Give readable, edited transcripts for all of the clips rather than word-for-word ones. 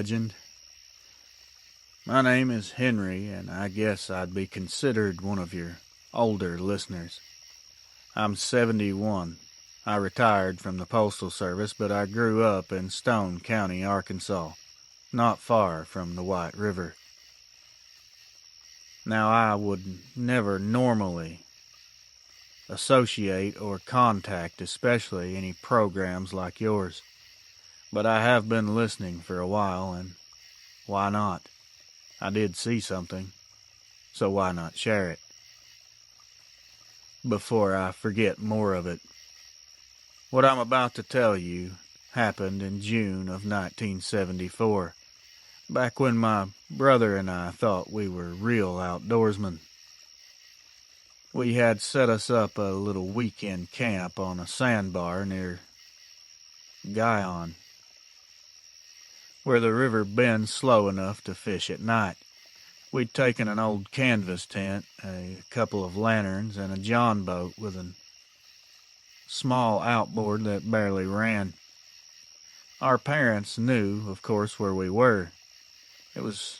legend. My name is Henry, and I guess I'd be considered one of your older listeners. I'm 71. I retired from the Postal Service, but I grew up in Stone County, Arkansas, not far from the White River. Now, I would never normally associate or contact especially any programs like yours, but I have been listening for a while, and why not? I did see something, so why not share it? Before I forget more of it, what I'm about to tell you happened in June of 1974, back when my brother and I thought we were real outdoorsmen. We had set us up a little weekend camp on a sandbar near Guyon, where the river bends slow enough to fish at night. We'd taken an old canvas tent, a couple of lanterns, and a john boat with a small outboard that barely ran. Our parents knew, of course, where we were. It was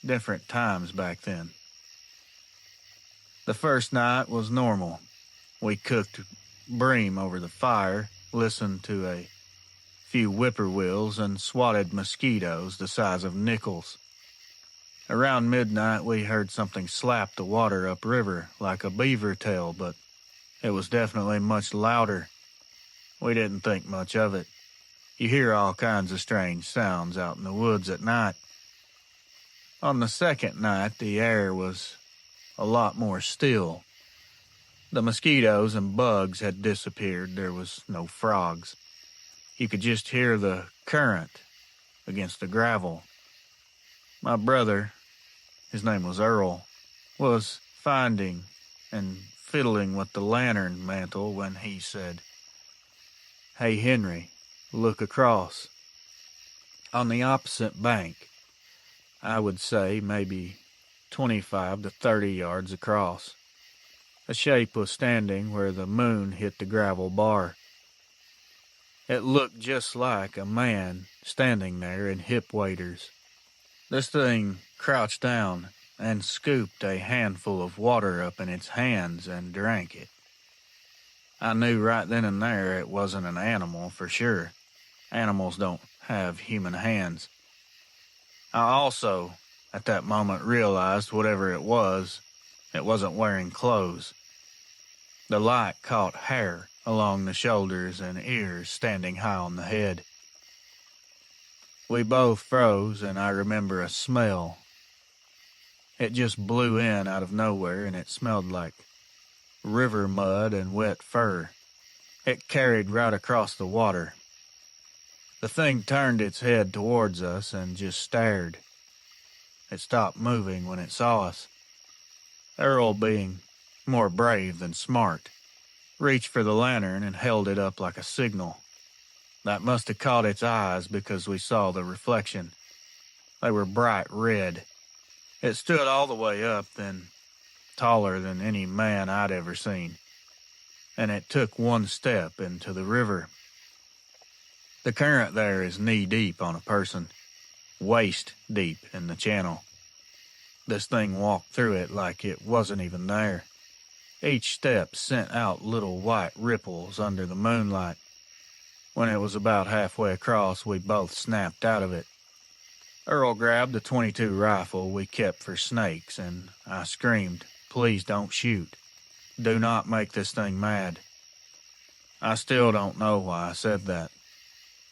different times back then. The first night was normal. We cooked bream over the fire, listened to a few whippoorwills, and swatted mosquitoes the size of nickels. Around midnight, we heard something slap the water upriver like a beaver tail, but it was definitely much louder. We didn't think much of it. You hear all kinds of strange sounds out in the woods at night. On the second night, the air was a lot more still. The mosquitoes and bugs had disappeared. There was no frogs. You could just hear the current against the gravel. My brother, his name was Earl, was finding and fiddling with the lantern mantle when he said, "Hey, Henry, look across." On the opposite bank, I would say maybe 25 to 30 yards across, a shape was standing where the moon hit the gravel bar. It looked just like a man standing there in hip waders. This thing crouched down and scooped a handful of water up in its hands and drank it. I knew right then and there it wasn't an animal for sure. Animals don't have human hands. I also, at that moment, realized whatever it wasn't wearing clothes. The light caught hair along the shoulders and ears standing high on the head. We both froze, and I remember a smell. It just blew in out of nowhere, and it smelled like river mud and wet fur. It carried right across the water. The thing turned its head towards us and just stared. It stopped moving when it saw us. Earl, being more brave than smart, reached for the lantern and held it up like a signal. That must have caught its eyes because we saw the reflection. They were bright red. It stood all the way up, then taller than any man I'd ever seen, and it took one step into the river. The current there is knee-deep on a person, waist-deep in the channel. This thing walked through it like it wasn't even there. Each step sent out little white ripples under the moonlight. When it was about halfway across, we both snapped out of it. Earl grabbed the .22 rifle we kept for snakes, and I screamed, "Please don't shoot. Do not make this thing mad." I still don't know why I said that.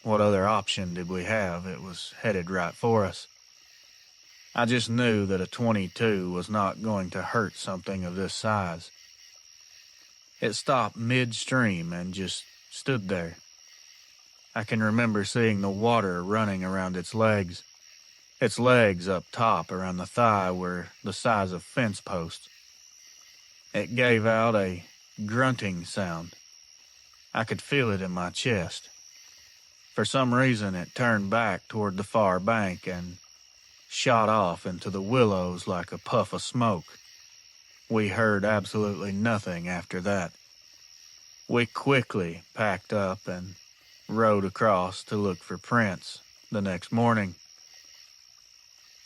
What other option did we have? It was headed right for us. I just knew that a .22 was not going to hurt something of this size. It stopped midstream and just stood there. I can remember seeing the water running around its legs. Its legs up top around the thigh were the size of fence posts. It gave out a grunting sound. I could feel it in my chest. For some reason, it turned back toward the far bank and shot off into the willows like a puff of smoke. We heard absolutely nothing after that. We quickly packed up and rode across to look for prints the next morning.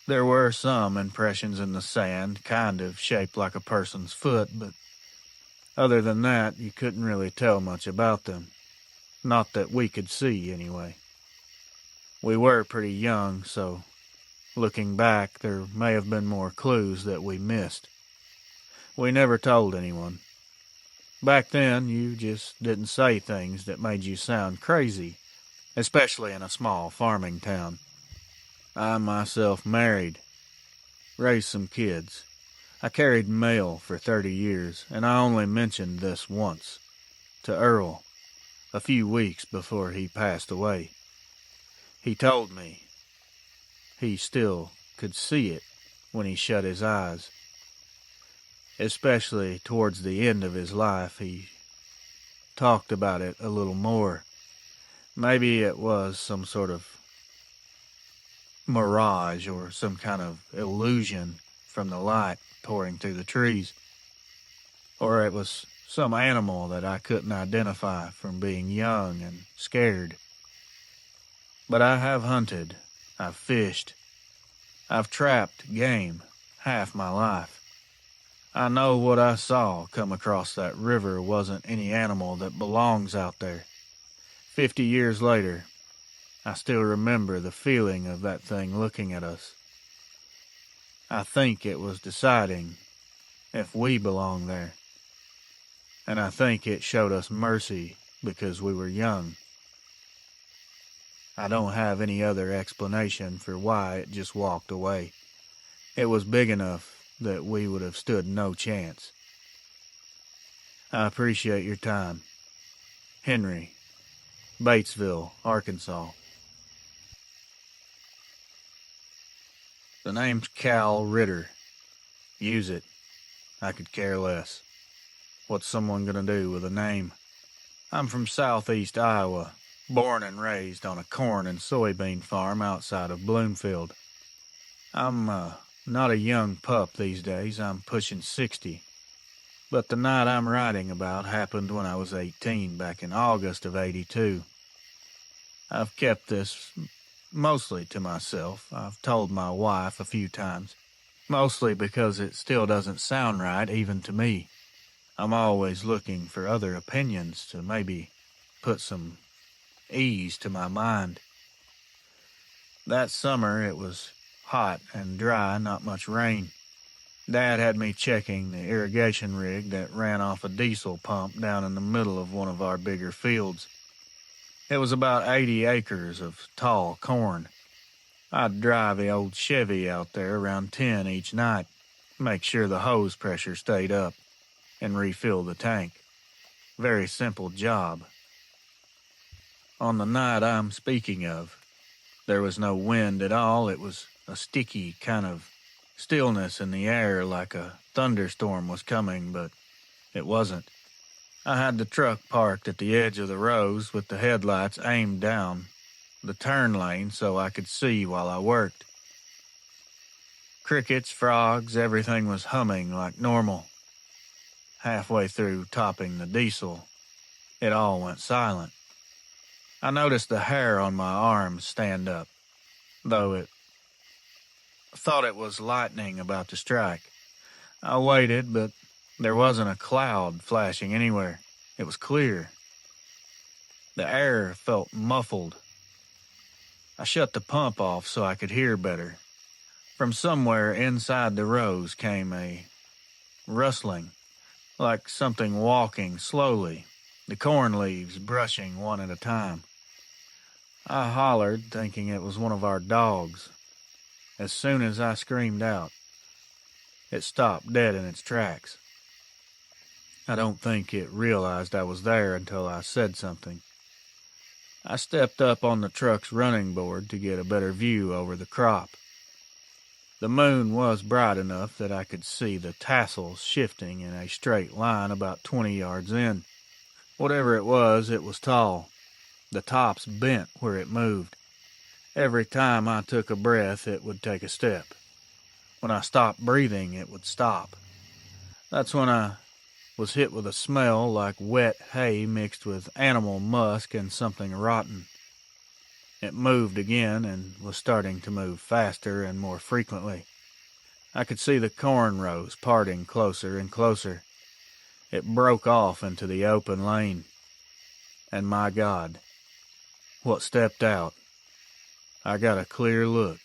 There were some impressions in the sand, kind of shaped like a person's foot, but other than that, you couldn't really tell much about them. Not that we could see, anyway. We were pretty young, so looking back, there may have been more clues that we missed. We never told anyone. Back then, you just didn't say things that made you sound crazy, especially in a small farming town. I myself married, raised some kids. I carried mail for 30 years, and I only mentioned this once, to Earl, a few weeks before he passed away. He told me he still could see it when he shut his eyes. Especially towards the end of his life, he talked about it a little more. Maybe it was some sort of mirage or some kind of illusion from the light pouring through the trees. Or it was some animal that I couldn't identify from being young and scared. But I have hunted, I've fished, I've trapped game half my life. I know what I saw come across that river wasn't any animal that belongs out there. 50 years later, I still remember the feeling of that thing looking at us. I think it was deciding if we belong there. And I think it showed us mercy because we were young. I don't have any other explanation for why it just walked away. It was big enough that we would have stood no chance. I appreciate your time. Henry, Batesville, Arkansas. The name's Cal Ritter. Use it. I could care less. What's someone gonna do with a name? I'm from southeast Iowa, born and raised on a corn and soybean farm outside of Bloomfield. I'm not a young pup these days. I'm pushing 60. But the night I'm writing about happened when I was 18 back in August of '82. I've kept this mostly to myself. I've told my wife a few times, mostly because it still doesn't sound right even to me. I'm always looking for other opinions to maybe put some ease to my mind. That summer it was hot and dry, not much rain. Dad had me checking the irrigation rig that ran off a diesel pump down in the middle of one of our bigger fields. It was about 80 acres of tall corn. I'd drive the old Chevy out there around 10 each night, make sure the hose pressure stayed up, and refill the tank. Very simple job. On the night I'm speaking of, there was no wind at all. It was a sticky kind of stillness in the air, like a thunderstorm was coming, but it wasn't. I had the truck parked at the edge of the rows with the headlights aimed down the turn lane so I could see while I worked. Crickets, frogs, everything was humming like normal. Halfway through topping the diesel, it all went silent. I noticed the hair on my arms stand up, though it thought it was lightning about to strike. I waited, but there wasn't a cloud flashing anywhere. It was clear. The air felt muffled. I shut the pump off so I could hear better. From somewhere inside the rows came a rustling, like something walking slowly, the corn leaves brushing one at a time. I hollered, thinking it was one of our dogs. As soon as I screamed out, it stopped dead in its tracks. I don't think it realized I was there until I said something. I stepped up on the truck's running board to get a better view over the crop. The moon was bright enough that I could see the tassels shifting in a straight line about 20 yards in. Whatever it was tall. The tops bent where it moved. Every time I took a breath, it would take a step. When I stopped breathing, it would stop. That's when I was hit with a smell like wet hay mixed with animal musk and something rotten. It moved again and was starting to move faster and more frequently. I could see the corn rows parting closer and closer. It broke off into the open lane. And my God, what stepped out? I got a clear look.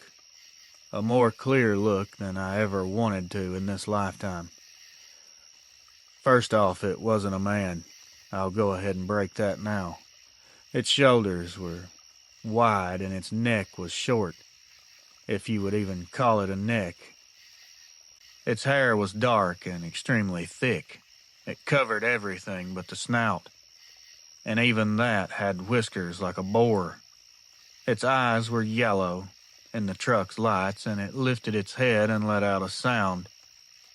A more clear look than I ever wanted to in this lifetime. First off, it wasn't a man. I'll go ahead and break that now. Its shoulders were wide and its neck was short, if you would even call it a neck. Its hair was dark and extremely thick. It covered everything but the snout, and even that had whiskers like a boar. Its eyes were yellow in the truck's lights, and it lifted its head and let out a sound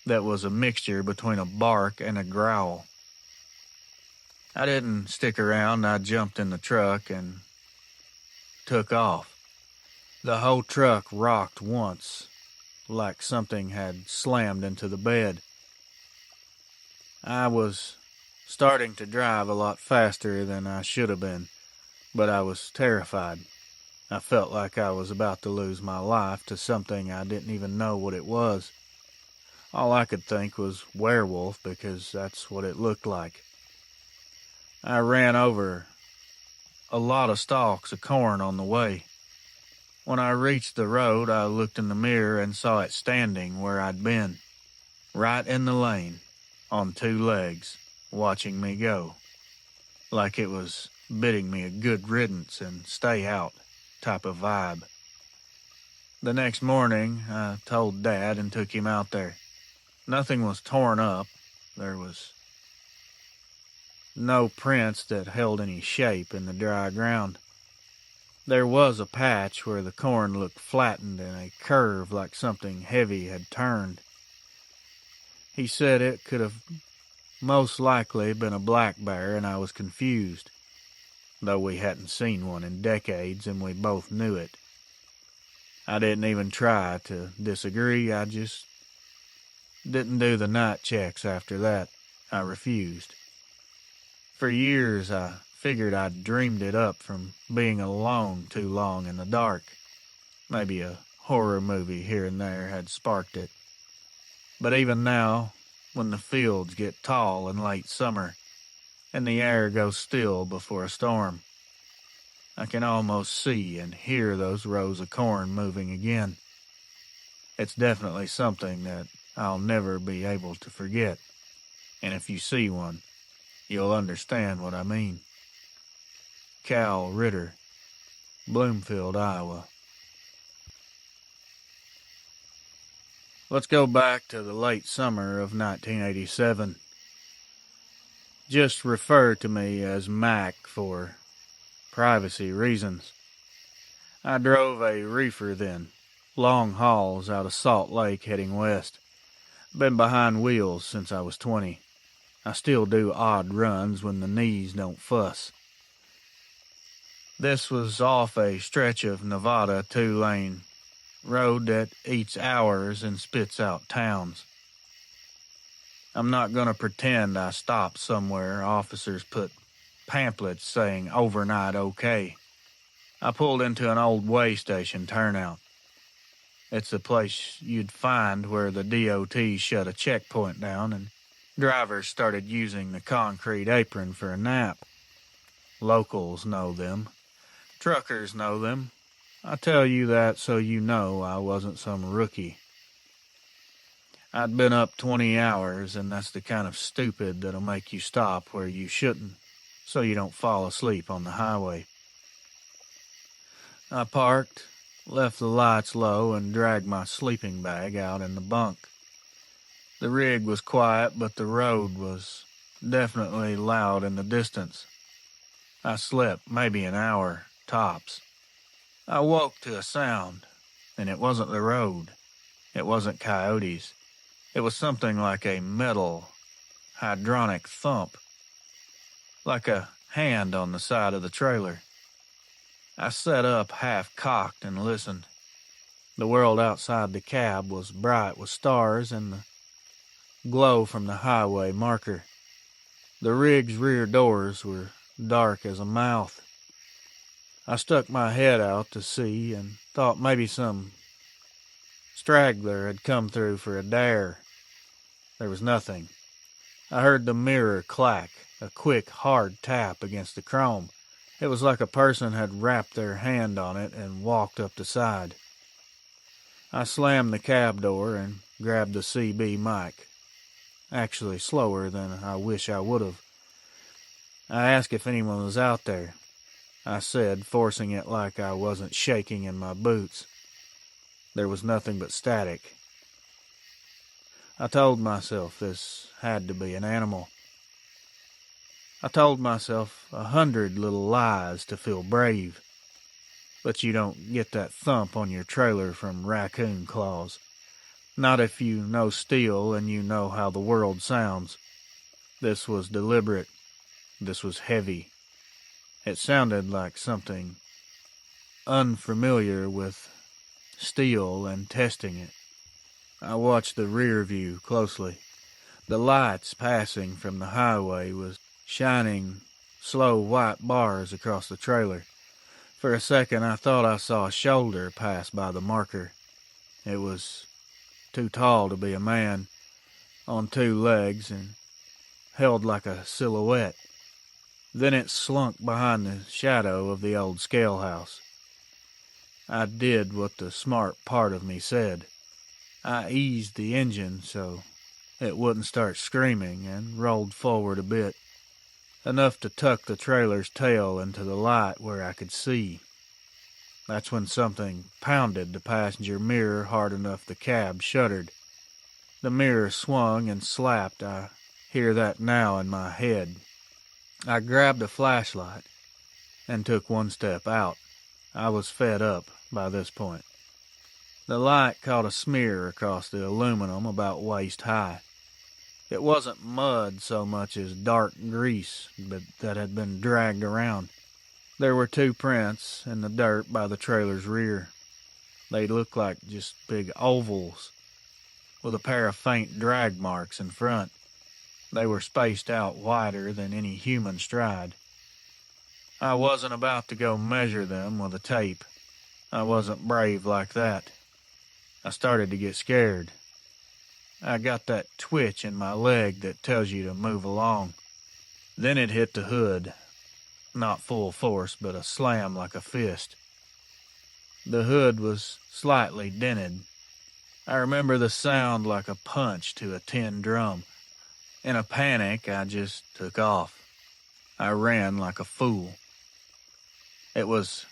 that was a mixture between a bark and a growl. I didn't stick around. I jumped in the truck and took off. The whole truck rocked once, like something had slammed into the bed. I was starting to drive a lot faster than I should have been, but I was terrified. I felt like I was about to lose my life to something I didn't even know what it was. All I could think was werewolf, because that's what it looked like. I ran over a lot of stalks of corn on the way. When I reached the road, I looked in the mirror and saw it standing where I'd been, right in the lane, on two legs, watching me go, like it was bidding me a good riddance and stay out type of vibe. The next morning, I told Dad and took him out there. Nothing was torn up. There was no prints that held any shape in the dry ground. There was a patch where the corn looked flattened in a curve like something heavy had turned. He said it could have most likely been a black bear, and I was confused, though we hadn't seen one in decades and we both knew it. I didn't even try to disagree. I just didn't do the night checks after that. I refused. For years, I figured I'd dreamed it up from being alone too long in the dark. Maybe a horror movie here and there had sparked it. But even now, when the fields get tall in late summer and the air goes still before a storm, I can almost see and hear those rows of corn moving again. It's definitely something that I'll never be able to forget. And if you see one, you'll understand what I mean. Cal Ritter, Bloomfield, Iowa. Let's go back to the late summer of 1987. Just refer to me as Mac for privacy reasons. I drove a reefer then, long hauls out of Salt Lake heading west. Been behind wheels since I was 20. I still do odd runs when the knees don't fuss. This was off a stretch of Nevada 2-lane road that eats hours and spits out towns. I'm not going to pretend I stopped somewhere officers put pamphlets saying overnight okay. I pulled into an old way station turnout. It's the place you'd find where the DOT shut a checkpoint down and drivers started using the concrete apron for a nap. Locals know them. Truckers know them. I tell you that so you know I wasn't some rookie. I'd been up 20 hours, and that's the kind of stupid that'll make you stop where you shouldn't, so you don't fall asleep on the highway. I parked, left the lights low, and dragged my sleeping bag out in the bunk. The rig was quiet, but the road was definitely loud in the distance. I slept maybe an hour, tops. I woke to a sound, and it wasn't the road. It wasn't coyotes. It was something like a metal, hydronic thump, like a hand on the side of the trailer. I sat up half-cocked and listened. The world outside the cab was bright with stars and the glow from the highway marker. The rig's rear doors were dark as a mouth. I stuck my head out to see and thought maybe some straggler had come through for a dare. There was nothing. I heard the mirror clack, a quick, hard tap against the chrome. It was like a person had rapped their hand on it and walked up the side. I slammed the cab door and grabbed the CB mic. Actually, slower than I wish I would have. I asked if anyone was out there. I said, forcing it like I wasn't shaking in my boots. There was nothing but static. I told myself this had to be an animal. I told myself 100 little lies to feel brave. But you don't get that thump on your trailer from raccoon claws. Not if you know steel and you know how the world sounds. This was deliberate. This was heavy. It sounded like something unfamiliar with steel and testing it. I watched the rear view closely. The lights passing from the highway was shining slow white bars across the trailer. For a second I thought I saw a shoulder pass by the marker. It was too tall to be a man, on two legs and held like a silhouette. Then it slunk behind the shadow of the old scale house. I did what the smart part of me said. I eased the engine so it wouldn't start screaming and rolled forward a bit, enough to tuck the trailer's tail into the light where I could see. That's when something pounded the passenger mirror hard enough the cab shuddered. The mirror swung and slapped. I hear that now in my head. I grabbed a flashlight and took one step out. I was fed up by this point. The light caught a smear across the aluminum about waist high. It wasn't mud so much as dark grease that had been dragged around. There were two prints in the dirt by the trailer's rear. They looked like just big ovals with a pair of faint drag marks in front. They were spaced out wider than any human stride. I wasn't about to go measure them with a tape. I wasn't brave like that. I started to get scared. I got that twitch in my leg that tells you to move along. Then it hit the hood. Not full force, but a slam like a fist. The hood was slightly dented. I remember the sound like a punch to a tin drum. In a panic, I just took off. I ran like a fool. It was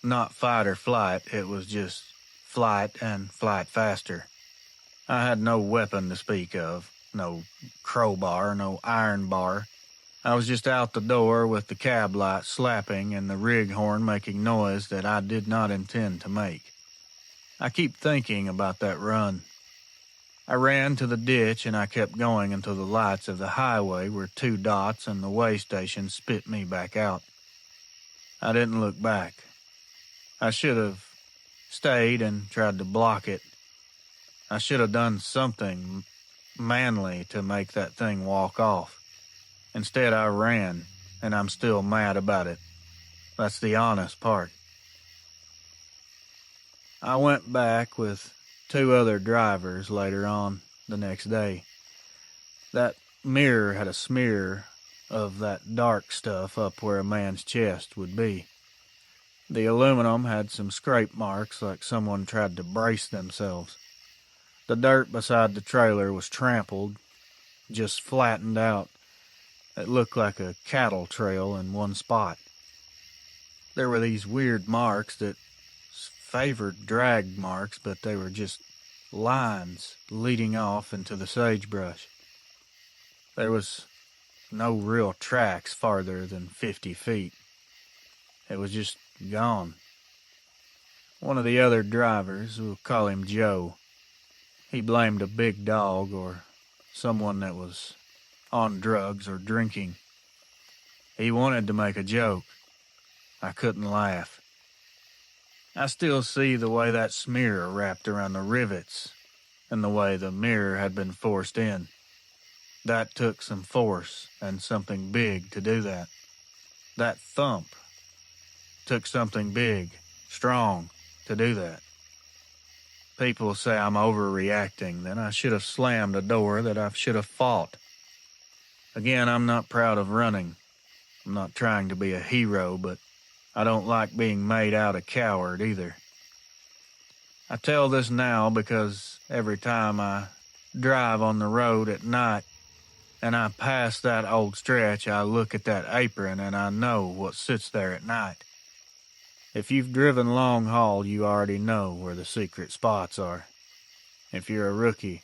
not fight or flight, it was just flight and flight faster. I had no weapon to speak of, no crowbar, no iron bar. I was just out the door with the cab light slapping and the rig horn making noise that I did not intend to make. I keep thinking about that run. I ran to the ditch and I kept going until the lights of the highway were two dots and the way station spit me back out. I didn't look back. I should have stayed and tried to block it. I should have done something manly to make that thing walk off. Instead, I ran, and I'm still mad about it. That's the honest part. I went back with two other drivers later on the next day. That mirror had a smear of that dark stuff up where a man's chest would be. The aluminum had some scrape marks like someone tried to brace themselves. The dirt beside the trailer was trampled, just flattened out. It looked like a cattle trail in one spot. There were these weird marks that favored drag marks, but they were just lines leading off into the sagebrush. There was no real tracks farther than 50 feet. It was just gone. One of the other drivers, we'll call him Joe, he blamed a big dog or someone that was on drugs or drinking. He wanted to make a joke. I couldn't laugh. I still see the way that smear wrapped around the rivets and the way the mirror had been forced in. That took some force and something big to do that. That thump. Took something big, strong, to do that. People say I'm overreacting, that I should have slammed a door, that I should have fought. Again, I'm not proud of running. I'm not trying to be a hero, but I don't like being made out a coward either. I tell this now because every time I drive on the road at night and I pass that old stretch, I look at that apron and I know what sits there at night. If you've driven long haul, you already know where the secret spots are. If you're a rookie,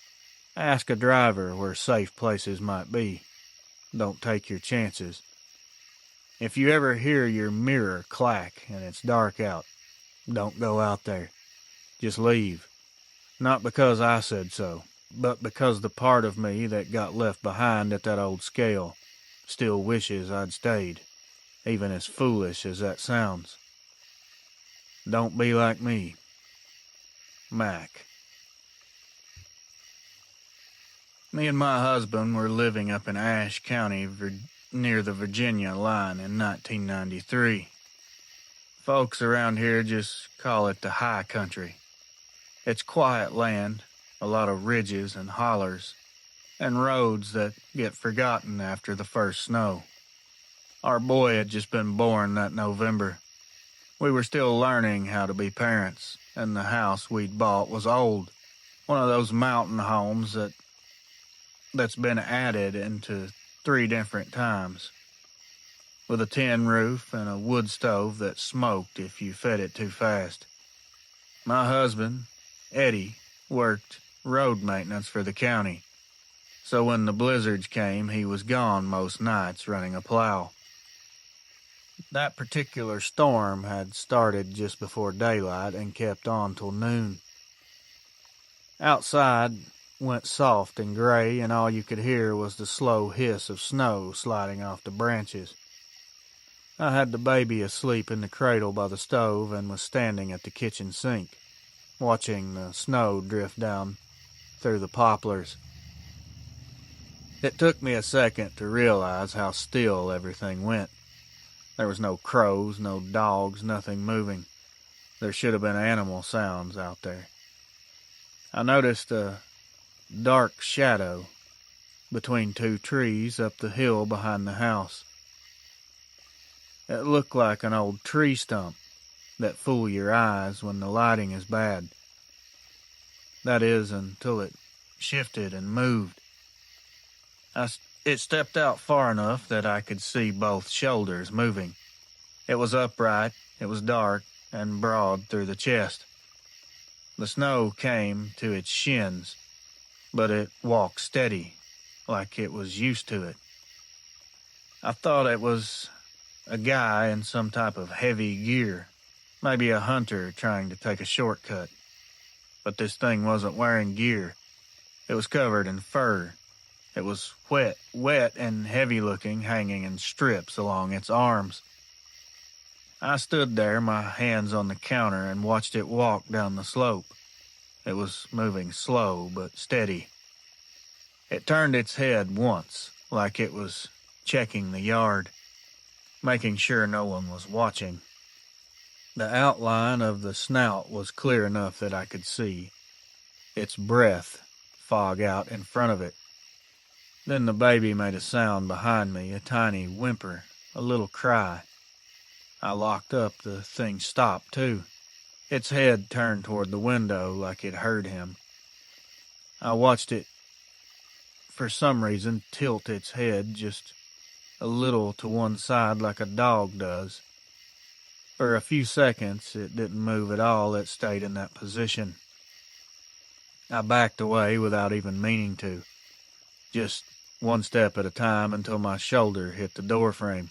ask a driver where safe places might be. Don't take your chances. If you ever hear your mirror clack and it's dark out, don't go out there. Just leave. Not because I said so, but because the part of me that got left behind at that old scale still wishes I'd stayed, even as foolish as that sounds. Don't be like me. Mac. Me and my husband were living up in Ashe County near the Virginia line in 1993. Folks around here just call it the high country. It's quiet land, a lot of ridges and hollers, and roads that get forgotten after the first snow. Our boy had just been born that November. We were still learning how to be parents, and the house we'd bought was old, one of those mountain homes that's been added into 3 different times, with a tin roof and a wood stove that smoked if you fed it too fast. My husband, Eddie, worked road maintenance for the county, so when the blizzards came, he was gone most nights running a plow. That particular storm had started just before daylight and kept on till noon. Outside went soft and gray, and all you could hear was the slow hiss of snow sliding off the branches. I had the baby asleep in the cradle by the stove and was standing at the kitchen sink, watching the snow drift down through the poplars. It took me a second to realize how still everything went. There was no crows, no dogs, nothing moving. There should have been animal sounds out there. I noticed a dark shadow between 2 trees up the hill behind the house. It looked like an old tree stump that fool your eyes when the lighting is bad. That is, until it shifted and moved. It stepped out far enough that I could see both shoulders moving. It was upright, it was dark, and broad through the chest. The snow came to its shins, but it walked steady, like it was used to it. I thought it was a guy in some type of heavy gear, maybe a hunter trying to take a shortcut. But this thing wasn't wearing gear. It was covered in fur. It was wet and heavy-looking, hanging in strips along its arms. I stood there, my hands on the counter, and watched it walk down the slope. It was moving slow but steady. It turned its head once, like it was checking the yard, making sure no one was watching. The outline of the snout was clear enough that I could see its breath fog out in front of it. Then the baby made a sound behind me, a tiny whimper, a little cry. I locked up. The thing stopped, too. Its head turned toward the window like it heard him. I watched it, for some reason, tilt its head just a little to one side like a dog does. For a few seconds, it didn't move at all. It stayed in that position. I backed away without even meaning to, just one step at a time until my shoulder hit the doorframe.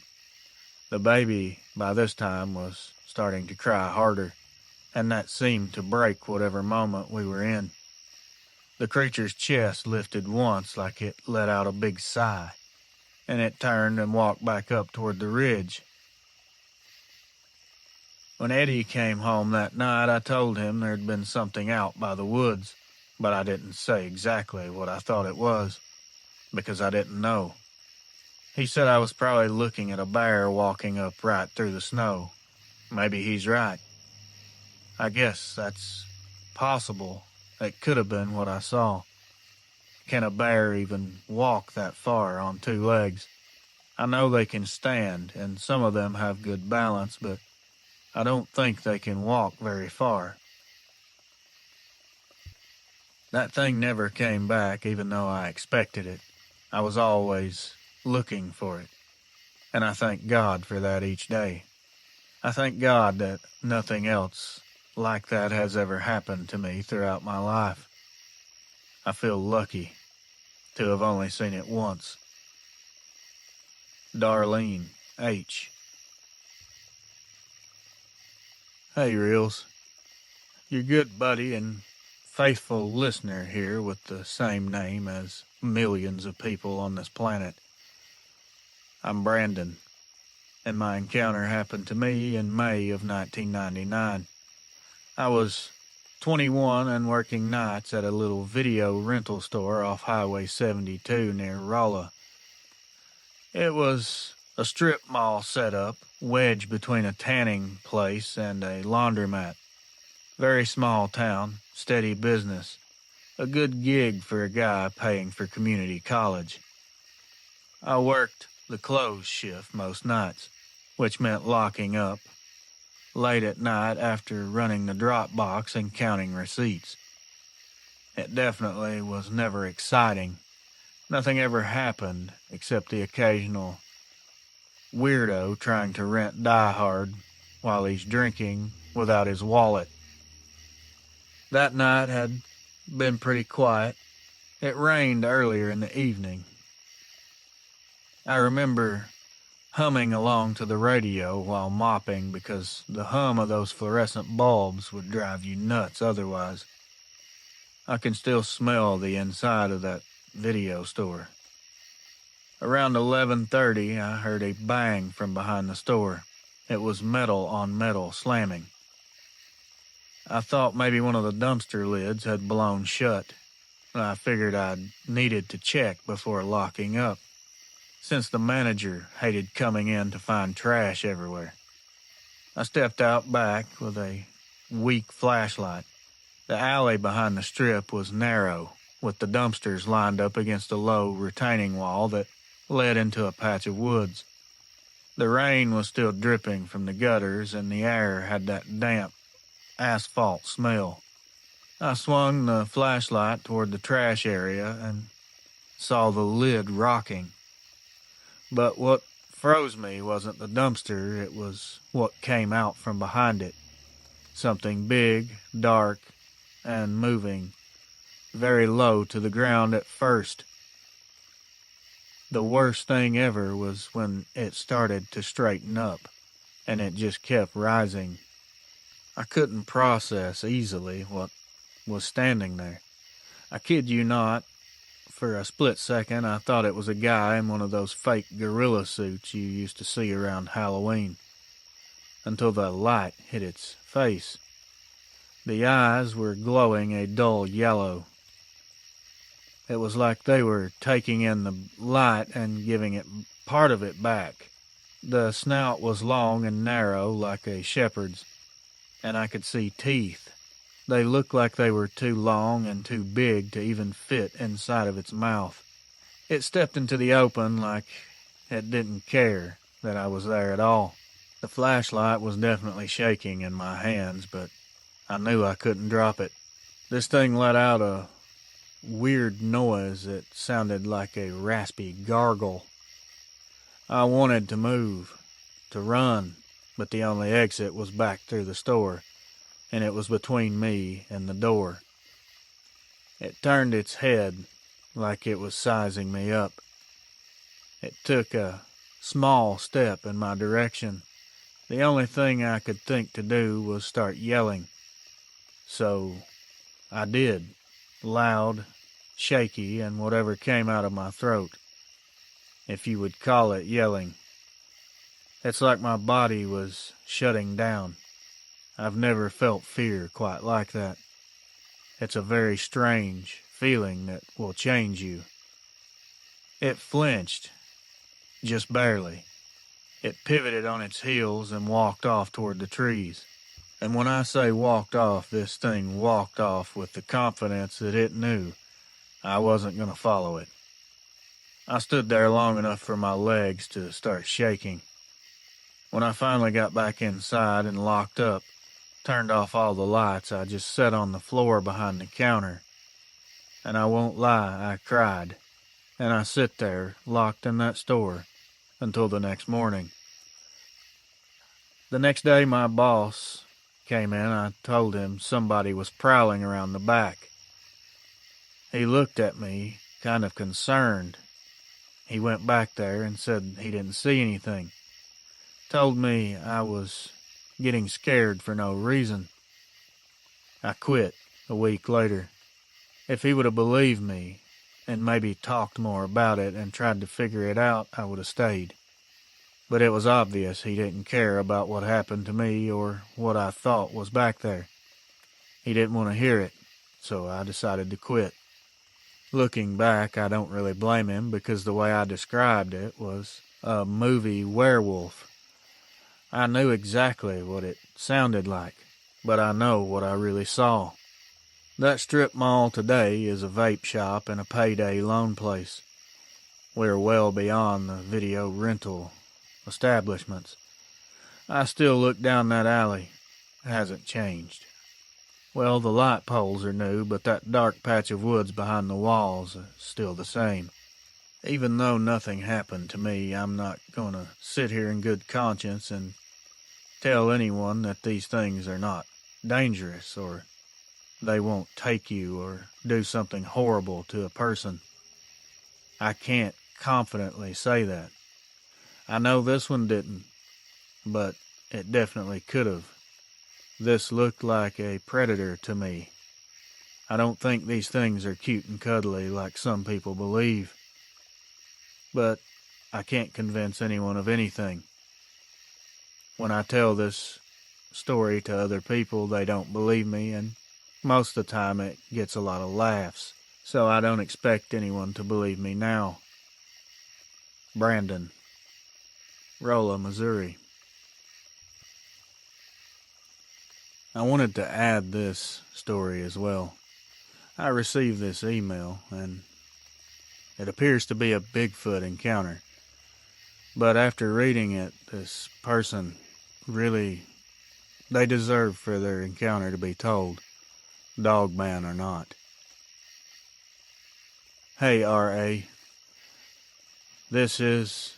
The baby, by this time, was starting to cry harder, and that seemed to break whatever moment we were in. The creature's chest lifted once like it let out a big sigh, and it turned and walked back up toward the ridge. When Eddie came home that night, I told him there'd been something out by the woods, but I didn't say exactly what I thought it was, because I didn't know. He said I was probably looking at a bear walking up right through the snow, Maybe he's right. I guess that's possible. It could have been what I saw. Can a bear even walk that far on two legs? I know they can stand, and some of them have good balance, but I don't think they can walk very far. That thing never came back, even though I expected it. I was always looking for it, and I thank God for that each day. I thank God that nothing else like that has ever happened to me throughout my life. I feel lucky to have only seen it once. Darlene H. Hey, Reels. Your good buddy and faithful listener here with the same name as millions of people on this planet. I'm Brandon, and my encounter happened to me in May of 1999. I was 21 and working nights at a little video rental store off Highway 72 near Rolla. It was a strip mall setup, wedged between a tanning place and a laundromat. Very small town, steady business. A good gig for a guy paying for community college. I worked the close shift most nights, which meant locking up late at night after running the drop box and counting receipts. It definitely was never exciting. Nothing ever happened except the occasional weirdo trying to rent Die Hard while he's drinking without his wallet. That night had been pretty quiet. It rained earlier in the evening. I remember humming along to the radio while mopping because the hum of those fluorescent bulbs would drive you nuts otherwise. I can still smell the inside of that video store. Around 11:30, I heard a bang from behind the store. It was metal on metal slamming. I thought maybe one of the dumpster lids had blown shut. I figured I'd needed to check before locking up, since the manager hated coming in to find trash everywhere. I stepped out back with a weak flashlight. The alley behind the strip was narrow, with the dumpsters lined up against a low retaining wall that led into a patch of woods. The rain was still dripping from the gutters, and the air had that damp asphalt smell. I swung the flashlight toward the trash area and saw the lid rocking. But what froze me wasn't the dumpster, it was what came out from behind it. Something big, dark, and moving very low to the ground at first. The worst thing ever was when it started to straighten up, and it just kept rising. I couldn't process easily what was standing there. I kid you not, for a split second I thought it was a guy in one of those fake gorilla suits you used to see around Halloween, until the light hit its face. The eyes were glowing a dull yellow. It was like they were taking in the light and giving it part of it back. The snout was long and narrow like a shepherd's, and I could see teeth. They looked like they were too long and too big to even fit inside of its mouth. It stepped into the open like it didn't care that I was there at all. The flashlight was definitely shaking in my hands, but I knew I couldn't drop it. This thing let out a weird noise that sounded like a raspy gargle. I wanted to move, to run, but the only exit was back through the store, and it was between me and the door. It turned its head like it was sizing me up. It took a small step in my direction. The only thing I could think to do was start yelling. So I did, loud, shaky, and whatever came out of my throat, if you would call it yelling. It's like my body was shutting down. I've never felt fear quite like that. It's a very strange feeling that will change you. It flinched, just barely. It pivoted on its heels and walked off toward the trees. And when I say walked off, this thing walked off with the confidence that it knew I wasn't going to follow it. I stood there long enough for my legs to start shaking. When I finally got back inside and locked up, turned off all the lights, I just sat on the floor behind the counter. And I won't lie, I cried. And I sit there, locked in that store, until the next morning. The next day my boss came in. I told him somebody was prowling around the back. He looked at me, kind of concerned. He went back there and said he didn't see anything. Told me I was getting scared for no reason. I quit a week later. If he would have believed me and maybe talked more about it and tried to figure it out, I would have stayed. But it was obvious he didn't care about what happened to me or what I thought was back there. He didn't want to hear it, so I decided to quit. Looking back, I don't really blame him because the way I described it was a movie werewolf. I knew exactly what it sounded like, but I know what I really saw. That strip mall today is a vape shop and a payday loan place. We're well beyond the video rental establishments. I still look down that alley. It hasn't changed. Well, the light poles are new, but that dark patch of woods behind the walls is still the same. Even though nothing happened to me, I'm not going to sit here in good conscience and tell anyone that these things are not dangerous or they won't take you or do something horrible to a person. I can't confidently say that. I know this one didn't, but it definitely could have. This looked like a predator to me. I don't think these things are cute and cuddly like some people believe. But I can't convince anyone of anything. When I tell this story to other people, they don't believe me, and most of the time it gets a lot of laughs. So I don't expect anyone to believe me now. Brandon, Rolla, Missouri. I wanted to add this story as well. I received this email, and it appears to be a Bigfoot encounter. But after reading it, this person really, they deserve for their encounter to be told, Dogman or not. Hey, R.A., this is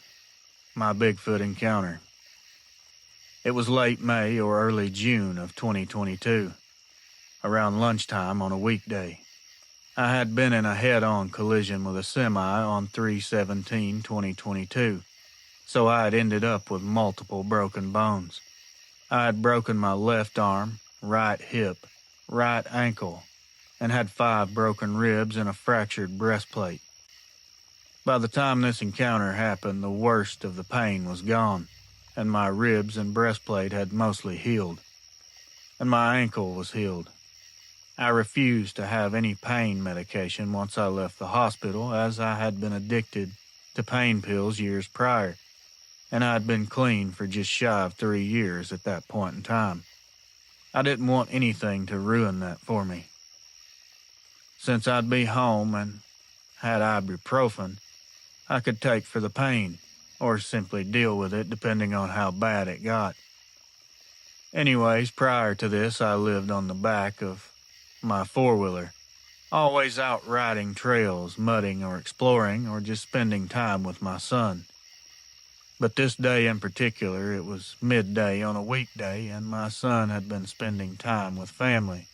my Bigfoot encounter. It was late May or early June of 2022, around lunchtime on a weekday. I had been in a head-on collision with a semi on 3/17/2022, so I had ended up with multiple broken bones. I had broken my left arm, right hip, right ankle, and had 5 broken ribs and a fractured breastplate. By the time this encounter happened, the worst of the pain was gone, and my ribs and breastplate had mostly healed, and my ankle was healed. I refused to have any pain medication once I left the hospital, as I had been addicted to pain pills years prior, and I had been clean for just shy of 3 years at that point in time. I didn't want anything to ruin that for me. Since I'd be home and had ibuprofen, I could take for the pain, or simply deal with it depending on how bad it got. Anyways, prior to this, I lived on the back of my four-wheeler, always out riding trails, mudding or exploring, or just spending time with my son. But this day in particular, it was midday on a weekday, and my son had been spending time with family.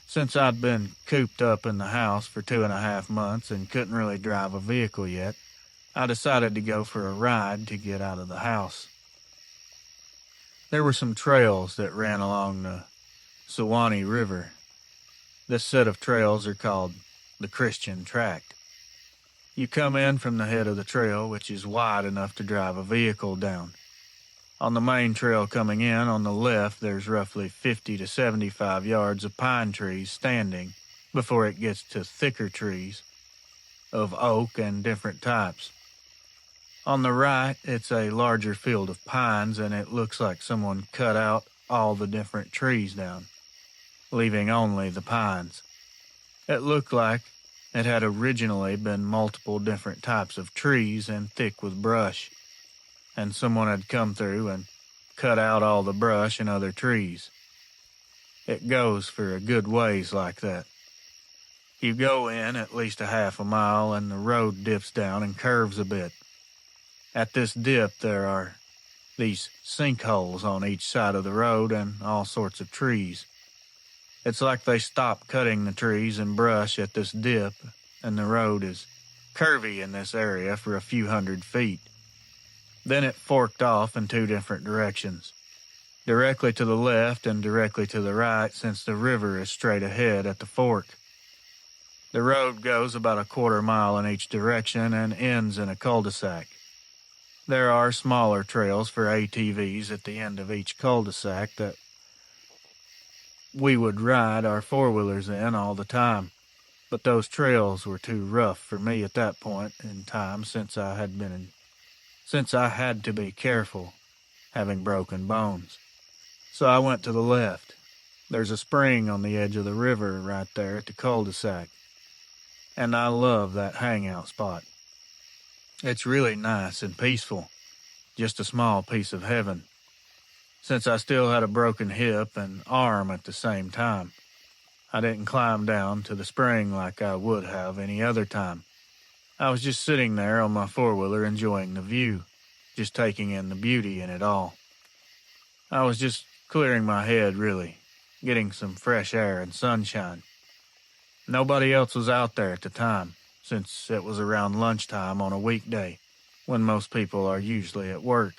Since I'd been cooped up in the house for 2.5 months and couldn't really drive a vehicle yet, I decided to go for a ride to get out of the house. There were some trails that ran along the Suwannee River. This set of trails are called the Christian Tract. You come in from the head of the trail, which is wide enough to drive a vehicle down. On the main trail coming in, on the left, there's roughly 50 to 75 yards of pine trees standing before it gets to thicker trees of oak and different types. On the right, it's a larger field of pines, and it looks like someone cut out all the different trees down, leaving only the pines. It looked like it had originally been multiple different types of trees and thick with brush, and someone had come through and cut out all the brush and other trees. It goes for a good ways like that. You go in at least a half a mile, and the road dips down and curves a bit. At this dip, there are these sinkholes on each side of the road and all sorts of trees. It's like they stopped cutting the trees and brush at this dip, and the road is curvy in this area for a few hundred feet. Then it forked off in two different directions, directly to the left and directly to the right, since the river is straight ahead at the fork. The road goes about a quarter mile in each direction and ends in a cul-de-sac. There are smaller trails for ATVs at the end of each cul-de-sac that we would ride our four-wheelers in all the time, but those trails were too rough for me at that point in time, since I had to be careful, having broken bones. So I went to the left. There's a spring on the edge of the river right there at the cul-de-sac, and I love that hangout spot. It's really nice and peaceful, just a small piece of heaven. Since I still had a broken hip and arm at the same time, I didn't climb down to the spring like I would have any other time. I was just sitting there on my four-wheeler enjoying the view, just taking in the beauty in it all. I was just clearing my head, really, getting some fresh air and sunshine. Nobody else was out there at the time, since it was around lunchtime on a weekday, when most people are usually at work.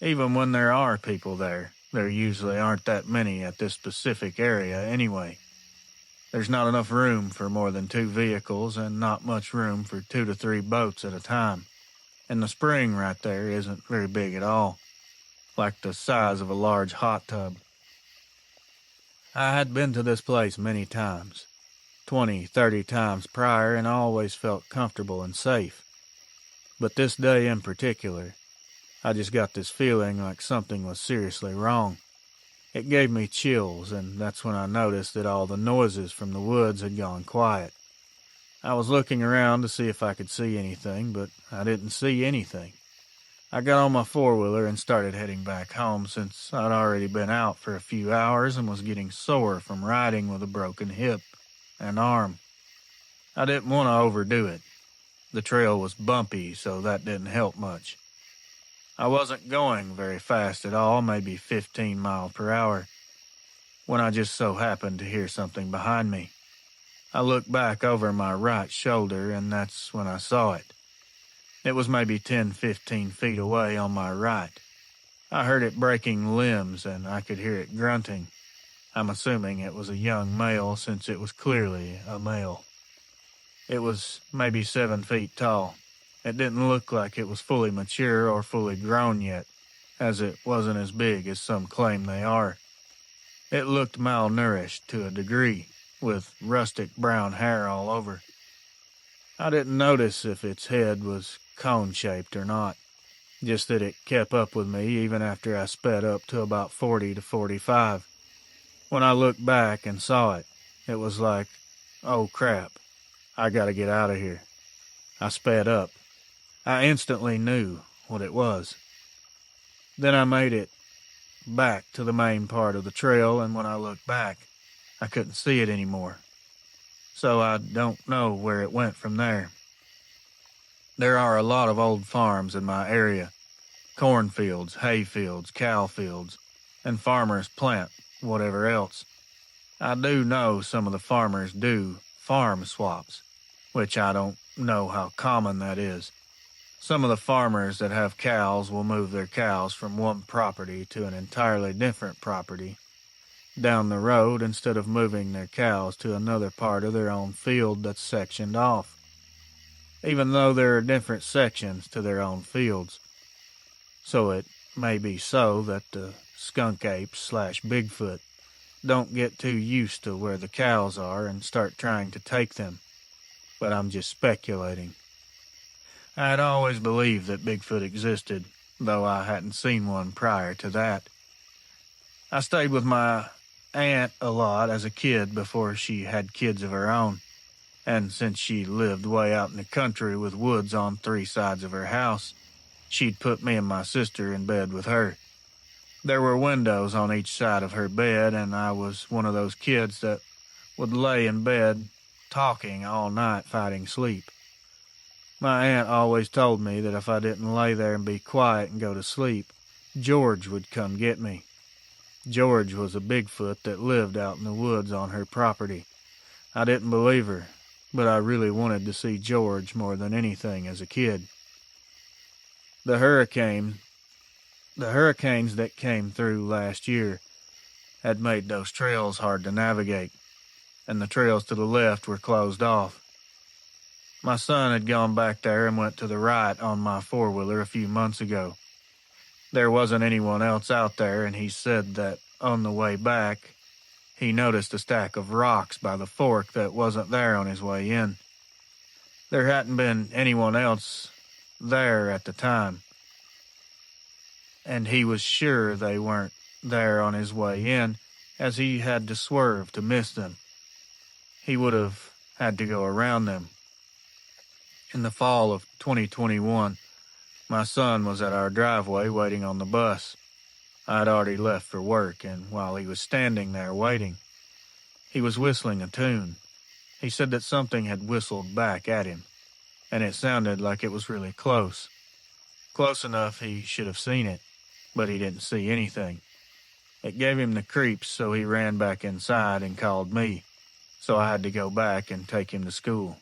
Even when there are people there usually aren't that many at this specific area anyway. There's not enough room for more than 2 vehicles and not much room for 2 to 3 boats at a time. And the spring right there isn't very big at all, like the size of a large hot tub. I had been to this place many times, 20, 30 times prior, and always felt comfortable and safe. But this day in particular, I just got this feeling like something was seriously wrong. It gave me chills, and that's when I noticed that all the noises from the woods had gone quiet. I was looking around to see if I could see anything, but I didn't see anything. I got on my four-wheeler and started heading back home, since I'd already been out for a few hours and was getting sore from riding with a broken hip and arm. I didn't want to overdo it. The trail was bumpy, so that didn't help much. I wasn't going very fast at all, maybe 15 miles per hour, when I just so happened to hear something behind me. I looked back over my right shoulder, and that's when I saw it. It was maybe 10, 15 feet away on my right. I heard it breaking limbs, and I could hear it grunting. I'm assuming it was a young male, since it was clearly a male. It was maybe 7 feet tall. It didn't look like it was fully mature or fully grown yet, as it wasn't as big as some claim they are. It looked malnourished to a degree, with rustic brown hair all over. I didn't notice if its head was cone-shaped or not, just that it kept up with me even after I sped up to about 40 to 45. When I looked back and saw it, it was like, oh crap, I gotta get out of here. I sped up. I instantly knew what it was. Then I made it back to the main part of the trail, and when I looked back, I couldn't see it anymore. So I don't know where it went from there. There are a lot of old farms in my area, cornfields, hayfields, cow fields, and farmers plant whatever else. I do know some of the farmers do farm swaps, which I don't know how common that is. Some of the farmers that have cows will move their cows from one property to an entirely different property down the road instead of moving their cows to another part of their own field that's sectioned off, even though there are different sections to their own fields. So it may be so that the skunk apes / Bigfoot don't get too used to where the cows are and start trying to take them, but I'm just speculating. I had always believed that Bigfoot existed, though I hadn't seen one prior to that. I stayed with my aunt a lot as a kid before she had kids of her own, and since she lived way out in the country with woods on 3 sides of her house, she'd put me and my sister in bed with her. There were windows on each side of her bed, and I was one of those kids that would lay in bed talking all night fighting sleep. My aunt always told me that if I didn't lay there and be quiet and go to sleep, George would come get me. George was a Bigfoot that lived out in the woods on her property. I didn't believe her, but I really wanted to see George more than anything as a kid. The hurricanes that came through last year had made those trails hard to navigate, and the trails to the left were closed off. My son had gone back there and went to the right on my four-wheeler a few months ago. There wasn't anyone else out there, and he said that on the way back, he noticed a stack of rocks by the fork that wasn't there on his way in. There hadn't been anyone else there at the time, and he was sure they weren't there on his way in, as he had to swerve to miss them. He would have had to go around them. In the fall of 2021, my son was at our driveway waiting on the bus. I had already left for work, and while he was standing there waiting, he was whistling a tune. He said that something had whistled back at him, and it sounded like it was really close. Close enough he should have seen it, but he didn't see anything. It gave him the creeps, so he ran back inside and called me, so I had to go back and take him to school.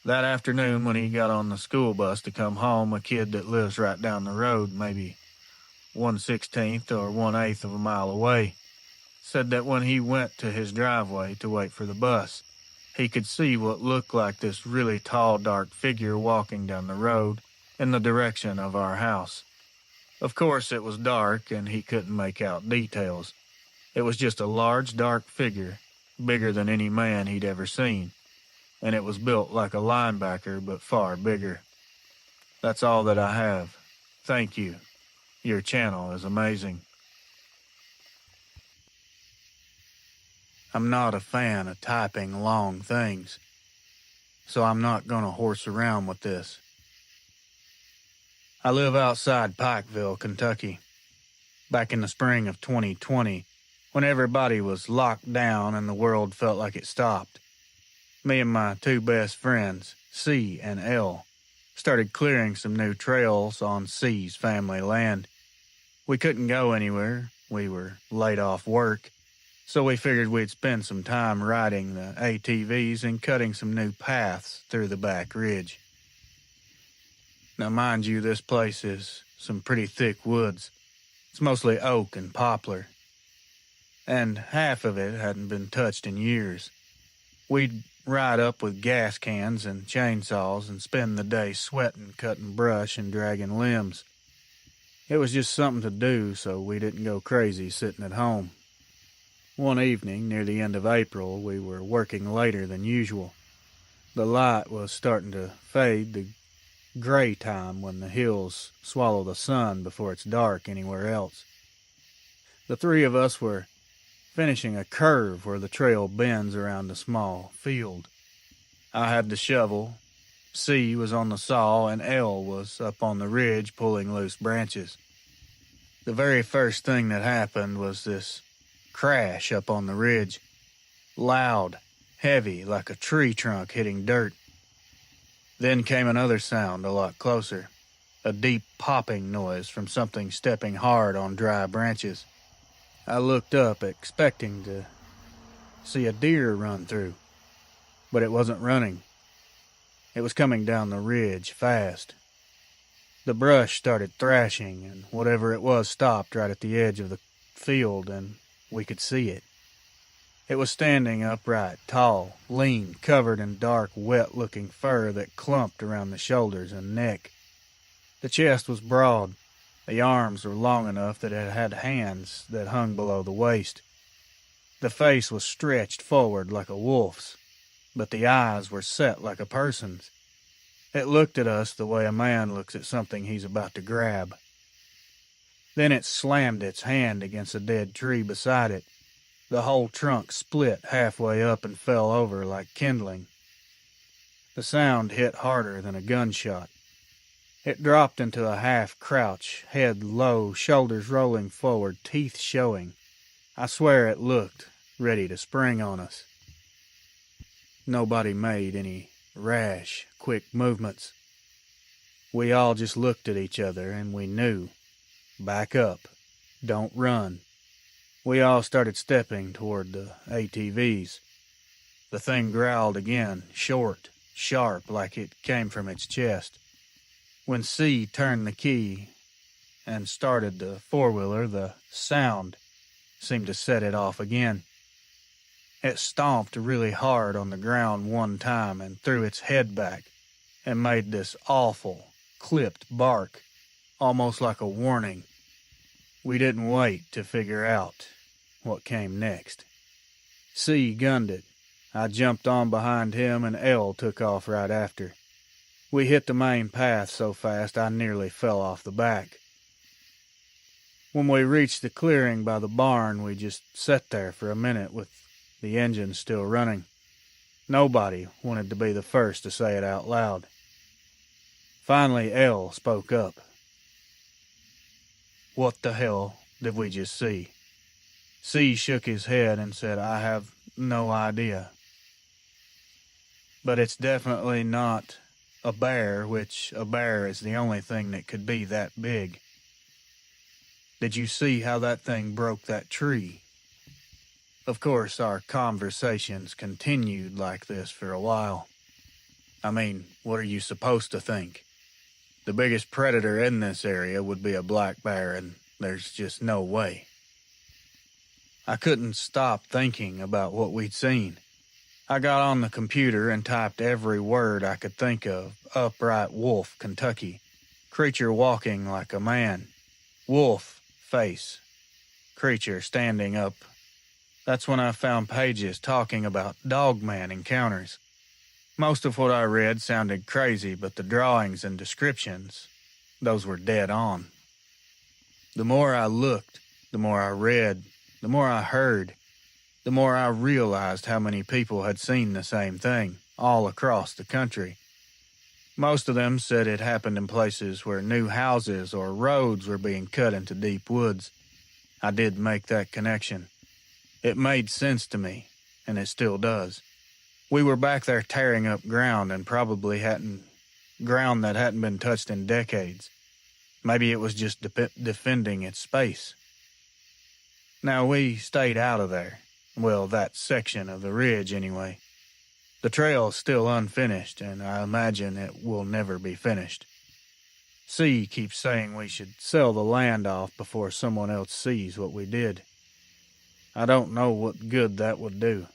That afternoon, when he got on the school bus to come home, a kid that lives right down the road, maybe 1/16 or 1/8 of a mile away, said that when he went to his driveway to wait for the bus, he could see what looked like this really tall, dark figure walking down the road in the direction of our house. Of course, it was dark, and he couldn't make out details. It was just a large, dark figure, bigger than any man he'd ever seen, and it was built like a linebacker, but far bigger. That's all that I have. Thank you. Your channel is amazing. I'm not a fan of typing long things, so I'm not going to horse around with this. I live outside Pikeville, Kentucky. Back in the spring of 2020, when everybody was locked down and the world felt like it stopped, me and my 2 best friends, C and L, started clearing some new trails on C's family land. We couldn't go anywhere. We were laid off work, so we figured we'd spend some time riding the ATVs and cutting some new paths through the back ridge. Now, mind you, this place is some pretty thick woods. It's mostly oak and poplar, and half of it hadn't been touched in years. We'd ride up with gas cans and chainsaws and spend the day sweating, cutting brush, and dragging limbs. It was just something to do, so we didn't go crazy sitting at home. One evening, near the end of April, we were working later than usual. The light was starting to fade to gray time when the hills swallow the sun before it's dark anywhere else. The 3 of us were finishing a curve where the trail bends around a small field. I had the shovel, C was on the saw, and L was up on the ridge pulling loose branches. The very first thing that happened was this crash up on the ridge. Loud, heavy, like a tree trunk hitting dirt. Then came another sound a lot closer, a deep popping noise from something stepping hard on dry branches. I looked up, expecting to see a deer run through, but it wasn't running. It was coming down the ridge fast. The brush started thrashing, and whatever it was stopped right at the edge of the field, and we could see it. It was standing upright, tall, lean, covered in dark, wet-looking fur that clumped around the shoulders and neck. The chest was broad. The arms were long enough that it had hands that hung below the waist. The face was stretched forward like a wolf's, but the eyes were set like a person's. It looked at us the way a man looks at something he's about to grab. Then it slammed its hand against a dead tree beside it. The whole trunk split halfway up and fell over like kindling. The sound hit harder than a gunshot. It dropped into a half crouch, head low, shoulders rolling forward, teeth showing. I swear it looked ready to spring on us. Nobody made any rash, quick movements. We all just looked at each other and we knew. Back up. Don't run. We all started stepping toward the ATVs. The thing growled again, short, sharp, like it came from its chest. When C turned the key and started the four-wheeler, the sound seemed to set it off again. It stomped really hard on the ground one time and threw its head back and made this awful, clipped bark, almost like a warning. We didn't wait to figure out what came next. C gunned it. I jumped on behind him and L took off right after. We hit the main path so fast I nearly fell off the back. When we reached the clearing by the barn, we just sat there for a minute with the engine still running. Nobody wanted to be the first to say it out loud. Finally, L spoke up. "What the hell did we just see?" C shook his head and said, "I have no idea. But it's definitely not a bear, which a bear is the only thing that could be that big. Did you see how that thing broke that tree?" Of course, our conversations continued like this for a while. I mean, what are you supposed to think? The biggest predator in this area would be a black bear, and there's just no way. I couldn't stop thinking about what we'd seen. I got on the computer and typed every word I could think of. Upright wolf, Kentucky. Creature walking like a man. Wolf, face. Creature standing up. That's when I found pages talking about Dogman encounters. Most of what I read sounded crazy, but the drawings and descriptions, those were dead on. The more I looked, the more I read, the more I heard, the more I realized how many people had seen the same thing, all across the country. Most of them said it happened in places where new houses or roads were being cut into deep woods. I did make that connection. It made sense to me, and it still does. We were back there tearing up ground and probably ground that hadn't been touched in decades. Maybe it was just defending its space. Now, we stayed out of there. Well, that section of the ridge, anyway. The trail's still unfinished, and I imagine it will never be finished. C keeps saying we should sell the land off before someone else sees what we did. I don't know what good that would do.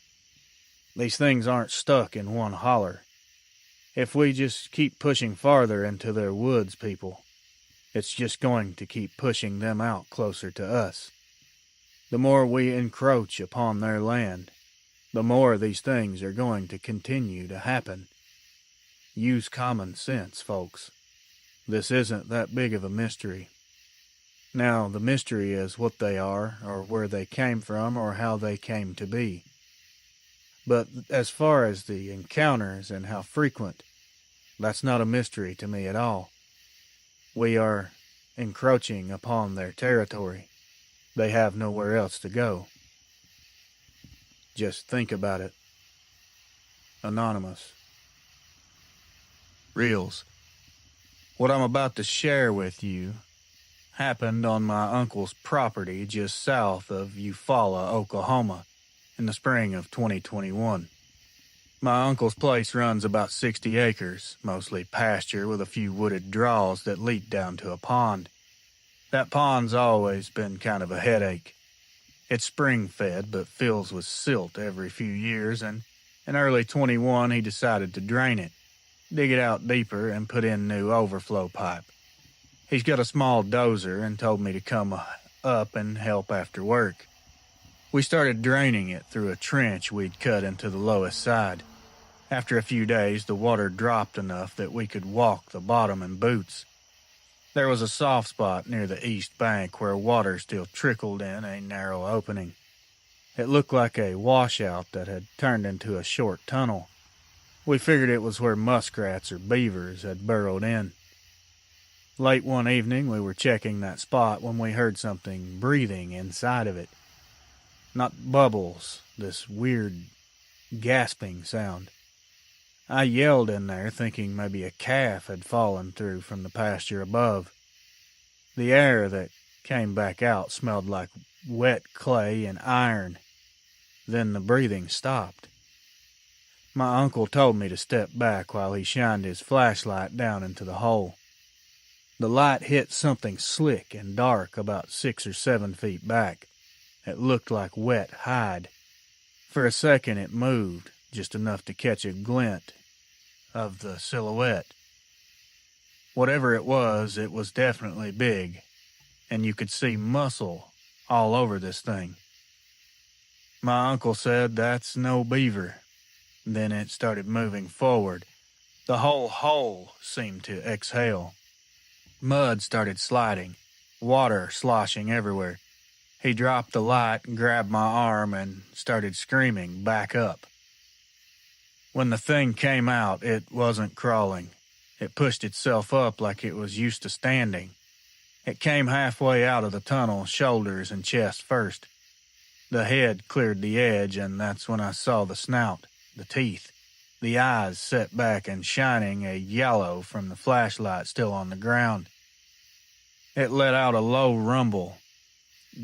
These things aren't stuck in one holler. If we just keep pushing farther into their woods, people, it's just going to keep pushing them out closer to us. The more we encroach upon their land, the more these things are going to continue to happen. Use common sense, folks. This isn't that big of a mystery. Now, the mystery is what they are, or where they came from, or how they came to be. But as far as the encounters and how frequent, that's not a mystery to me at all. We are encroaching upon their territory. They have nowhere else to go. Just think about it. Anonymous. Reels. What I'm about to share with you happened on my uncle's property just south of Eufaula, Oklahoma, in the spring of 2021. My uncle's place runs about 60 acres, mostly pasture with a few wooded draws that lead down to a pond. That pond's always been kind of a headache. It's spring-fed but fills with silt every few years, and in early 21 he decided to drain it, dig it out deeper, and put in new overflow pipe. He's got a small dozer and told me to come up and help after work. We started draining it through a trench we'd cut into the lowest side. After a few days, the water dropped enough that we could walk the bottom in boots. There was a soft spot near the east bank where water still trickled in a narrow opening. It looked like a washout that had turned into a short tunnel. We figured it was where muskrats or beavers had burrowed in. Late one evening, we were checking that spot when we heard something breathing inside of it. Not bubbles, this weird gasping sound. I yelled in there, thinking maybe a calf had fallen through from the pasture above. The air that came back out smelled like wet clay and iron. Then the breathing stopped. My uncle told me to step back while he shined his flashlight down into the hole. The light hit something slick and dark about 6 or 7 feet back. It looked like wet hide. For a second it moved, just enough to catch a glint of the silhouette. Whatever it was definitely big, and you could see muscle all over this thing. My uncle said, "That's no beaver." Then it started moving forward. The whole hole seemed to exhale. Mud started sliding, water sloshing everywhere. He dropped the light and grabbed my arm and started screaming, "Back up." When the thing came out, it wasn't crawling. It pushed itself up like it was used to standing. It came halfway out of the tunnel, shoulders and chest first. The head cleared the edge, and that's when I saw the snout, the teeth, the eyes set back and shining a yellow from the flashlight still on the ground. It let out a low rumble.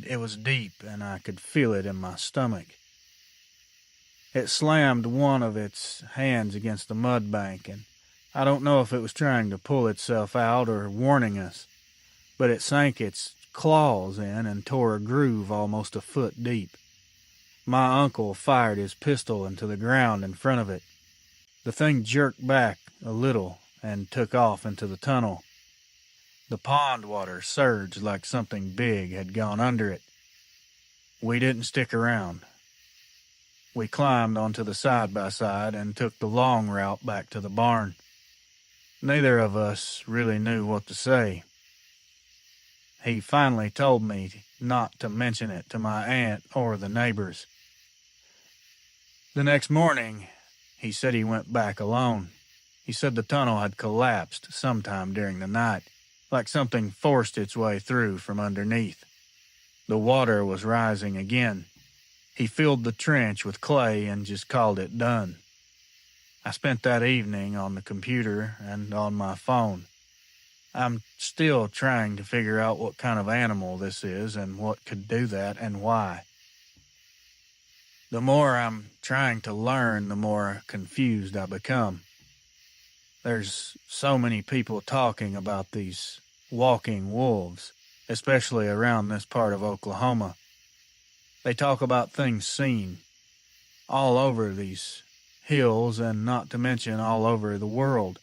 It was deep, and I could feel it in my stomach. It slammed one of its hands against the mud bank, and I don't know if it was trying to pull itself out or warning us, but it sank its claws in and tore a groove almost a foot deep. My uncle fired his pistol into the ground in front of it. The thing jerked back a little and took off into the tunnel. The pond water surged like something big had gone under it. We didn't stick around. We climbed onto the side-by-side and took the long route back to the barn. Neither of us really knew what to say. He finally told me not to mention it to my aunt or the neighbors. The next morning, he said he went back alone. He said the tunnel had collapsed sometime during the night, like something forced its way through from underneath. The water was rising again. He filled the trench with clay and just called it done. I spent that evening on the computer and on my phone. I'm still trying to figure out what kind of animal this is and what could do that and why. The more I'm trying to learn, the more confused I become. There's so many people talking about these walking wolves, especially around this part of Oklahoma. They talk about things seen all over these hills and not to mention all over the world.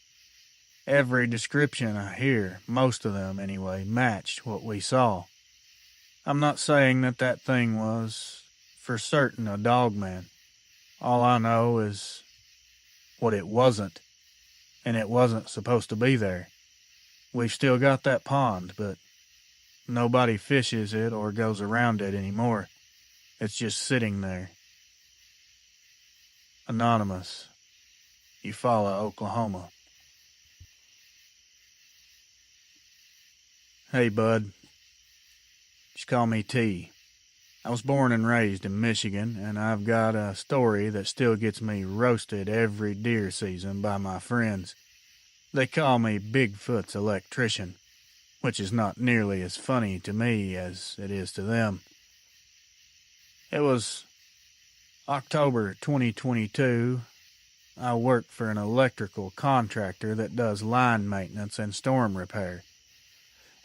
Every description I hear, most of them anyway, matched what we saw. I'm not saying that thing was for certain a Dogman. All I know is what it wasn't, and it wasn't supposed to be there. We've still got that pond, but nobody fishes it or goes around it anymore. It's just sitting there. Anonymous, Eufaula, Oklahoma. Hey, bud. Just call me T. I was born and raised in Michigan, and I've got a story that still gets me roasted every deer season by my friends. They call me Bigfoot's electrician, which is not nearly as funny to me as it is to them. It was October 2022. I work for an electrical contractor that does line maintenance and storm repair.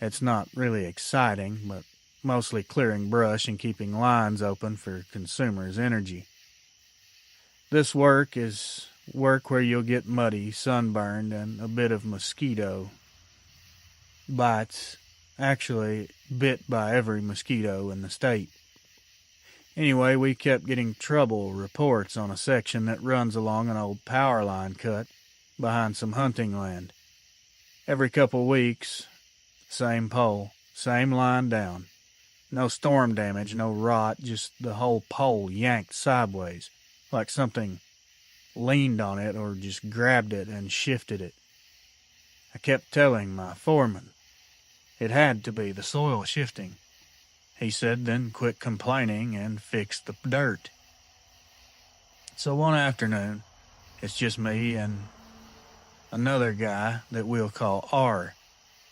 It's not really exciting, but mostly clearing brush and keeping lines open for consumers' energy. This work is work where you'll get muddy, sunburned, and a bit of mosquito bites. Actually, bit by every mosquito in the state. Anyway, we kept getting trouble reports on a section that runs along an old power line cut behind some hunting land. Every couple weeks, same pole, same line down. No storm damage, no rot, just the whole pole yanked sideways, like something leaned on it or just grabbed it and shifted it. I kept telling my foreman it had to be the soil shifting. He said then quit complaining and fix the dirt. So one afternoon, it's just me and another guy that we'll call R.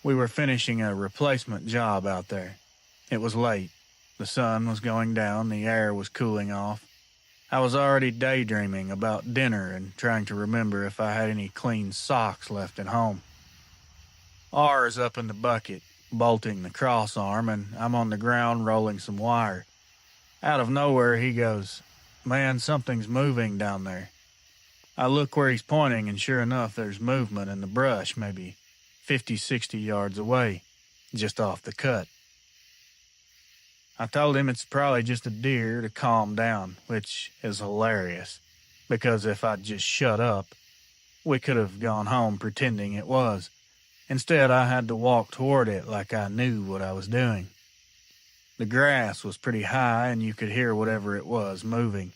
We were finishing a replacement job out there. It was late. The sun was going down, the air was cooling off. I was already daydreaming about dinner and trying to remember if I had any clean socks left at home. R is up in the bucket, bolting the cross arm, and I'm on the ground rolling some wire. Out of nowhere, he goes, "Man, something's moving down there." I look where he's pointing, and sure enough, there's movement in the brush, maybe 50, 60 yards away, just off the cut. I told him it's probably just a deer to calm down, which is hilarious, because if I'd just shut up, we could have gone home pretending it was. Instead, I had to walk toward it like I knew what I was doing. The grass was pretty high, and you could hear whatever it was moving.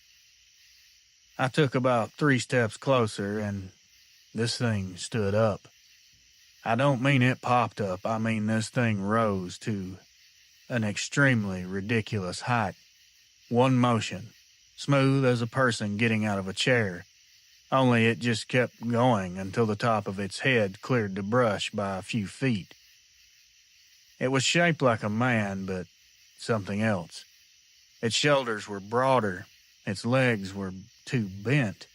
I took about 3 steps closer, and this thing stood up. I don't mean it popped up, I mean this thing rose to an extremely ridiculous height. One motion, smooth as a person getting out of a chair, only it just kept going until the top of its head cleared the brush by a few feet. It was shaped like a man, but something else. Its shoulders were broader, its legs were too bent.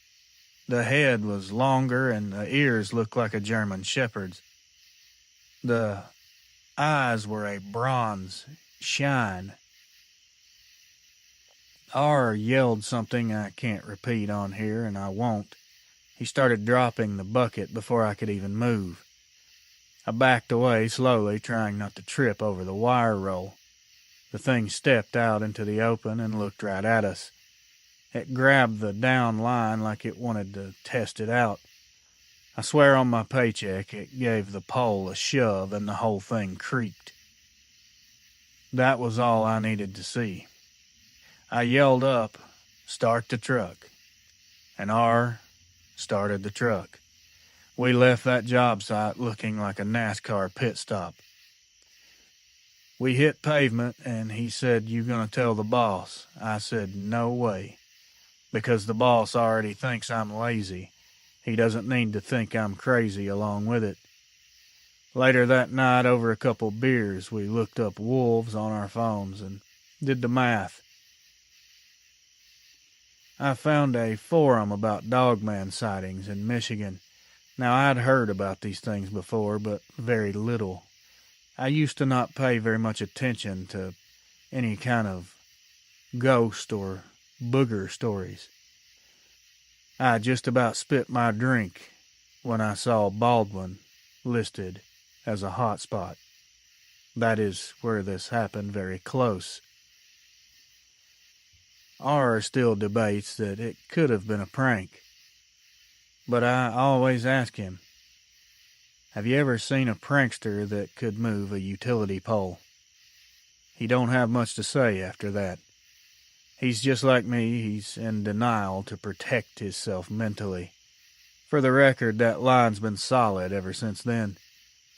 The head was longer, and the ears looked like a German shepherd's. The eyes were a bronze shine. R yelled something I can't repeat on here, and I won't. He started dropping the bucket before I could even move. I backed away slowly, trying not to trip over the wire roll. The thing stepped out into the open and looked right at us. It grabbed the down line like it wanted to test it out. I swear on my paycheck it gave the pole a shove and the whole thing creaked. That was all I needed to see. I yelled up, "Start the truck," and R started the truck. We left that job site looking like a NASCAR pit stop. We hit pavement, and he said, "You gonna tell the boss?" I said, "No way," because the boss already thinks I'm lazy. He doesn't need to think I'm crazy along with it. Later that night, over a couple beers, we looked up wolves on our phones and did the math. I found a forum about Dogman sightings in Michigan. Now, I'd heard about these things before, but very little. I used to not pay very much attention to any kind of ghost or booger stories. I just about spit my drink when I saw Baldwin listed as a hot spot. That is where this happened, very close. R still debates that it could have been a prank. But I always ask him, have you ever seen a prankster that could move a utility pole? He don't have much to say after that. He's just like me, he's in denial to protect himself mentally. For the record, that line's been solid ever since then.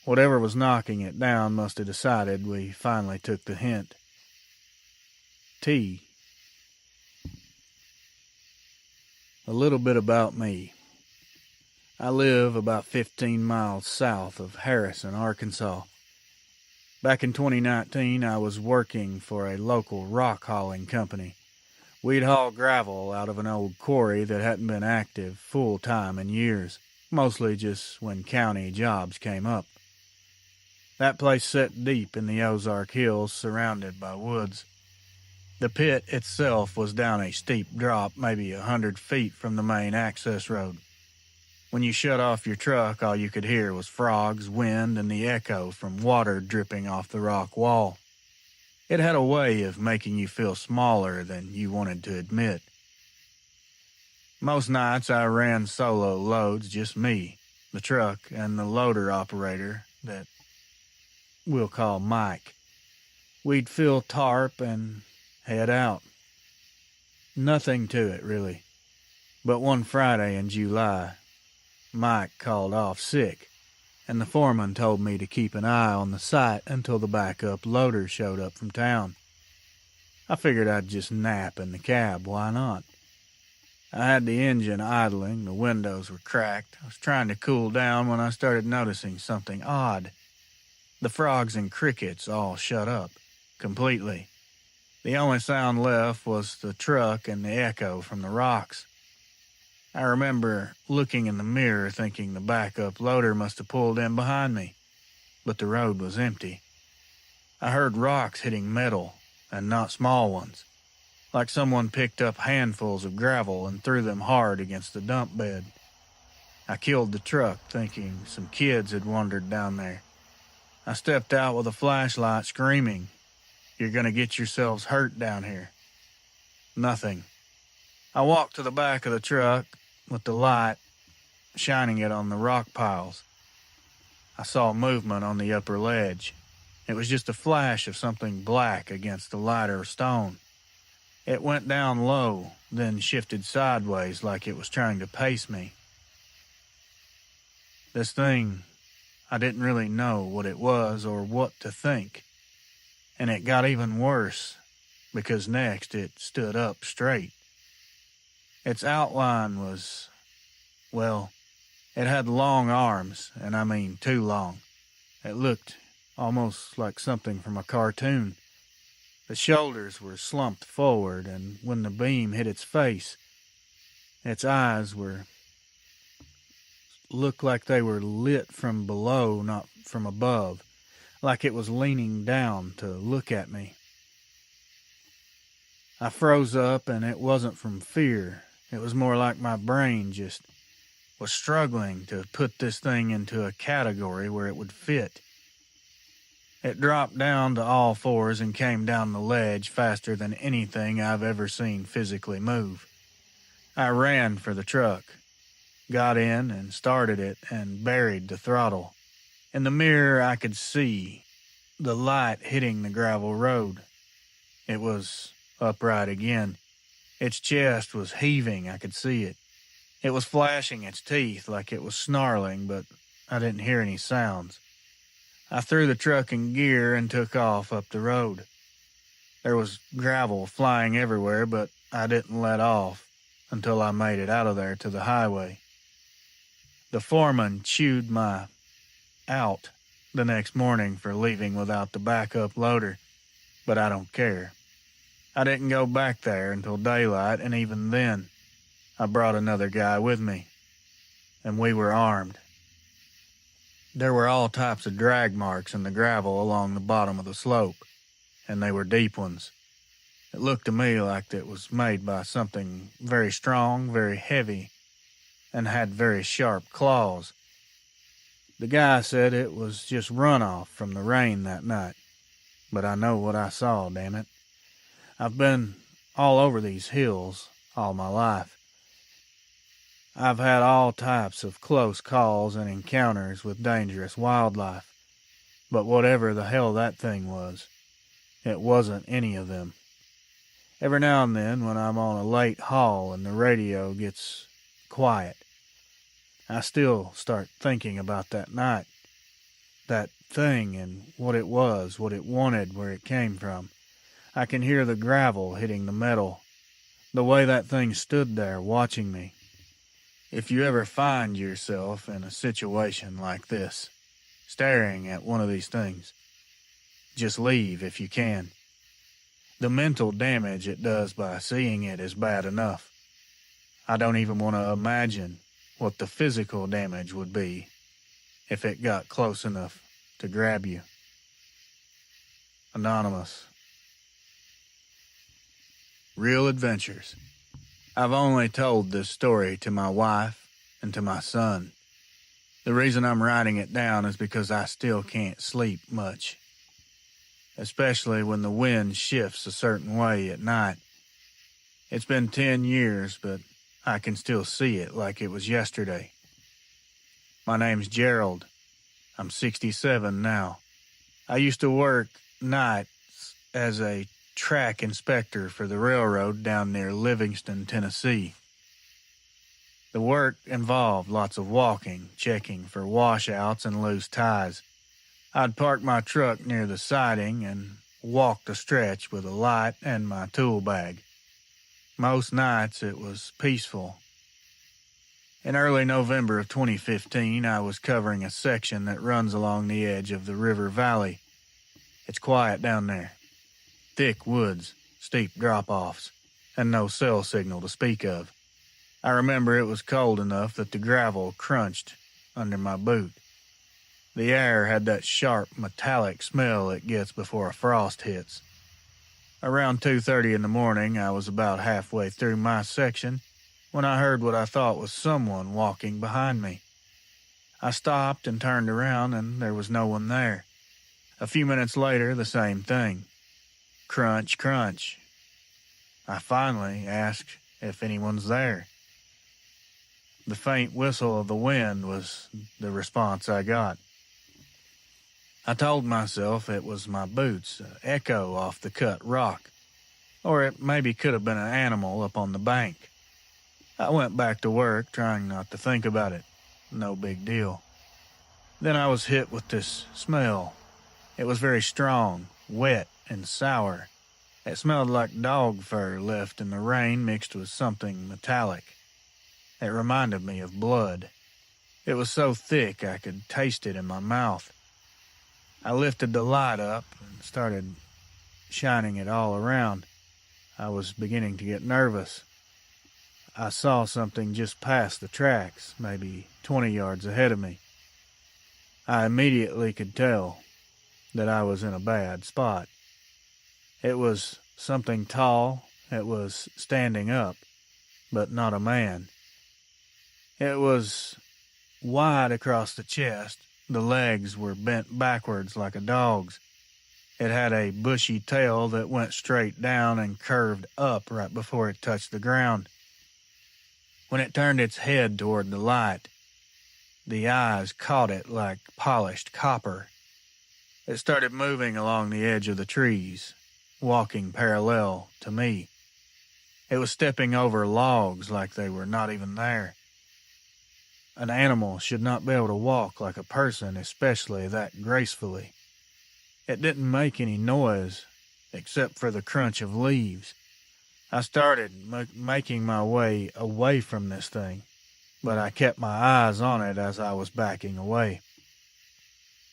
Whatever was knocking it down must have decided we finally took the hint. T. A little bit about me. I live about 15 miles south of Harrison, Arkansas. Back in 2019, I was working for a local rock hauling company. We'd haul gravel out of an old quarry that hadn't been active full-time in years, mostly just when county jobs came up. That place sat deep in the Ozark Hills, surrounded by woods. The pit itself was down a steep drop, maybe 100 feet from the main access road. When you shut off your truck, all you could hear was frogs, wind, and the echo from water dripping off the rock wall. It had a way of making you feel smaller than you wanted to admit. Most nights I ran solo loads, just me, the truck, and the loader operator that we'll call Mike. We'd fill tarp and head out. Nothing to it, really. But one Friday in July, Mike called off sick, and the foreman told me to keep an eye on the site until the backup loader showed up from town. I figured I'd just nap in the cab, why not? I had the engine idling, the windows were cracked. I was trying to cool down when I started noticing something odd. The frogs and crickets all shut up, completely. The only sound left was the truck and the echo from the rocks. I remember looking in the mirror thinking the backup loader must have pulled in behind me, but the road was empty. I heard rocks hitting metal, and not small ones, like someone picked up handfuls of gravel and threw them hard against the dump bed. I killed the truck thinking some kids had wandered down there. I stepped out with a flashlight screaming, "You're gonna get yourselves hurt down here." Nothing. I walked to the back of the truck with the light, shining it on the rock piles. I saw movement on the upper ledge. It was just a flash of something black against the lighter stone. It went down low, then shifted sideways like it was trying to pace me. This thing, I didn't really know what it was or what to think. And it got even worse, because next it stood up straight. Its outline was, well, it had long arms, and I mean too long. It looked almost like something from a cartoon. The shoulders were slumped forward, and when the beam hit its face, its eyes looked like they were lit from below, not from above, like it was leaning down to look at me. I froze up, and it wasn't from fear. It was more like my brain just was struggling to put this thing into a category where it would fit. It dropped down to all fours and came down the ledge faster than anything I've ever seen physically move. I ran for the truck, got in and started it and buried the throttle. In the mirror I could see the light hitting the gravel road. It was upright again. Its chest was heaving, I could see it. It was flashing its teeth like it was snarling, but I didn't hear any sounds. I threw the truck in gear and took off up the road. There was gravel flying everywhere, but I didn't let off until I made it out of there to the highway. The foreman chewed my out the next morning for leaving without the backup loader, but I don't care. I didn't go back there until daylight, and even then, I brought another guy with me, and we were armed. There were all types of drag marks in the gravel along the bottom of the slope, and they were deep ones. It looked to me like it was made by something very strong, very heavy, and had very sharp claws. The guy said it was just runoff from the rain that night, but I know what I saw, damn it. I've been all over these hills all my life. I've had all types of close calls and encounters with dangerous wildlife, but whatever the hell that thing was, it wasn't any of them. Every now and then, when I'm on a late haul and the radio gets quiet, I still start thinking about that night, that thing and what it was, what it wanted, where it came from. I can hear the gravel hitting the metal, the way that thing stood there watching me. If you ever find yourself in a situation like this, staring at one of these things, just leave if you can. The mental damage it does by seeing it is bad enough. I don't even want to imagine what the physical damage would be if it got close enough to grab you. Anonymous. Real adventures. I've only told this story to my wife and to my son. The reason I'm writing it down is because I still can't sleep much. especially when the wind shifts a certain way at night. It's been 10 years, but I can still see it like it was yesterday. My name's Gerald. I'm 67 now. I used to work nights as a track inspector for the railroad down near Livingston, Tennessee. The work involved lots of walking, checking for washouts and loose ties. I'd park my truck near the siding and walk the stretch with a light and my tool bag. Most nights it was peaceful. In early November of 2015, I was covering a section that runs along the edge of the river valley. It's quiet down there. Thick woods, steep drop-offs, and no cell signal to speak of. I remember it was cold enough that the gravel crunched under my boot. The air had that sharp, metallic smell it gets before a frost hits. Around 2:30 in the morning, I was about halfway through my section when I heard what I thought was someone walking behind me. I stopped and turned around, and there was no one there. A few minutes later, the same thing. Crunch, crunch. I finally asked if anyone's there. The faint whistle of the wind was the response I got. I told myself it was my boots, an echo off the cut rock, or it maybe could have been an animal up on the bank. I went back to work, trying not to think about it. No big deal. Then I was hit with this smell. It was very strong, wet, and sour. It smelled like dog fur left in the rain mixed with something metallic. It reminded me of blood. It was so thick I could taste it in my mouth. I lifted the light up and started shining it all around. I was beginning to get nervous. I saw something just past the tracks, maybe 20 yards ahead of me. I immediately could tell that I was in a bad spot. It was something tall. It was standing up, but not a man. It was wide across the chest. The legs were bent backwards like a dog's. It had a bushy tail that went straight down and curved up right before it touched the ground. When it turned its head toward the light, the eyes caught it like polished copper. It started moving along the edge of the trees, walking parallel to me. It was stepping over logs like they were not even there. An animal should not be able to walk like a person, especially that gracefully. It didn't make any noise, except for the crunch of leaves. I started making my way away from this thing, but I kept my eyes on it as I was backing away.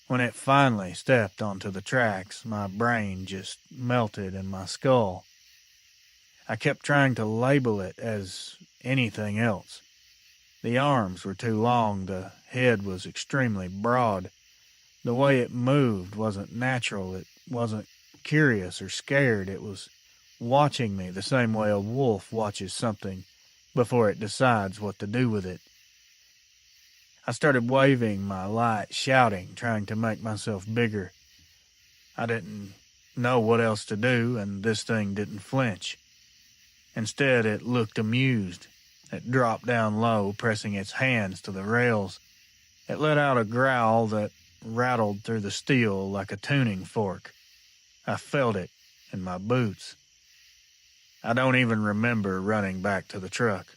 When it finally stepped onto the tracks, my brain just melted in my skull. I kept trying to label it as anything else. The arms were too long, the head was extremely broad. The way it moved wasn't natural, it wasn't curious or scared, it was watching me the same way a wolf watches something before it decides what to do with it. I started waving my light, shouting, trying to make myself bigger. I didn't know what else to do, and this thing didn't flinch. Instead, it looked amused. It dropped down low, pressing its hands to the rails. It let out a growl that rattled through the steel like a tuning fork. I felt it in my boots. I don't even remember running back to the truck.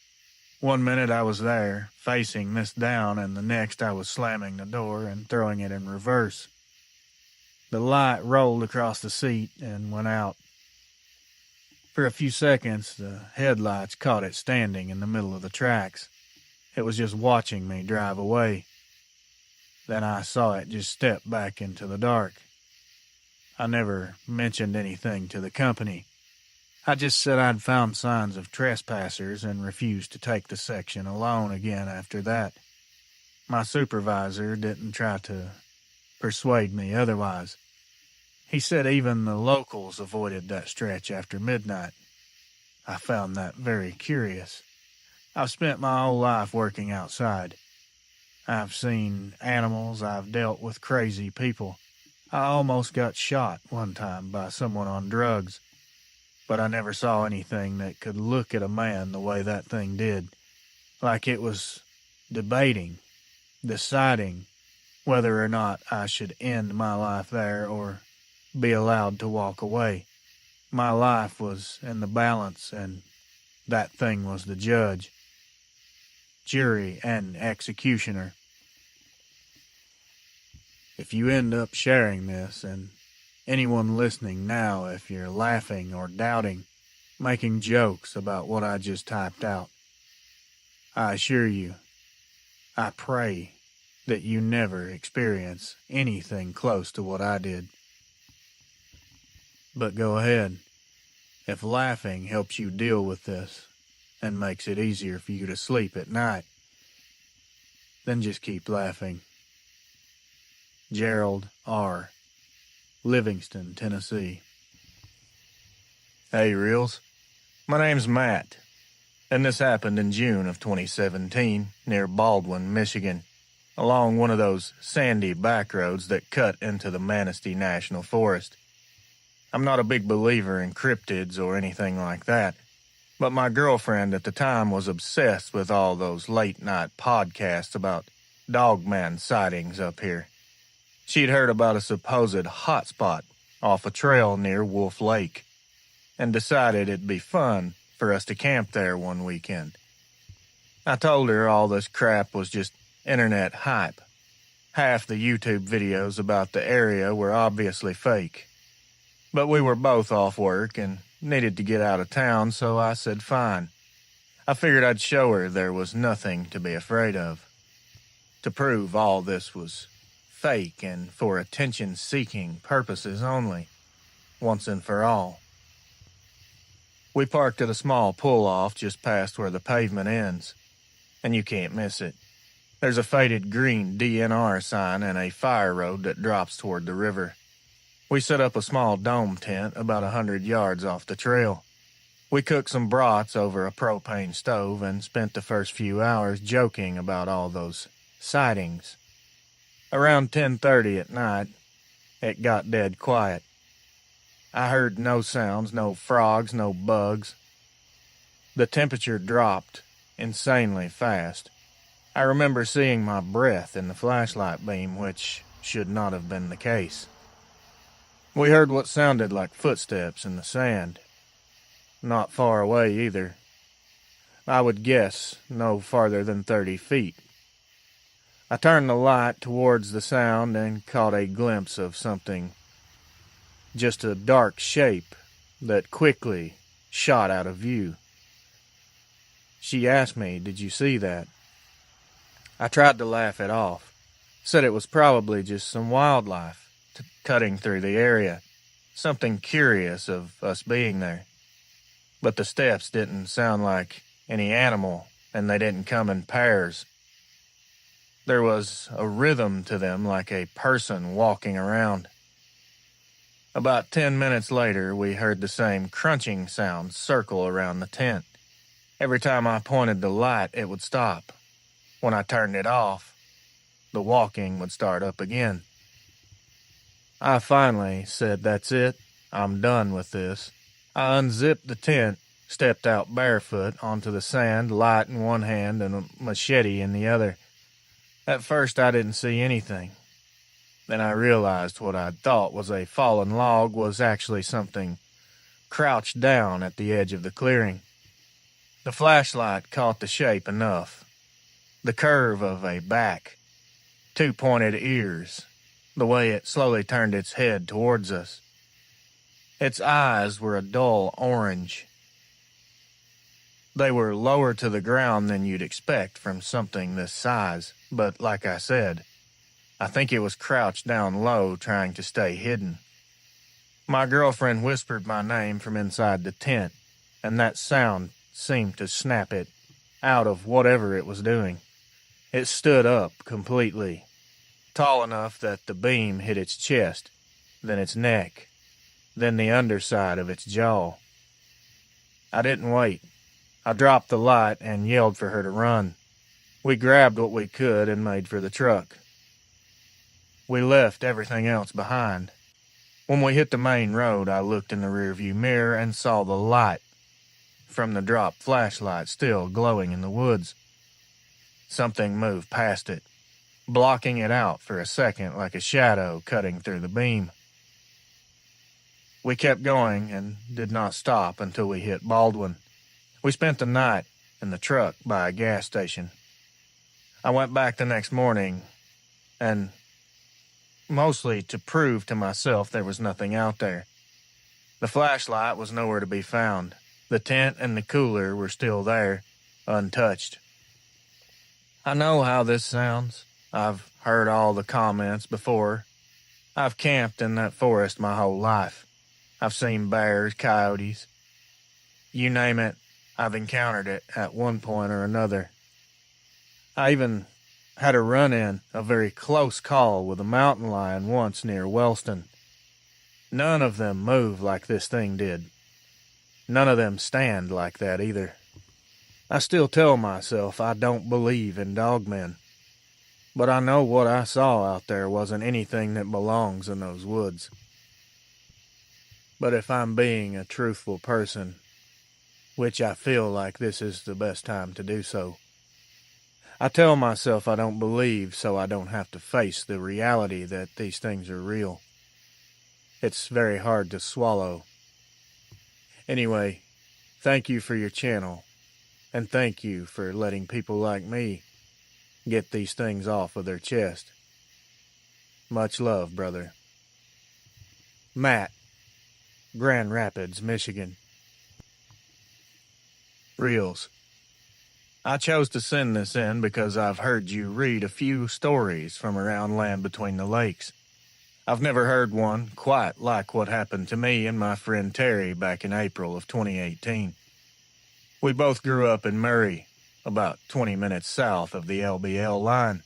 One minute I was there, facing this down, and the next I was slamming the door and throwing it in reverse. The light rolled across the seat and went out. For a few seconds, the headlights caught it standing in the middle of the tracks. It was just watching me drive away. Then I saw it just step back into the dark. I never mentioned anything to the company. I just said I'd found signs of trespassers and refused to take the section alone again after that. My supervisor didn't try to persuade me otherwise. He said even the locals avoided that stretch after midnight. I found that very curious. I've spent my whole life working outside. I've seen animals, I've dealt with crazy people. I almost got shot one time by someone on drugs, but I never saw anything that could look at a man the way that thing did, like it was deciding whether or not I should end my life there or be allowed to walk away. My life was in the balance, and that thing was the judge, jury, and executioner. If you end up sharing this, and anyone listening now, if you're laughing or doubting, making jokes about what I just typed out, I assure you, I pray that you never experience anything close to what I did. But go ahead. If laughing helps you deal with this and makes it easier for you to sleep at night, then just keep laughing. Gerald R., Livingston, Tennessee. Hey, Reels. My name's Matt, and this happened in June of 2017 near Baldwin, Michigan, along one of those sandy back roads that cut into the Manistee National Forest. I'm not a big believer in cryptids or anything like that, but my girlfriend at the time was obsessed with all those late-night podcasts about Dogman sightings up here. She'd heard about a supposed hotspot off a trail near Wolf Lake and decided it'd be fun for us to camp there one weekend. I told her all this crap was just internet hype. Half the YouTube videos about the area were obviously fake. But we were both off work and needed to get out of town, so I said fine. I figured I'd show her there was nothing to be afraid of. To prove all this was fake and for attention-seeking purposes only, once and for all. We parked at a small pull-off just past where the pavement ends, and you can't miss it. There's a faded green DNR sign and a fire road that drops toward the river. We set up a small dome tent about 100 yards off the trail. We cooked some brats over a propane stove and spent the first few hours joking about all those sightings. Around 10:30 at night, it got dead quiet. I heard no sounds, no frogs, no bugs. The temperature dropped insanely fast. I remember seeing my breath in the flashlight beam, which should not have been the case. We heard what sounded like footsteps in the sand. Not far away either. I would guess no farther than 30 feet. I turned the light towards the sound and caught a glimpse of something. Just a dark shape that quickly shot out of view. She asked me, "Did you see that?" I tried to laugh it off. Said it was probably just some wildlife cutting through the area. Something curious of us being there. But the steps didn't sound like any animal, and they didn't come in pairs. There was a rhythm to them like a person walking around. About 10 minutes later, we heard the same crunching sound circle around the tent. Every time I pointed the light, it would stop. When I turned it off, the walking would start up again. I finally said, "That's it. I'm done with this." I unzipped the tent, stepped out barefoot onto the sand, light in one hand and a machete in the other. At first, I didn't see anything. Then I realized what I thought was a fallen log was actually something crouched down at the edge of the clearing. The flashlight caught the shape enough. The curve of a back, two pointed ears, the way it slowly turned its head towards us. Its eyes were a dull orange. They were lower to the ground than you'd expect from something this size, but like I said, I think it was crouched down low trying to stay hidden. My girlfriend whispered my name from inside the tent, and that sound seemed to snap it out of whatever it was doing. It stood up completely, tall enough that the beam hit its chest, then its neck, then the underside of its jaw. I didn't wait. I dropped the light and yelled for her to run. We grabbed what we could and made for the truck. We left everything else behind. When we hit the main road, I looked in the rearview mirror and saw the light from the dropped flashlight still glowing in the woods. Something moved past it, blocking it out for a second like a shadow cutting through the beam. We kept going and did not stop until we hit Baldwin. We spent the night in the truck by a gas station. I went back the next morning, and mostly to prove to myself there was nothing out there. The flashlight was nowhere to be found. The tent and the cooler were still there, untouched. I know how this sounds. I've heard all the comments before. I've camped in that forest my whole life. I've seen bears, coyotes. You name it, I've encountered it at one point or another. I even had a run-in, a very close call with a mountain lion once near Wellston. None of them move like this thing did. None of them stand like that either. I still tell myself I don't believe in dogmen, but I know what I saw out there wasn't anything that belongs in those woods. But if I'm being a truthful person, which I feel like this is the best time to do so, I tell myself I don't believe so I don't have to face the reality that these things are real. It's very hard to swallow. Anyway, thank you for your channel, and thank you for letting people like me get these things off of their chest. Much love, brother. Matt, Grand Rapids, Michigan. Reels. I chose to send this in because I've heard you read a few stories from around Land Between the Lakes. I've never heard one quite like what happened to me and my friend Terry back in April of 2018. We both grew up in Murray, about 20 minutes south of the LBL line.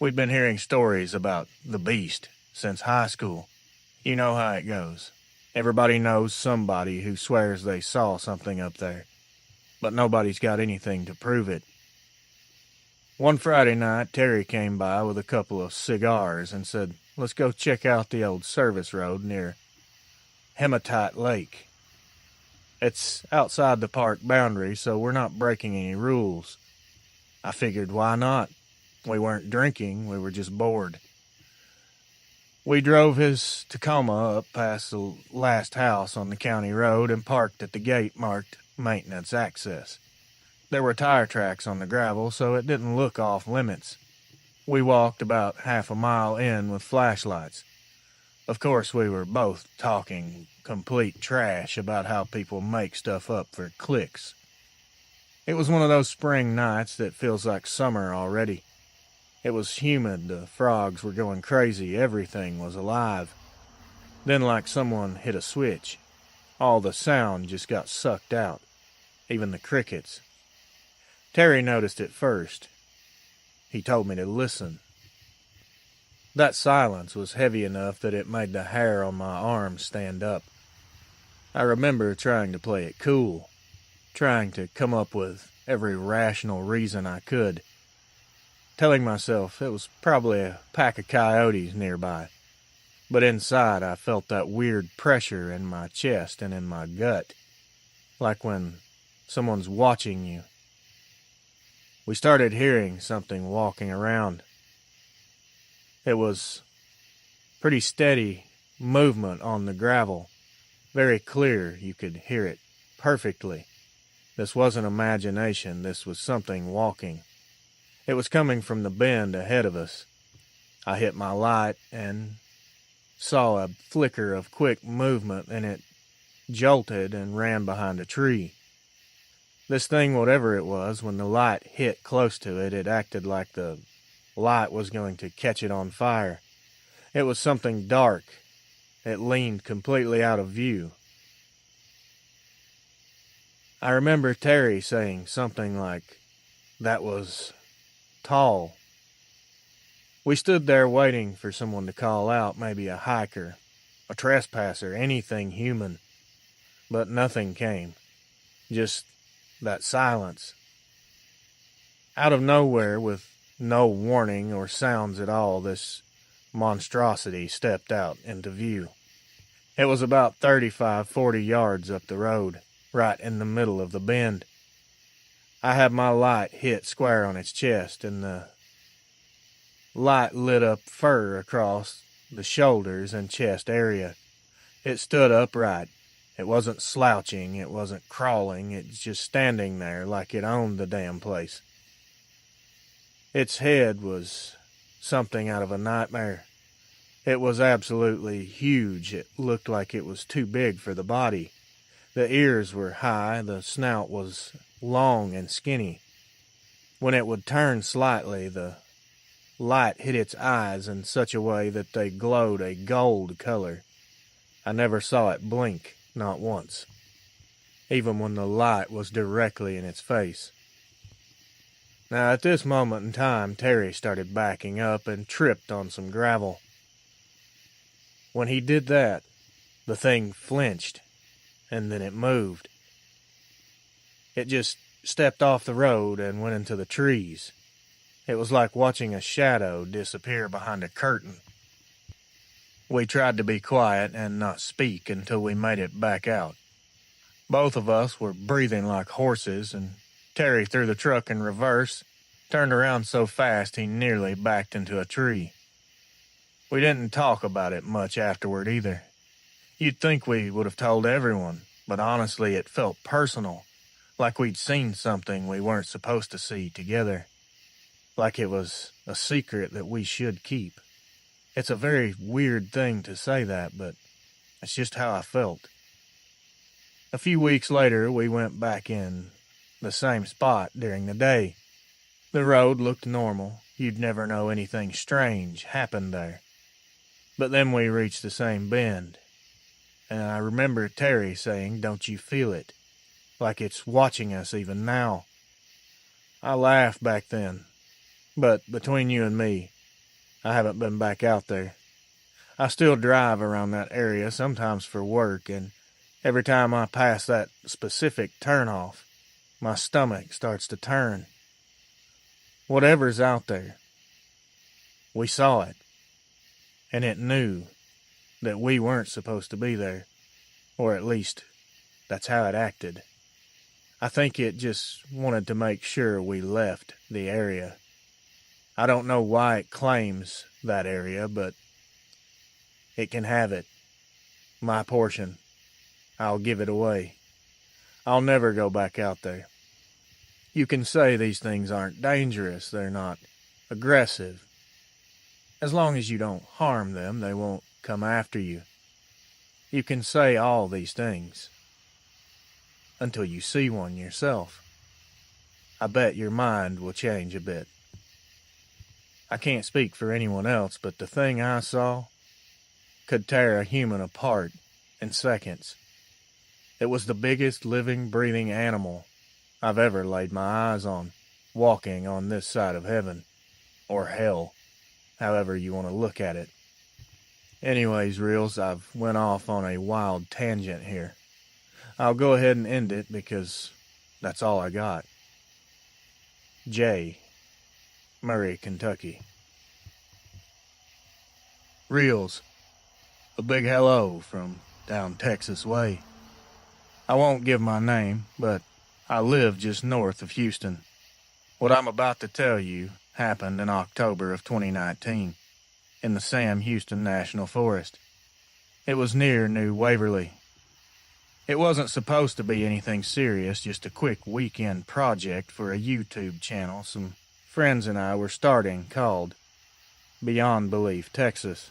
We'd been hearing stories about the beast since high school. You know how it goes. Everybody knows somebody who swears they saw something up there, but nobody's got anything to prove it. One Friday night, Terry came by with a couple of cigars and said, "Let's go check out the old service road near Hematite Lake. It's outside the park boundary, so we're not breaking any rules." I figured, why not? We weren't drinking, we were just bored. We drove his Tacoma up past the last house on the county road and parked at the gate marked Maintenance Access. There were tire tracks on the gravel, so it didn't look off limits. We walked about half a mile in with flashlights. Of course, we were both talking complete trash about how people make stuff up for clicks. It was one of those spring nights that feels like summer already. It was humid, the frogs were going crazy, everything was alive. Then, like someone hit a switch, all the sound just got sucked out, even the crickets. Terry noticed it first. He told me to listen. That silence was heavy enough that it made the hair on my arms stand up. I remember trying to play it cool, trying to come up with every rational reason I could, telling myself it was probably a pack of coyotes nearby. But inside I felt that weird pressure in my chest and in my gut, like when someone's watching you. We started hearing something walking around. It was pretty steady movement on the gravel. Very clear, you could hear it perfectly. This wasn't imagination, this was something walking. It was coming from the bend ahead of us. I hit my light and saw a flicker of quick movement, and it jolted and ran behind a tree. This thing, whatever it was, when the light hit close to it, it acted like the light was going to catch it on fire. It was something dark. It leaned completely out of view. I remember Terry saying something like, "That was tall." We stood there waiting for someone to call out, maybe a hiker, a trespasser, anything human. But nothing came. Just that silence. Out of nowhere, with no warning or sounds at all, this monstrosity stepped out into view. It was about 35-40 yards up the road, right in the middle of the bend. I had my light hit square on its chest, and the light lit up fur across the shoulders and chest area. It stood upright. It wasn't slouching, it wasn't crawling, it's just standing there like it owned the damn place. Its head was something out of a nightmare. It was absolutely huge. It looked like it was too big for the body. The ears were high, the snout was long and skinny. When it would turn slightly, the light hit its eyes in such a way that they glowed a gold color. I never saw it blink, not once, even when the light was directly in its face. Now, at this moment in time, Terry started backing up and tripped on some gravel. When he did that, the thing flinched, and then it moved. It just stepped off the road and went into the trees. It was like watching a shadow disappear behind a curtain. We tried to be quiet and not speak until we made it back out. Both of us were breathing like horses, and Terry threw the truck in reverse, turned around so fast he nearly backed into a tree. We didn't talk about it much afterward either. You'd think we would have told everyone, but honestly it felt personal, like we'd seen something we weren't supposed to see together, like it was a secret that we should keep. It's a very weird thing to say that, but it's just how I felt. A few weeks later, we went back in the same spot during the day. The road looked normal. You'd never know anything strange happened there. But then we reached the same bend, and I remember Terry saying, "Don't you feel it? Like it's watching us even now." I laughed back then, but between you and me, I haven't been back out there. I still drive around that area, sometimes for work, and every time I pass that specific turnoff, my stomach starts to turn. Whatever's out there, we saw it, and it knew that we weren't supposed to be there, or at least that's how it acted. I think it just wanted to make sure we left the area. I don't know why it claims that area, but it can have it. My portion. I'll give it away. I'll never go back out there. You can say these things aren't dangerous, they're not aggressive. As long as you don't harm them, they won't come after you. You can say all these things until you see one yourself. I bet your mind will change a bit. I can't speak for anyone else, but the thing I saw could tear a human apart in seconds. It was the biggest living, breathing animal I've ever laid my eyes on, walking on this side of heaven, or hell, however you want to look at it. Anyways, Reels, I've went off on a wild tangent here. I'll go ahead and end it because that's all I got. J. Murray, Kentucky. Reels, a big hello from down Texas way. I won't give my name, but I live just north of Houston. What I'm about to tell you happened in October of 2019 in the Sam Houston National Forest. It was near New Waverly. It wasn't supposed to be anything serious, just a quick weekend project for a YouTube channel some friends and I were starting called Beyond Belief, Texas.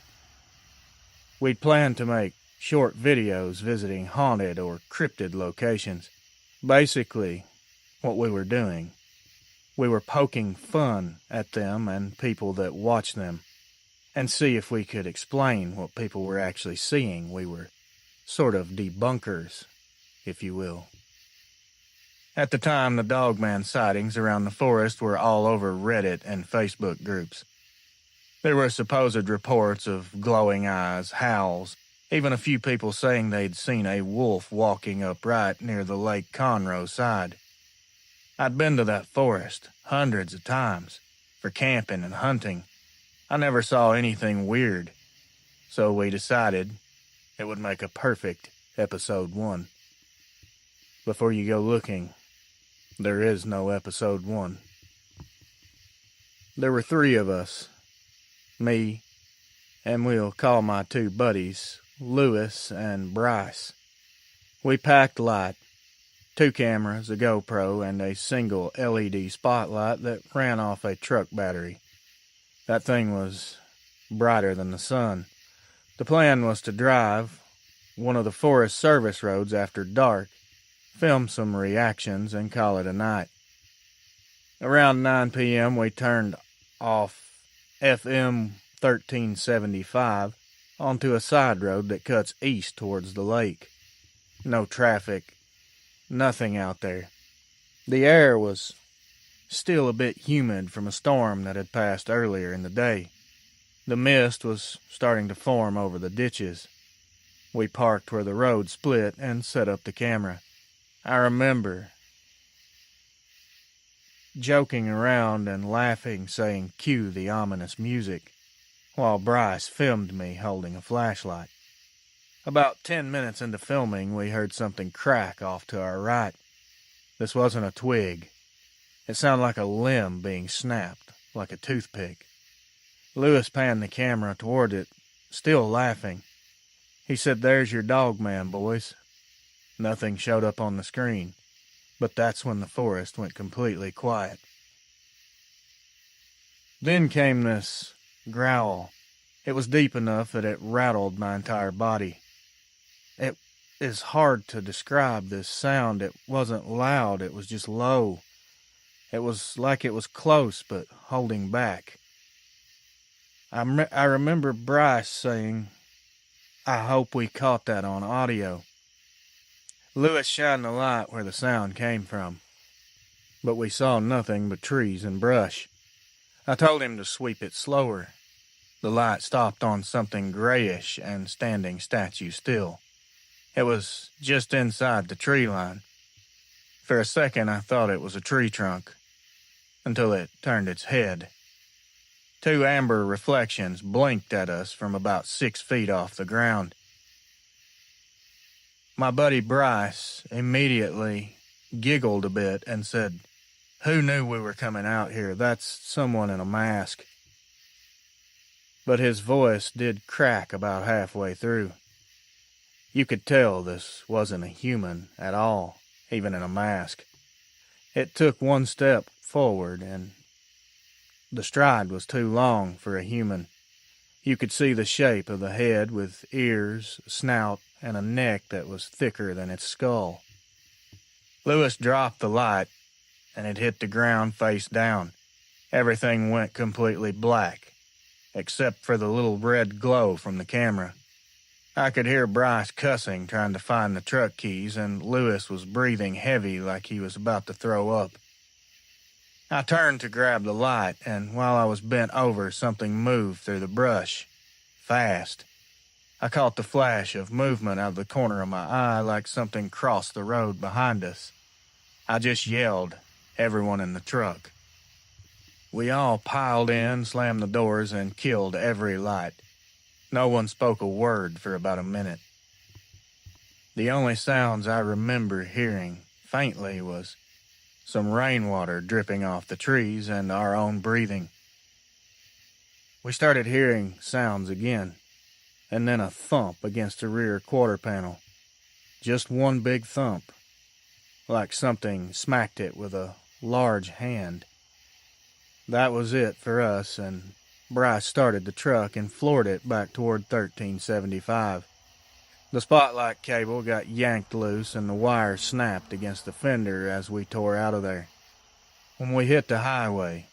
We'd planned to make short videos visiting haunted or cryptid locations. Basically, what we were doing, we were poking fun at them and people that watch them, and see if we could explain what people were actually seeing. We were sort of debunkers, if you will. At the time, the Dogman sightings around the forest were all over Reddit and Facebook groups. There were supposed reports of glowing eyes, howls, even a few people saying they'd seen a wolf walking upright near the Lake Conroe side. I'd been to that forest hundreds of times for camping and hunting, I never saw anything weird, so we decided it would make a perfect episode 1. Before you go looking, there is no episode 1. There were 3 of us, me, and we'll call my 2 buddies, Lewis and Bryce. We packed light, 2 cameras, a GoPro, and a single LED spotlight that ran off a truck battery. That thing was brighter than the sun. The plan was to drive one of the Forest Service roads after dark, film some reactions, and call it a night. Around 9 p.m. we turned off FM 1375 onto a side road that cuts east towards the lake. No traffic, nothing out there. The air was still a bit humid from a storm that had passed earlier in the day. The mist was starting to form over the ditches. We parked where the road split and set up the camera. I remember joking around and laughing, saying, "Cue the ominous music," while Bryce filmed me holding a flashlight. About 10 minutes into filming, we heard something crack off to our right. This wasn't a twig. It sounded like a limb being snapped, like a toothpick. Lewis panned the camera toward it, still laughing. He said, "There's your Dogman, boys." Nothing showed up on the screen, but that's when the forest went completely quiet. Then came this growl. It was deep enough that it rattled my entire body. It is hard to describe this sound. It wasn't loud, it was just low. It was like it was close, but holding back. I remember Bryce saying, "I hope we caught that on audio." Lewis shined the light where the sound came from, but we saw nothing but trees and brush. I told him to sweep it slower. The light stopped on something grayish and standing statue still. It was just inside the tree line. For a second I thought it was a tree trunk, until it turned its head. 2 amber reflections blinked at us from about 6 feet off the ground. My buddy Bryce immediately giggled a bit and said, "Who knew we were coming out here? That's someone in a mask." But his voice did crack about halfway through. You could tell this wasn't a human at all, even in a mask. It took 1 step forward, and the stride was too long for a human. You could see the shape of the head with ears, a snout, and a neck that was thicker than its skull. Lewis dropped the light, and it hit the ground face down. Everything went completely black, except for the little red glow from the camera. I could hear Bryce cussing, trying to find the truck keys, and Lewis was breathing heavy like he was about to throw up. I turned to grab the light, and while I was bent over, something moved through the brush. Fast. I caught the flash of movement out of the corner of my eye like something crossed the road behind us. I just yelled, "Everyone in the truck." We all piled in, slammed the doors, and killed every light. No one spoke a word for about a minute. The only sounds I remember hearing, faintly, was some rainwater dripping off the trees and our own breathing. We started hearing sounds again, and then a thump against the rear quarter panel. Just one big thump, like something smacked it with a large hand. That was it for us, and Bryce started the truck and floored it back toward 1375. The spotlight cable got yanked loose and the wire snapped against the fender as we tore out of there. When we hit the highway,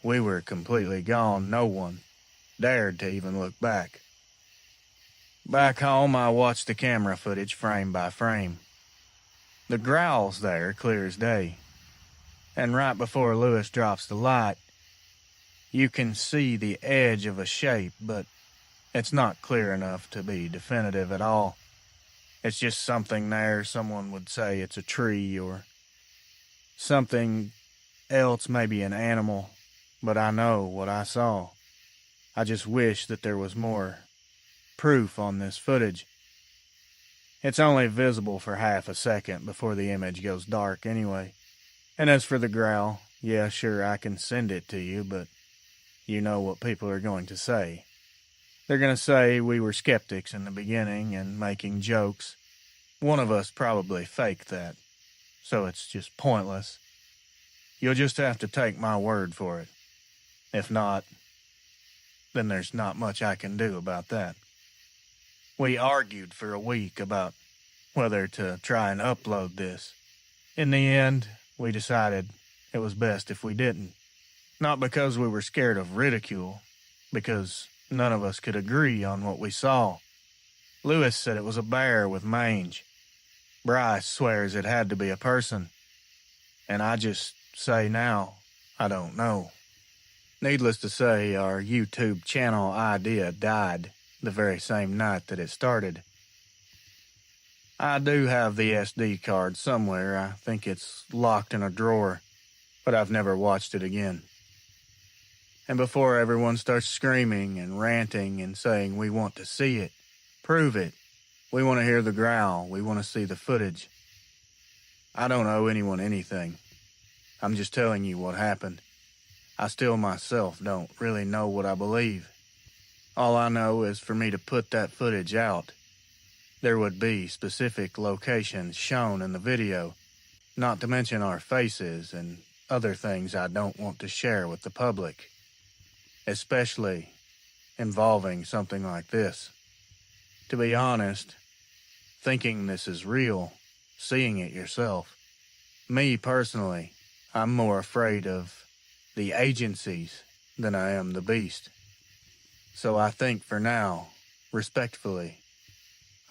we were completely gone. No one dared to even look back. Back home, I watched the camera footage frame by frame. The growl's there, clear as day. And right before Lewis drops the light, you can see the edge of a shape, but it's not clear enough to be definitive at all. It's just something there. Someone would say it's a tree or something else, maybe an animal, but I know what I saw. I just wish that there was more proof on this footage. It's only visible for half a second before the image goes dark anyway. And as for the growl, yeah, sure, I can send it to you, but you know what people are going to say. They're going to say we were skeptics in the beginning and making jokes. One of us probably faked that, so it's just pointless. You'll just have to take my word for it. If not, then there's not much I can do about that. We argued for a week about whether to try and upload this. In the end, we decided it was best if we didn't. Not because we were scared of ridicule, because none of us could agree on what we saw. Lewis said it was a bear with mange. Bryce swears it had to be a person. And I just say now, I don't know. Needless to say, our YouTube channel idea died the very same night that it started. I do have the SD card somewhere. I think it's locked in a drawer, but I've never watched it again. And before everyone starts screaming and ranting and saying we want to see it, prove it, we want to hear the growl, we want to see the footage. I don't owe anyone anything. I'm just telling you what happened. I still myself don't really know what I believe. All I know is for me to put that footage out, there would be specific locations shown in the video, not to mention our faces and other things I don't want to share with the public, especially involving something like this. To be honest, thinking this is real, seeing it yourself, me personally, I'm more afraid of the agencies than I am the beast. So I think for now, respectfully,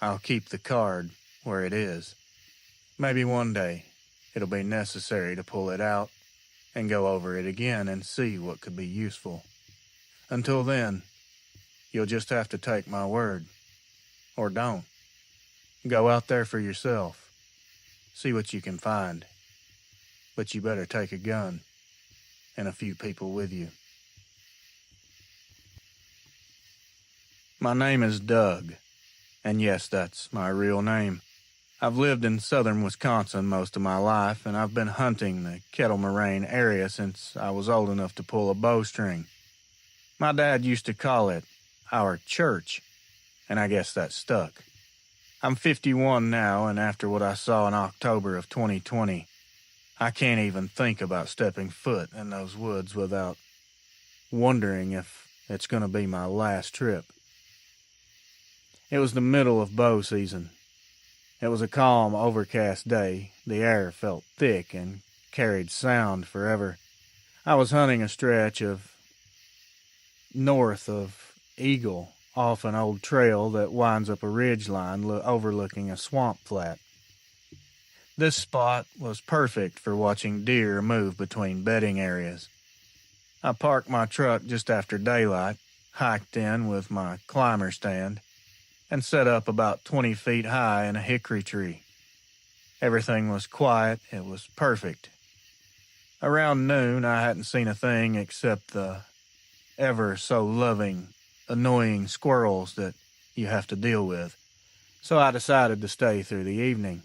I'll keep the card where it is. Maybe one day it'll be necessary to pull it out and go over it again and see what could be useful. Until then, you'll just have to take my word. Or don't. Go out there for yourself. See what you can find. But you better take a gun and a few people with you. My name is Doug, and yes, that's my real name. I've lived in southern Wisconsin most of my life, and I've been hunting the Kettle Moraine area since I was old enough to pull a bowstring. My dad used to call it our church, and I guess that stuck. I'm 51 now, and after what I saw in October of 2020, I can't even think about stepping foot in those woods without wondering if it's going to be my last trip. It was the middle of bow season. It was a calm, overcast day. The air felt thick and carried sound forever. I was hunting a stretch of north of Eagle, off an old trail that winds up a ridge line overlooking a swamp flat. This spot was perfect for watching deer move between bedding areas. I parked my truck just after daylight, hiked in with my climber stand, and set up about 20 feet high in a hickory tree. Everything was quiet. It was perfect. Around noon, I hadn't seen a thing except the ever so loving, annoying squirrels that you have to deal with, so I decided to stay through the evening.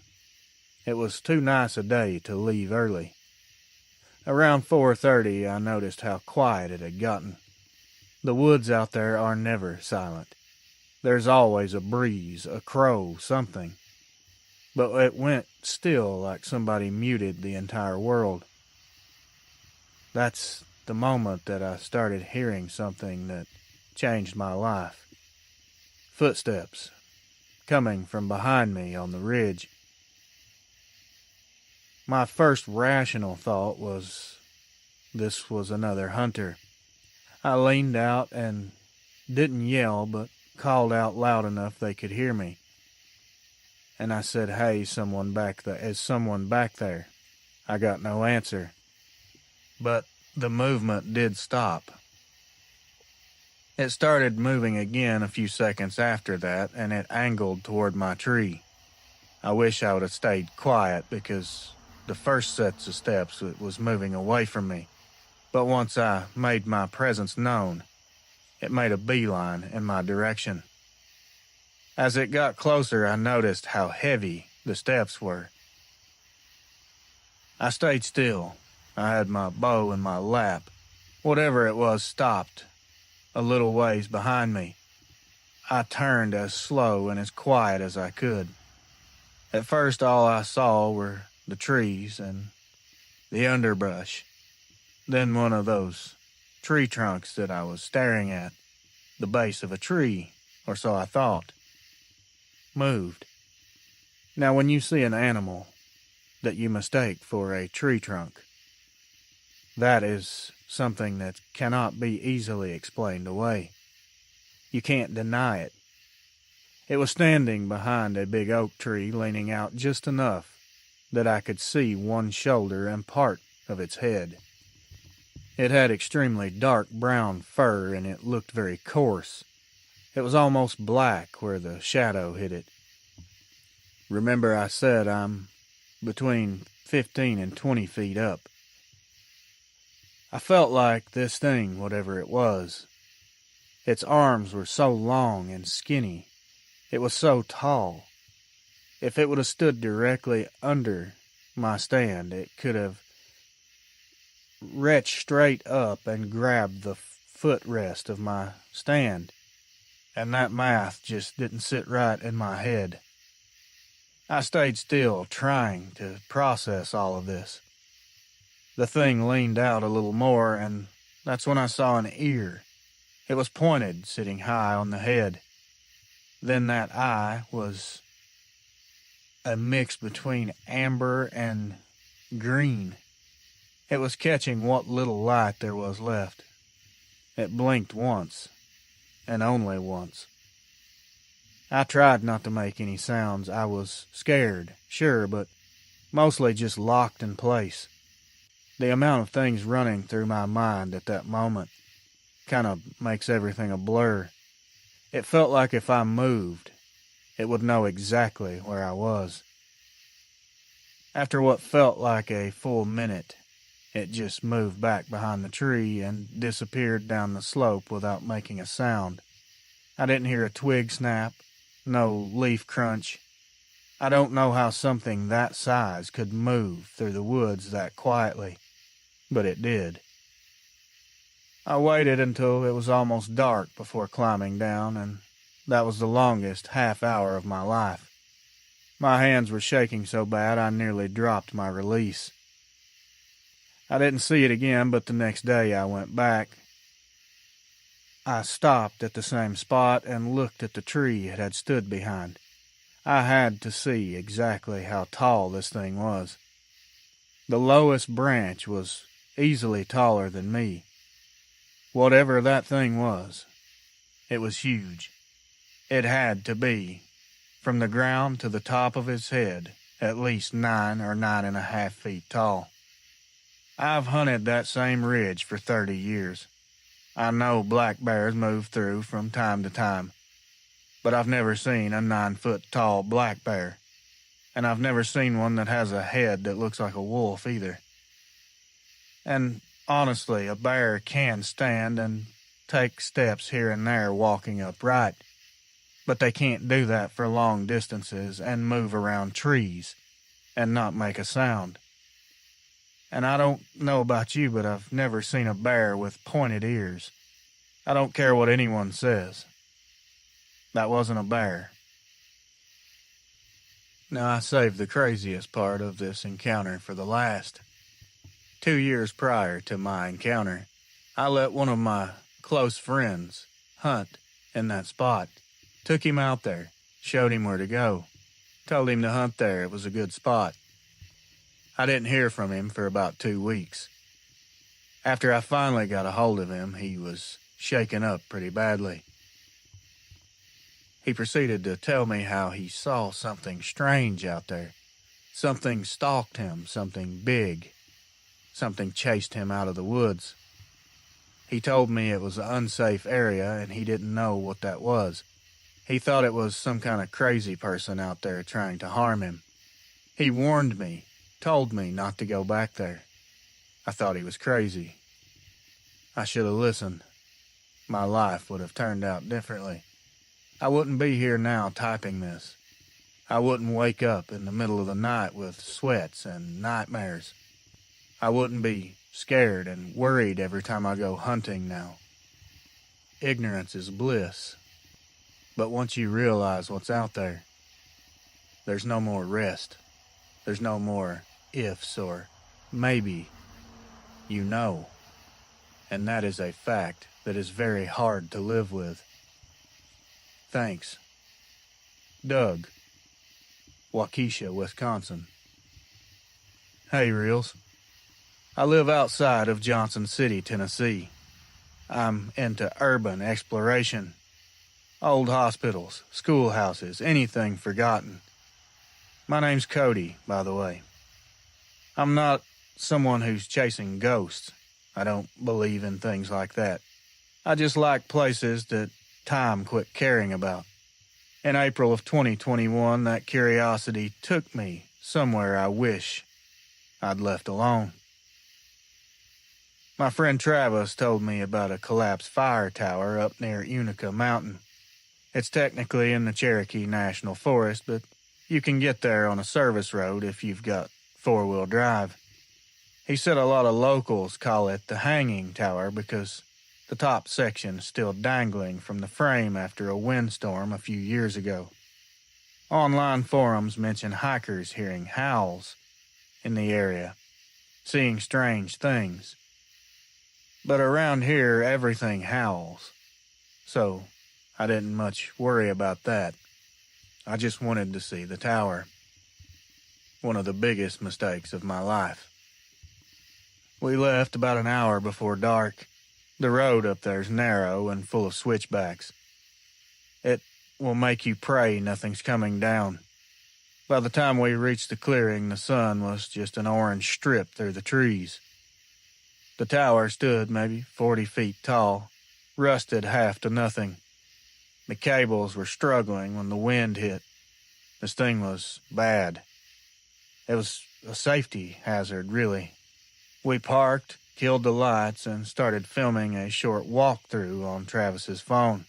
It was too nice a day to leave early. Around 4:30, I noticed how quiet it had gotten. The woods out there are never silent. There's always a breeze, a crow, something. But it went still like somebody muted the entire world. That's the moment that I started hearing something that changed my life. Footsteps coming from behind me on the ridge. My first rational thought was this was another hunter. I leaned out and didn't yell, but called out loud enough they could hear me. And I said, "Hey, is someone back there?" I got no answer. But the movement did stop. It started moving again a few seconds after that, and it angled toward my tree. I wish I would have stayed quiet because the first sets of steps it was moving away from me. But once I made my presence known, It made a beeline in my direction. As it got closer, I noticed how heavy the steps were. I stayed still. I had my bow in my lap. Whatever it was stopped a little ways behind me. I turned as slow and as quiet as I could. At first, all I saw were the trees and the underbrush. Then one of those tree trunks that I was staring at, the base of a tree, or so I thought, moved. Now, when you see an animal that you mistake for a tree trunk, that is something that cannot be easily explained away. You can't deny it. It was standing behind a big oak tree, leaning out just enough that I could see one shoulder and part of its head. It had extremely dark brown fur, and it looked very coarse. It was almost black where the shadow hit it. Remember I said I'm between 15 and 20 feet up. I felt like this thing, whatever it was, its arms were so long and skinny. It was so tall. If it would have stood directly under my stand, it could have reached straight up and grabbed the footrest of my stand. And that math just didn't sit right in my head. I stayed still, trying to process all of this. The thing leaned out a little more, and that's when I saw an ear. It was pointed, sitting high on the head. Then that eye was a mix between amber and green. It was catching what little light there was left. It blinked once, and only once. I tried not to make any sounds. I was scared, sure, but mostly just locked in place. The amount of things running through my mind at that moment kind of makes everything a blur. It felt like if I moved, it would know exactly where I was. After what felt like a full minute, it just moved back behind the tree and disappeared down the slope without making a sound. I didn't hear a twig snap, no leaf crunch. I don't know how something that size could move through the woods that quietly, but it did. I waited until it was almost dark before climbing down, and that was the longest half hour of my life. My hands were shaking so bad I nearly dropped my release. I didn't see it again, but the next day I went back. I stopped at the same spot and looked at the tree it had stood behind. I had to see exactly how tall this thing was. The lowest branch was easily taller than me. Whatever that thing was, it was huge. It had to be, from the ground to the top of its head, at least 9 or 9.5 feet tall. I've hunted that same ridge for 30 years. I know black bears move through from time to time, but I've never seen a 9-foot-tall black bear, and I've never seen one that has a head that looks like a wolf either. And honestly, a bear can stand and take steps here and there walking upright, but they can't do that for long distances and move around trees and not make a sound. And I don't know about you, but I've never seen a bear with pointed ears. I don't care what anyone says. That wasn't a bear. Now, I saved the craziest part of this encounter for the last. 2 years prior to my encounter, I let one of my close friends hunt in that spot. Took him out there, showed him where to go, told him to hunt there. It was a good spot. I didn't hear from him for about 2 weeks. After I finally got a hold of him, he was shaken up pretty badly. He proceeded to tell me how he saw something strange out there. Something stalked him, something big. Something chased him out of the woods. He told me it was an unsafe area and he didn't know what that was. He thought it was some kind of crazy person out there trying to harm him. He warned me, told me not to go back there. I thought he was crazy. I should have listened. my life would have turned out differently. I wouldn't be here now typing this. I wouldn't wake up in the middle of the night with sweats and nightmares. I wouldn't be scared and worried every time I go hunting now. Ignorance is bliss. But once you realize what's out there, there's no more rest. There's no more ifs or maybe. You know. And that is a fact that is very hard to live with. Thanks. Doug, Waukesha, Wisconsin. Hey, Reels. I live outside of Johnson City, Tennessee. I'm into urban exploration. Old hospitals, schoolhouses, anything forgotten. My name's Cody, by the way. I'm not someone who's chasing ghosts. I don't believe in things like that. I just like places that time quit caring about. In April of 2021, that curiosity took me somewhere I wish I'd left alone. My friend Travis told me about a collapsed fire tower up near Unica Mountain. It's technically in the Cherokee National Forest, but you can get there on a service road if you've got four-wheel drive. He said a lot of locals call it the hanging tower because the top section is still dangling from the frame after a windstorm a few years ago. Online forums mention hikers hearing howls in the area, seeing strange things. But around here, everything howls, so I didn't much worry about that. I just wanted to see the tower. One of the biggest mistakes of my life. We left about an hour before dark. The road up there's narrow and full of switchbacks. It will make you pray nothing's coming down. By the time we reached the clearing, the sun was just an orange strip through the trees. The tower stood maybe 40 feet tall, rusted half to nothing. The cables were struggling when the wind hit. This thing was bad. It was a safety hazard, really. We parked, killed the lights, and started filming a short walkthrough on Travis's phone.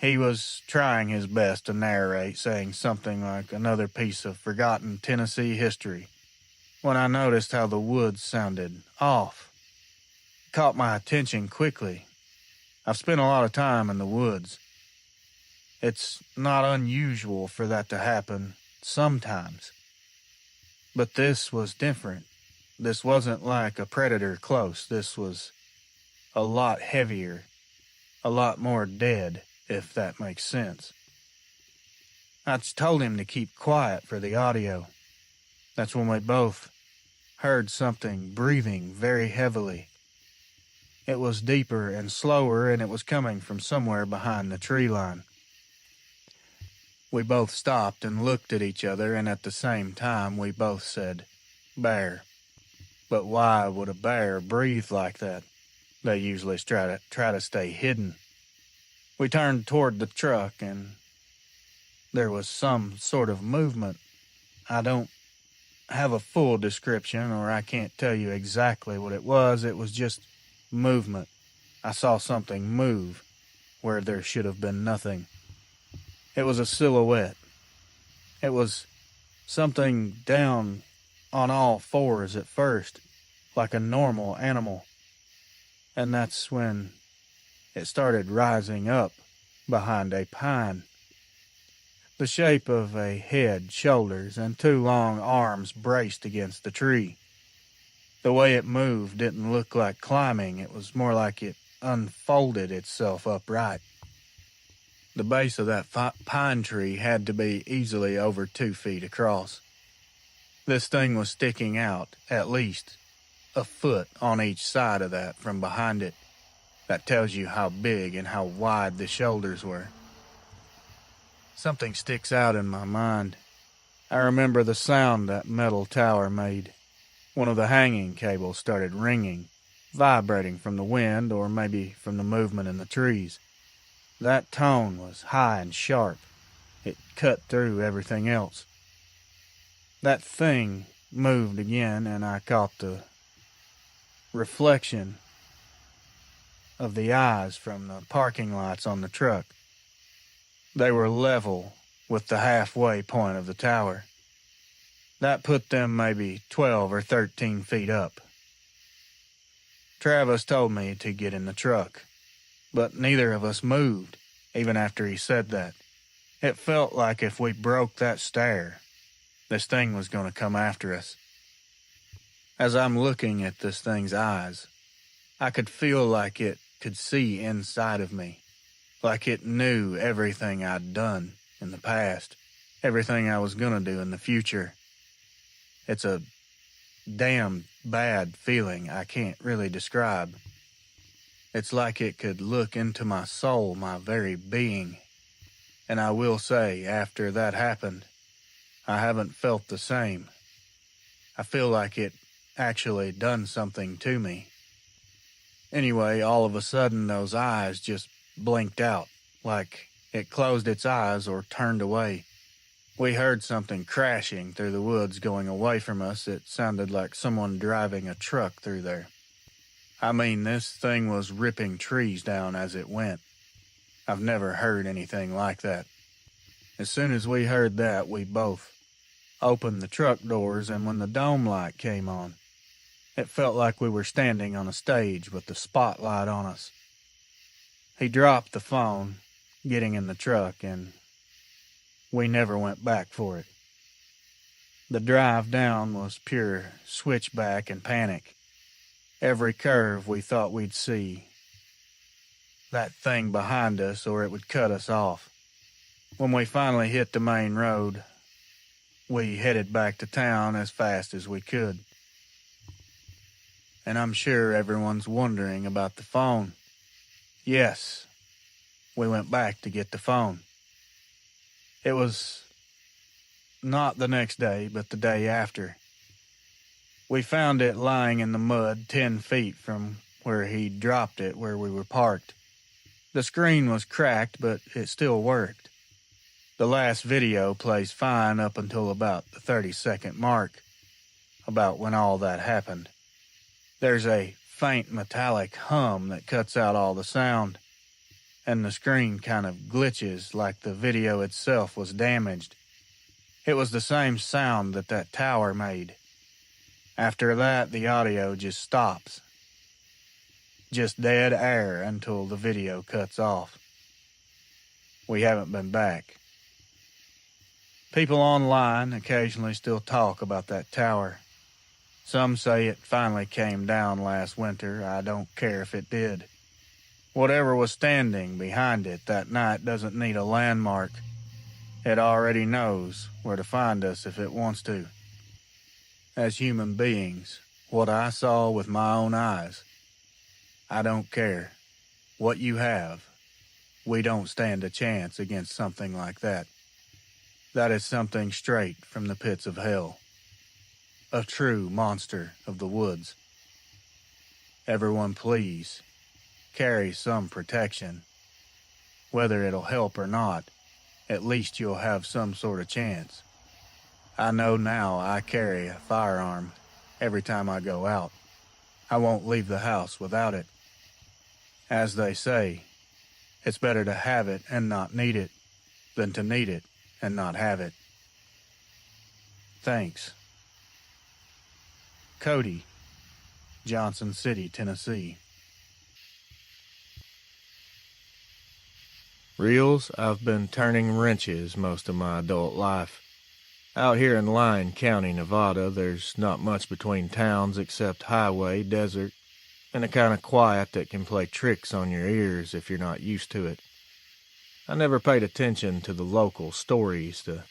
He was trying his best to narrate, saying something like another piece of forgotten Tennessee history, when I noticed how the woods sounded off. It caught my attention quickly. I've spent a lot of time in the woods. It's not unusual for that to happen sometimes. But this was different. This wasn't like a predator close. This was a lot heavier, a lot more dead, if that makes sense. I told him to keep quiet for the audio. That's when we both heard something breathing very heavily. It was deeper and slower, and it was coming from somewhere behind the tree line. We both stopped and looked at each other, and at the same time we both said, "Bear." But why would a bear breathe like that? They usually try to stay hidden. We turned toward the truck, and there was some sort of movement. I don't have a full description, or I can't tell you exactly what it was. It was just movement. I saw something move where there should have been nothing. It was a silhouette. It was something down on all fours at first, like a normal animal. And that's when it started rising up behind a pine. The shape of a head, shoulders, and two long arms braced against the tree. The way it moved didn't look like climbing. It was more like it unfolded itself upright. The base of that pine tree had to be easily over 2 feet across. This thing was sticking out at least a foot on each side of that from behind it. That tells you how big and how wide the shoulders were. Something sticks out in my mind. I remember the sound that metal tower made. One of the hanging cables started ringing, vibrating from the wind or maybe from the movement in the trees. That tone was high and sharp. It cut through everything else. That thing moved again, and I caught the reflection of the eyes from the parking lots on the truck. They were level with the halfway point of the tower. That put them maybe 12 or 13 feet up. Travis told me to get in the truck, but neither of us moved, even after he said that. It felt like if we broke that stair, this thing was going to come after us. As I'm looking at this thing's eyes, I could feel like it could see inside of me, like it knew everything I'd done in the past, everything I was going to do in the future. It's a damn bad feeling I can't really describe. It's like it could look into my soul, my very being. And I will say, after that happened, I haven't felt the same. I feel like it actually done something to me. Anyway, all of a sudden those eyes just blinked out, like it closed its eyes or turned away. We heard something crashing through the woods going away from us. It sounded like someone driving a truck through there. I mean, this thing was ripping trees down as it went. I've never heard anything like that. As soon as we heard that, we both opened the truck doors, and when the dome light came on, it felt like we were standing on a stage with the spotlight on us. He dropped the phone, getting in the truck, and we never went back for it. The drive down was pure switchback and panic. Every curve we thought we'd see that thing behind us or it would cut us off. When we finally hit the main road, we headed back to town as fast as we could. And I'm sure everyone's wondering about the phone. Yes, we went back to get the phone. It was not the next day, but the day after. We found it lying in the mud 10 feet from where he dropped it, where we were parked. The screen was cracked, but it still worked. The last video plays fine up until about the 30-second mark, about when all that happened. There's a faint metallic hum that cuts out all the sound, and the screen kind of glitches like the video itself was damaged. It was the same sound that tower made. After that, the audio just stops. Just dead air until the video cuts off. We haven't been back. People online occasionally still talk about that tower. Some say it finally came down last winter. I don't care if it did. Whatever was standing behind it that night doesn't need a landmark. It already knows where to find us if it wants to. As human beings, what I saw with my own eyes, I don't care what you have. We don't stand a chance against something like that. That is something straight from the pits of hell. A true monster of the woods. Everyone please, carry some protection. Whether it'll help or not, at least you'll have some sort of chance. I know now I carry a firearm every time I go out. I won't leave the house without it. As they say, it's better to have it and not need it than to need it and not have it. Thanks. Cody, Johnson City, Tennessee. Reels, I've been turning wrenches most of my adult life. Out here in Lyon County, Nevada, there's not much between towns except highway, desert, and the kind of quiet that can play tricks on your ears if you're not used to it. I never paid attention to the local stories, the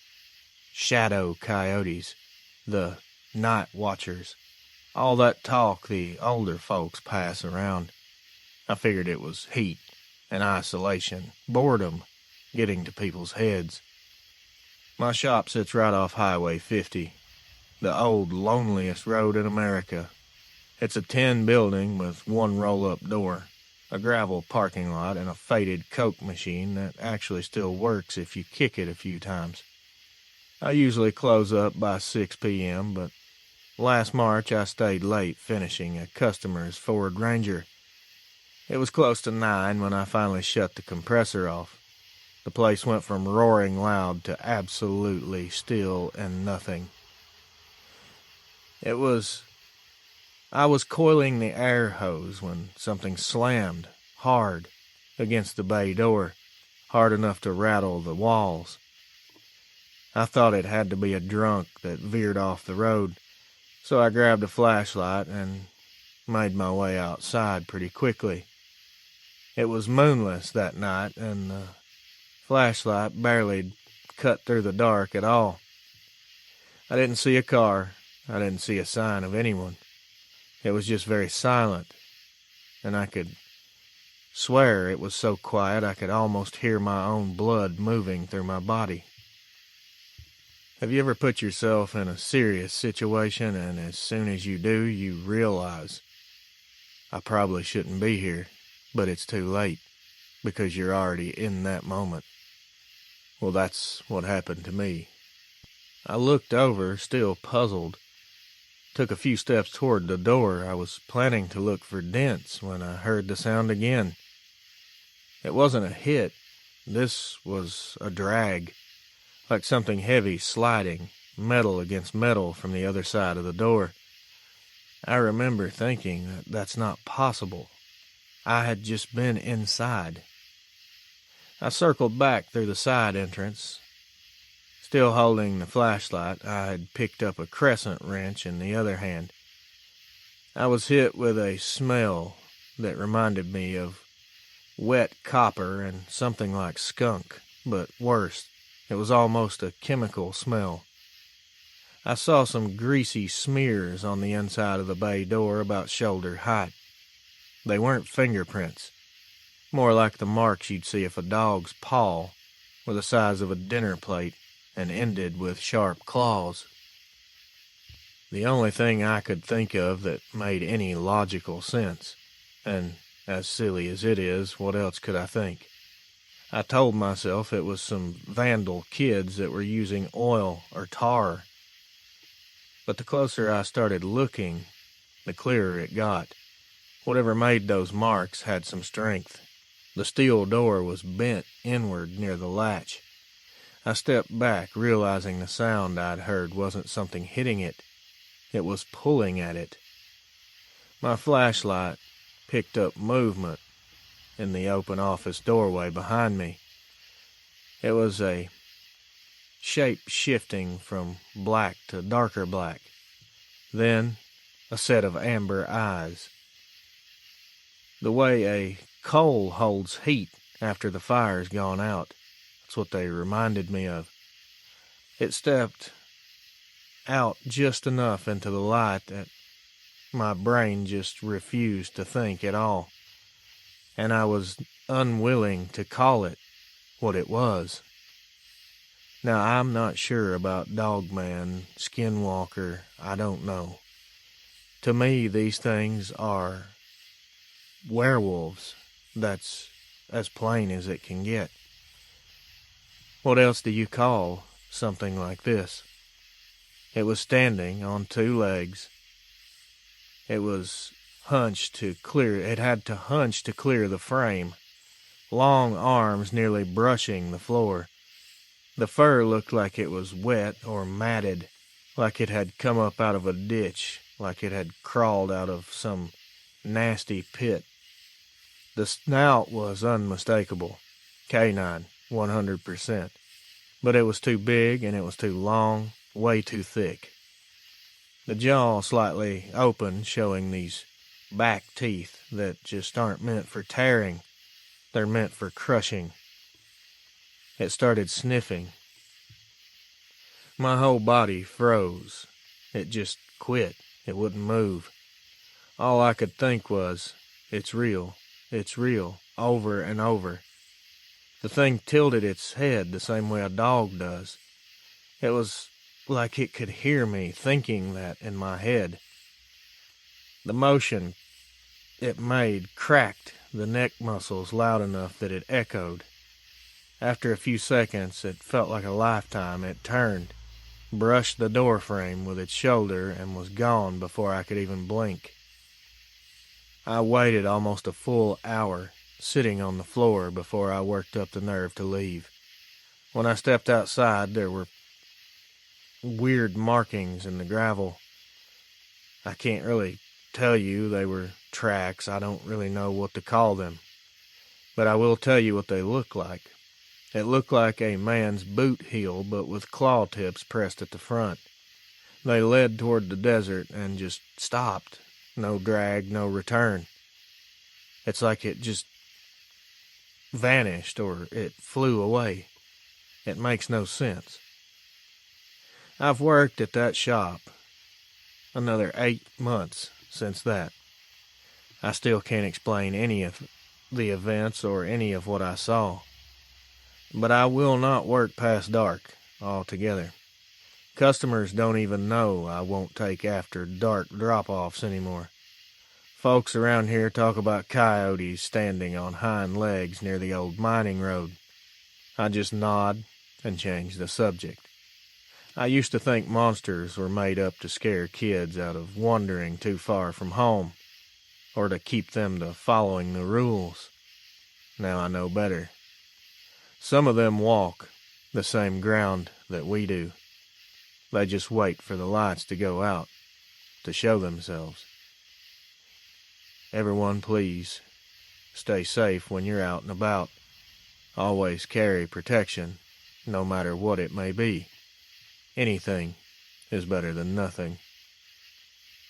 shadow coyotes, the night watchers, all that talk the older folks pass around. I figured it was heat and isolation, boredom, getting to people's heads. My shop sits right off Highway 50, the old loneliest road in America. It's a tin building with one roll-up door, a gravel parking lot, and a faded Coke machine that actually still works if you kick it a few times. I usually close up by 6 p.m., but last March I stayed late finishing a customer's Ford Ranger. It was close to 9 when I finally shut the compressor off. The place went from roaring loud to absolutely still and nothing. I was coiling the air hose when something slammed hard against the bay door, hard enough to rattle the walls. I thought it had to be a drunk that veered off the road, so I grabbed a flashlight and made my way outside pretty quickly. It was moonless that night, and the flashlight barely cut through the dark at all. I didn't see a car. I didn't see a sign of anyone. It was just very silent, and I could swear it was so quiet I could almost hear my own blood moving through my body. Have you ever put yourself in a serious situation, and as soon as you do, you realize, I probably shouldn't be here, but it's too late, because you're already in that moment? Well, that's what happened to me. I looked over, still puzzled, took a few steps toward the door. I was planning to look for dents when I heard the sound again. It wasn't a hit. This was a drag, like something heavy sliding, metal against metal from the other side of the door. I remember thinking that that's not possible. I had just been inside. I circled back through the side entrance. Still holding the flashlight, I had picked up a crescent wrench in the other hand. I was hit with a smell that reminded me of wet copper and something like skunk, but worse. It was almost a chemical smell. I saw some greasy smears on the inside of the bay door about shoulder height. They weren't fingerprints, more like the marks you'd see if a dog's paw were the size of a dinner plate and ended with sharp claws. The only thing I could think of that made any logical sense, and as silly as it is, what else could I think? I told myself it was some vandal kids that were using oil or tar. But the closer I started looking, the clearer it got. Whatever made those marks had some strength. The steel door was bent inward near the latch. I stepped back, realizing the sound I'd heard wasn't something hitting it. It was pulling at it. My flashlight picked up movement in the open office doorway behind me. It was a shape shifting from black to darker black. Then a set of amber eyes. The way a coal holds heat after the fire's gone out. That's what they reminded me of. It stepped out just enough into the light that my brain just refused to think at all. And I was unwilling to call it what it was. Now, I'm not sure about Dogman, Skinwalker, I don't know. To me, these things are werewolves. That's as plain as it can get. What else do you call something like this? It was standing on 2 legs. It had to hunch to clear the frame. Long arms nearly brushing the floor. The fur looked like it was wet or matted, like it had come up out of a ditch, like it had crawled out of some nasty pit. The snout was unmistakable, canine, 100%. But it was too big and it was too long, way too thick. The jaw slightly open, showing these back teeth that just aren't meant for tearing. They're meant for crushing. It started sniffing. My whole body froze. It just quit. It wouldn't move. All I could think was, it's real, over and over. The thing tilted its head the same way a dog does. It was like it could hear me thinking that in my head. The motion it made cracked the neck muscles loud enough that it echoed. After a few seconds, it felt like a lifetime. It turned, brushed the door frame with its shoulder, and was gone before I could even blink. I waited almost a full hour, sitting on the floor before I worked up the nerve to leave. When I stepped outside, there were weird markings in the gravel. I can't really tell you, they were tracks. I don't really know what to call them. But I will tell you what they look like. It looked like a man's boot heel, but with claw tips pressed at the front. They led toward the desert and just stopped. No drag, no return. It's like it just vanished or it flew away. It makes no sense. I've worked at that shop another 8 months since that. I still can't explain any of the events or any of what I saw. But I will not work past dark altogether. Customers don't even know I won't take after dark drop-offs anymore. Folks around here talk about coyotes standing on hind legs near the old mining road. I just nod and change the subject. I used to think monsters were made up to scare kids out of wandering too far from home, or to keep them to following the rules. Now I know better. Some of them walk the same ground that we do. They just wait for the lights to go out to show themselves. Everyone, please, stay safe when you're out and about. Always carry protection, no matter what it may be. Anything is better than nothing.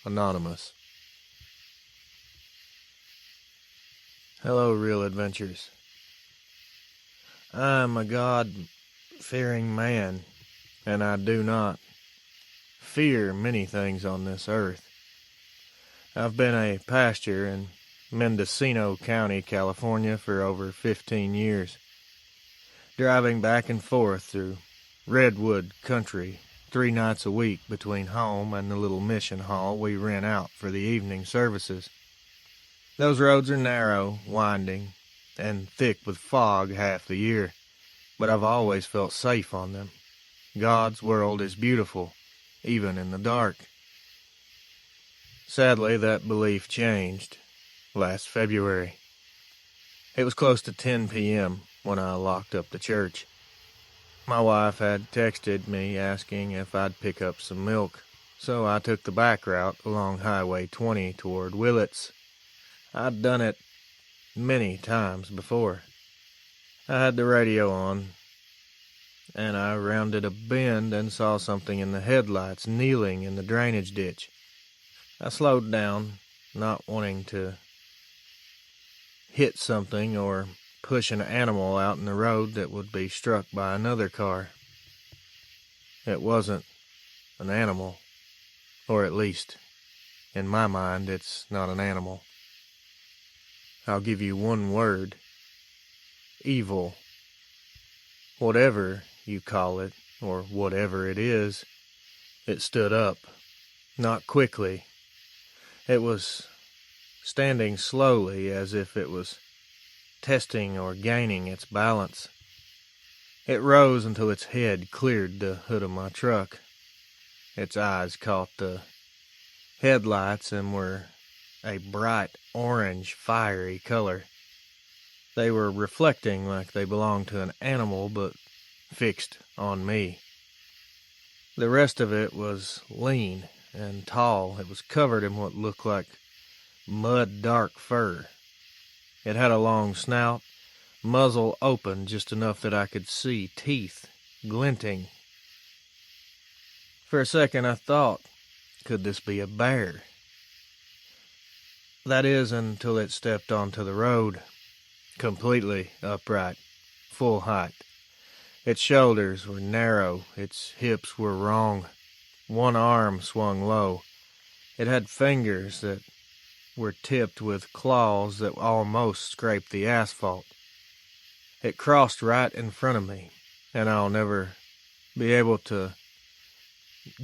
Anonymous. Hello, Real Adventures. I am a God-fearing man, and I do not fear many things on this earth. I've been a pastor in Mendocino County, California for over 15 years, driving back and forth through redwood country 3 nights a week between home and the little mission hall we rent out for the evening services. Those roads are narrow, winding, and thick with fog half the year, but I've always felt safe on them. God's world is beautiful, even in the dark. Sadly, that belief changed last February. It was close to 10 p.m. when I locked up the church. My wife had texted me asking if I'd pick up some milk, so I took the back route along Highway 20 toward Willits. I'd done it many times before. I had the radio on, and I rounded a bend and saw something in the headlights kneeling in the drainage ditch. I slowed down, not wanting to hit something or push an animal out in the road that would be struck by another car. It wasn't an animal, or at least, in my mind, it's not an animal. I'll give you one word: evil. Whatever you call it, or whatever it is, it stood up, not quickly. It was standing slowly, as if it was testing or gaining its balance. It rose until its head cleared the hood of my truck. Its eyes caught the headlights and were a bright orange, fiery color. They were reflecting like they belonged to an animal, but fixed on me. The rest of it was lean and tall. It was covered in what looked like mud-dark fur. It had a long snout, muzzle open just enough that I could see teeth glinting. For a second I thought, could this be a bear? That is, until it stepped onto the road, completely upright, full height. Its shoulders were narrow, its hips were wrong. One arm swung low. It had fingers that were tipped with claws that almost scraped the asphalt. It crossed right in front of me, and I'll never be able to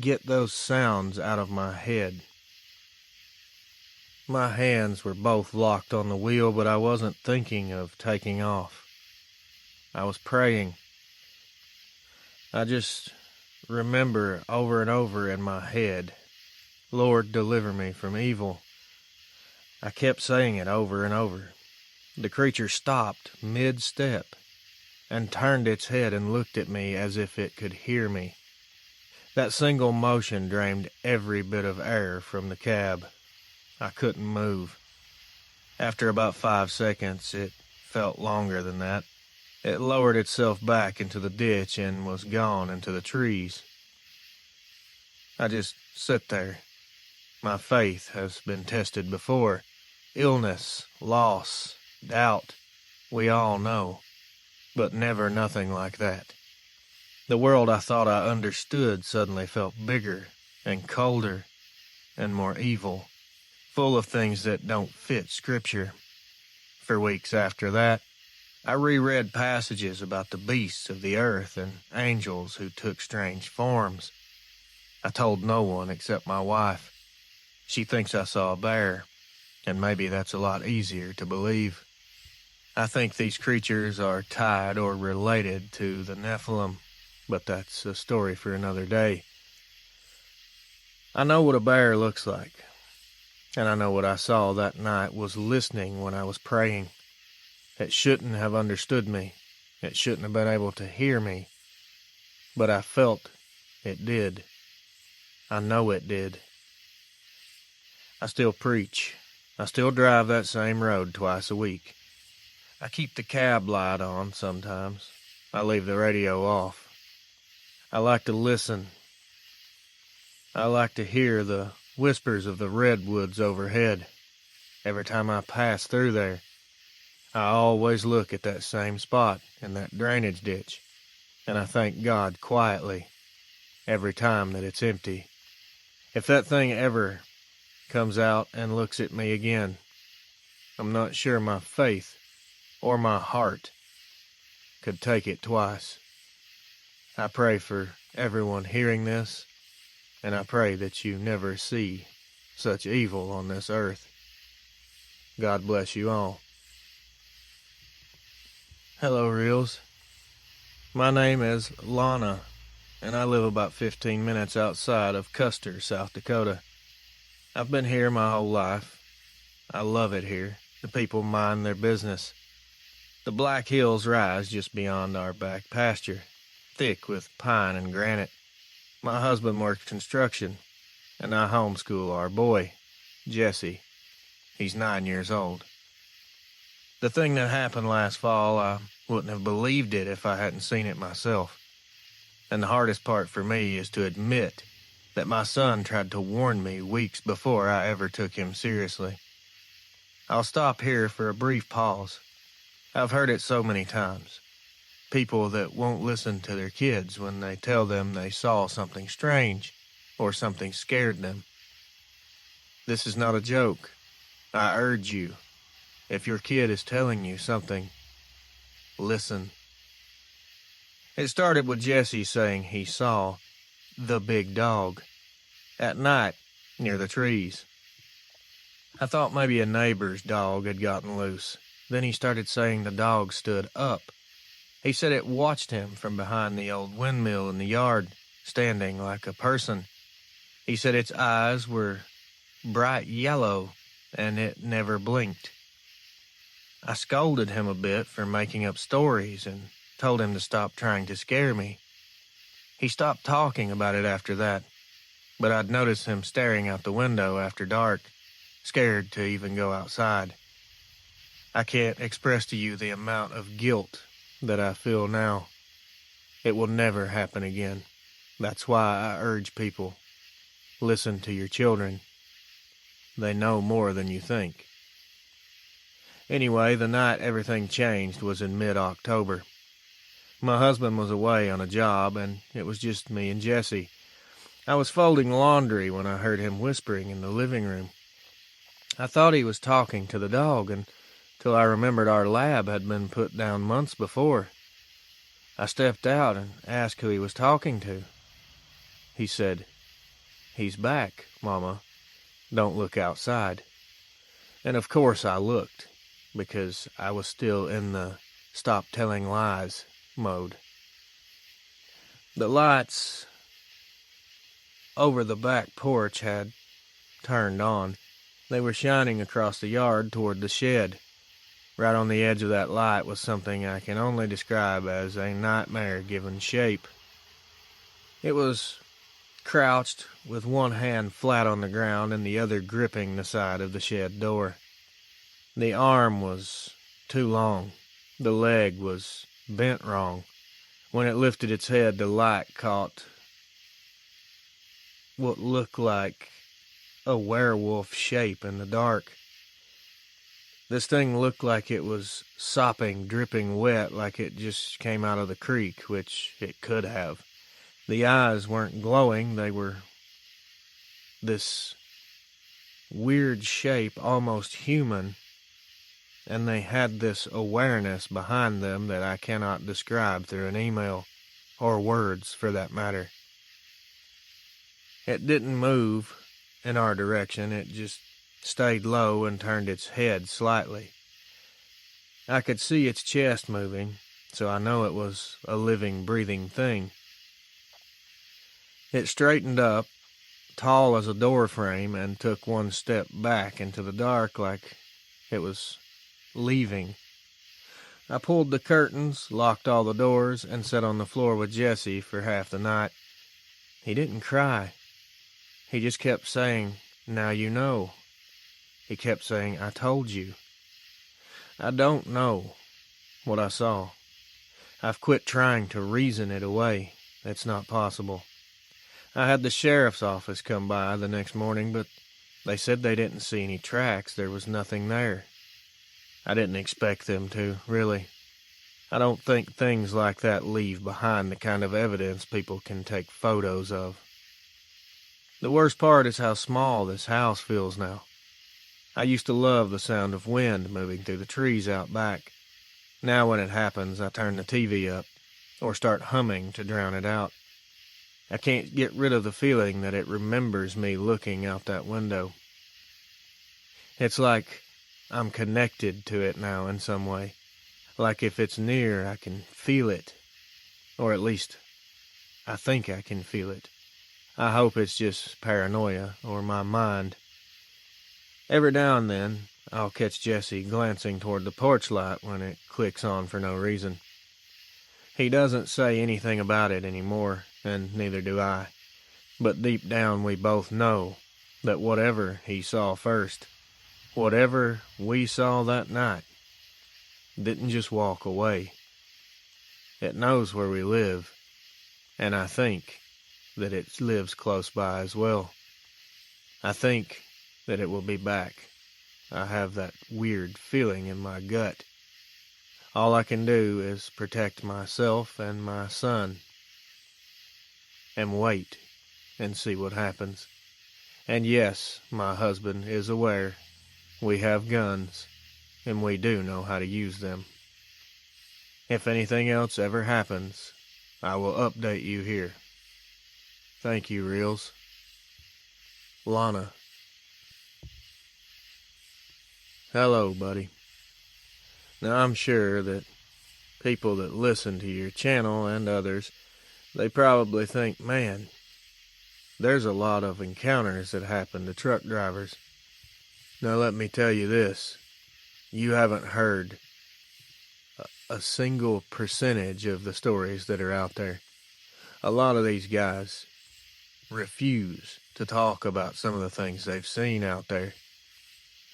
get those sounds out of my head. My hands were both locked on the wheel, but I wasn't thinking of taking off. I was praying. I just remember over and over in my head, Lord, deliver me from evil. I kept saying it over and over. The creature stopped mid-step and turned its head and looked at me as if it could hear me. That single motion drained every bit of air from the cab. I couldn't move. After about 5 seconds, it felt longer than that. It lowered itself back into the ditch and was gone into the trees. I just sit there. My faith has been tested before. Illness, loss, doubt, we all know. But never nothing like that. The world I thought I understood suddenly felt bigger and colder and more evil, full of things that don't fit Scripture. For weeks after that, I reread passages about the beasts of the earth and angels who took strange forms. I told no one except my wife. She thinks I saw a bear, and maybe that's a lot easier to believe. I think these creatures are tied or related to the Nephilim, but that's a story for another day. I know what a bear looks like, and I know what I saw that night was listening when I was praying. It shouldn't have understood me. It shouldn't have been able to hear me. But I felt it did. I know it did. I still preach. I still drive that same road twice a week. I keep the cab light on sometimes. I leave the radio off. I like to listen. I like to hear the whispers of the redwoods overhead. Every time I pass through there, I always look at that same spot in that drainage ditch, and I thank God quietly every time that it's empty. If that thing ever comes out and looks at me again, I'm not sure my faith or my heart could take it twice. I pray for everyone hearing this, and I pray that you never see such evil on this earth. God bless you all. Hello, Reels. My name is Lana, and I live about 15 minutes outside of Custer, South Dakota. I've been here my whole life. I love it here. The people mind their business. The Black Hills rise just beyond our back pasture, thick with pine and granite. My husband works construction, and I homeschool our boy, Jesse. He's 9 years old. The thing that happened last fall, I wouldn't have believed it if I hadn't seen it myself. And the hardest part for me is to admit that my son tried to warn me weeks before I ever took him seriously. I'll stop here for a brief pause. I've heard it so many times. People that won't listen to their kids when they tell them they saw something strange or something scared them. This is not a joke. I urge you, if your kid is telling you something, listen. It started with Jesse saying he saw the big dog at night near the trees. I thought maybe a neighbor's dog had gotten loose. Then he started saying the dog stood up. He said it watched him from behind the old windmill in the yard, standing like a person. He said its eyes were bright yellow, and it never blinked. I scolded him a bit for making up stories and told him to stop trying to scare me. He stopped talking about it after that, but I'd noticed him staring out the window after dark, scared to even go outside. I can't express to you the amount of guilt that I feel now. It will never happen again. That's why I urge people, listen to your children. They know more than you think. Anyway, the night everything changed was in mid-October. My husband was away on a job, and it was just me and Jesse. I was folding laundry when I heard him whispering in the living room. I thought he was talking to the dog until I remembered our lab had been put down months before. I stepped out and asked who he was talking to. He said, "He's back, Mama. Don't look outside." And of course I looked, because I was still in the stop telling lies mode. The lights over the back porch had turned on, They were shining across the yard toward the shed. Right on the edge of that light was something I can only describe as a nightmare-given shape. It was crouched with one hand flat on the ground and the other gripping the side of the shed door. The arm was too long. The leg was bent wrong. When it lifted its head, the light caught what looked like a werewolf shape in the dark. This thing looked like it was sopping, dripping wet, like it just came out of the creek, which it could have. The eyes weren't glowing. They were this weird shape, almost human, and they had this awareness behind them that I cannot describe through an email, or words for that matter. It didn't move in our direction. It just stayed low and turned its head slightly. I could see its chest moving, so I know it was a living, breathing thing. It straightened up, tall as a door frame, and took one step back into the dark like it was leaving. I pulled the curtains, locked all the doors, and sat on the floor with Jesse for half the night. He didn't cry. He just kept saying, "Now you know." He kept saying, "I told you." I don't know what I saw. I've quit trying to reason it away. It's not possible. I had the sheriff's office come by the next morning, but they said they didn't see any tracks. There was nothing there. I didn't expect them to, really. I don't think things like that leave behind the kind of evidence people can take photos of. The worst part is how small this house feels now. I used to love the sound of wind moving through the trees out back. Now when it happens, I turn the TV up, or start humming to drown it out. I can't get rid of the feeling that it remembers me looking out that window. It's like I'm connected to it now in some way. Like if it's near, I can feel it. Or at least, I think I can feel it. I hope it's just paranoia or my mind. Every now and then, I'll catch Jesse glancing toward the porch light when it clicks on for no reason. He doesn't say anything about it anymore, and neither do I. But deep down we both know that whatever he saw first, whatever we saw that night, didn't just walk away. It knows where we live, and I think that it lives close by as well. I think that it will be back. I have that weird feeling in my gut. All I can do is protect myself and my son, and wait and see what happens. And yes, my husband is aware. We have guns, and we do know how to use them. If anything else ever happens, I will update you here. Thank you, Reels. Lana. Hello, buddy. Now, I'm sure that people that listen to your channel and others, they probably think, man, there's a lot of encounters that happen to truck drivers. Now, let me tell you this. You haven't heard a single percentage of the stories that are out there. A lot of these guys refuse to talk about some of the things they've seen out there.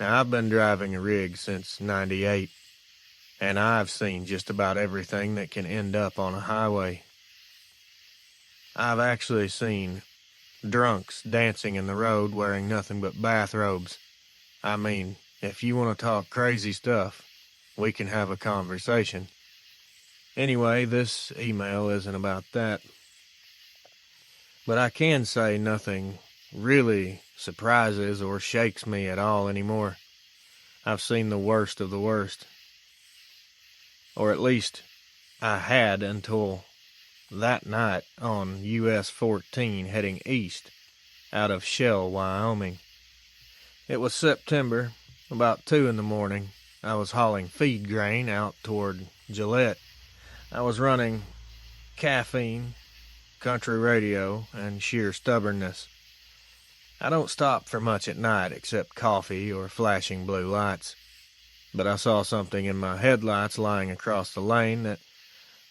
Now, I've been driving a rig since '98, and I've seen just about everything that can end up on a highway. I've actually seen drunks dancing in the road wearing nothing but bathrobes. I mean, if you want to talk crazy stuff, we can have a conversation. Anyway, this email isn't about that. But I can say nothing really surprises or shakes me at all anymore. I've seen the worst of the worst. Or at least I had until that night on US 14 heading east out of Shell, Wyoming. It was September, about 2 in the morning. I was hauling feed grain out toward Gillette. I was running caffeine, country radio, and sheer stubbornness. I don't stop for much at night except coffee or flashing blue lights, but I saw something in my headlights lying across the lane that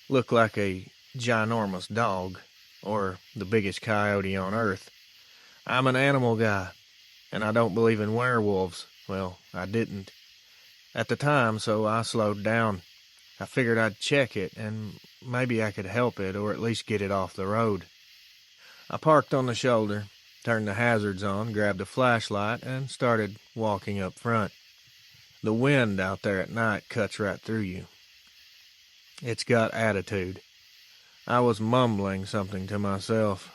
looked like a ginormous dog, or the biggest coyote on earth. I'm an animal guy, and I don't believe in werewolves. Well, I didn't at the time, so I slowed down. I figured I'd check it, and maybe I could help it, or at least get it off the road. I parked on the shoulder, turned the hazards on, grabbed a flashlight, and started walking up front. The wind out there at night cuts right through you. It's got attitude. I was mumbling something to myself.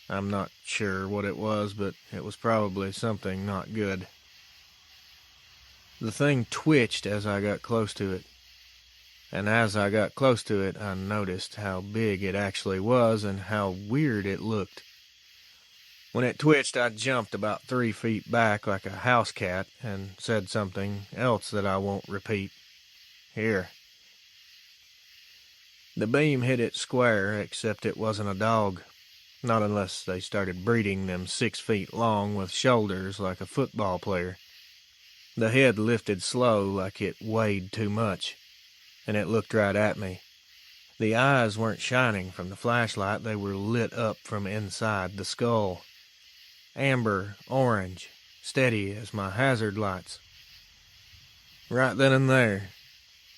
I'm not sure what it was, but it was probably something not good. The thing twitched as I got close to it. And as I got close to it, I noticed how big it actually was and how weird it looked. When it twitched, I jumped about 3 feet back like a house cat and said something else that I won't repeat. Here. The beam hit it square, except it wasn't a dog. Not unless they started breeding them 6 feet long with shoulders like a football player. The head lifted slow like it weighed too much, and it looked right at me. The eyes weren't shining from the flashlight, they were lit up from inside the skull. Amber, orange, steady as my hazard lights. Right then and there,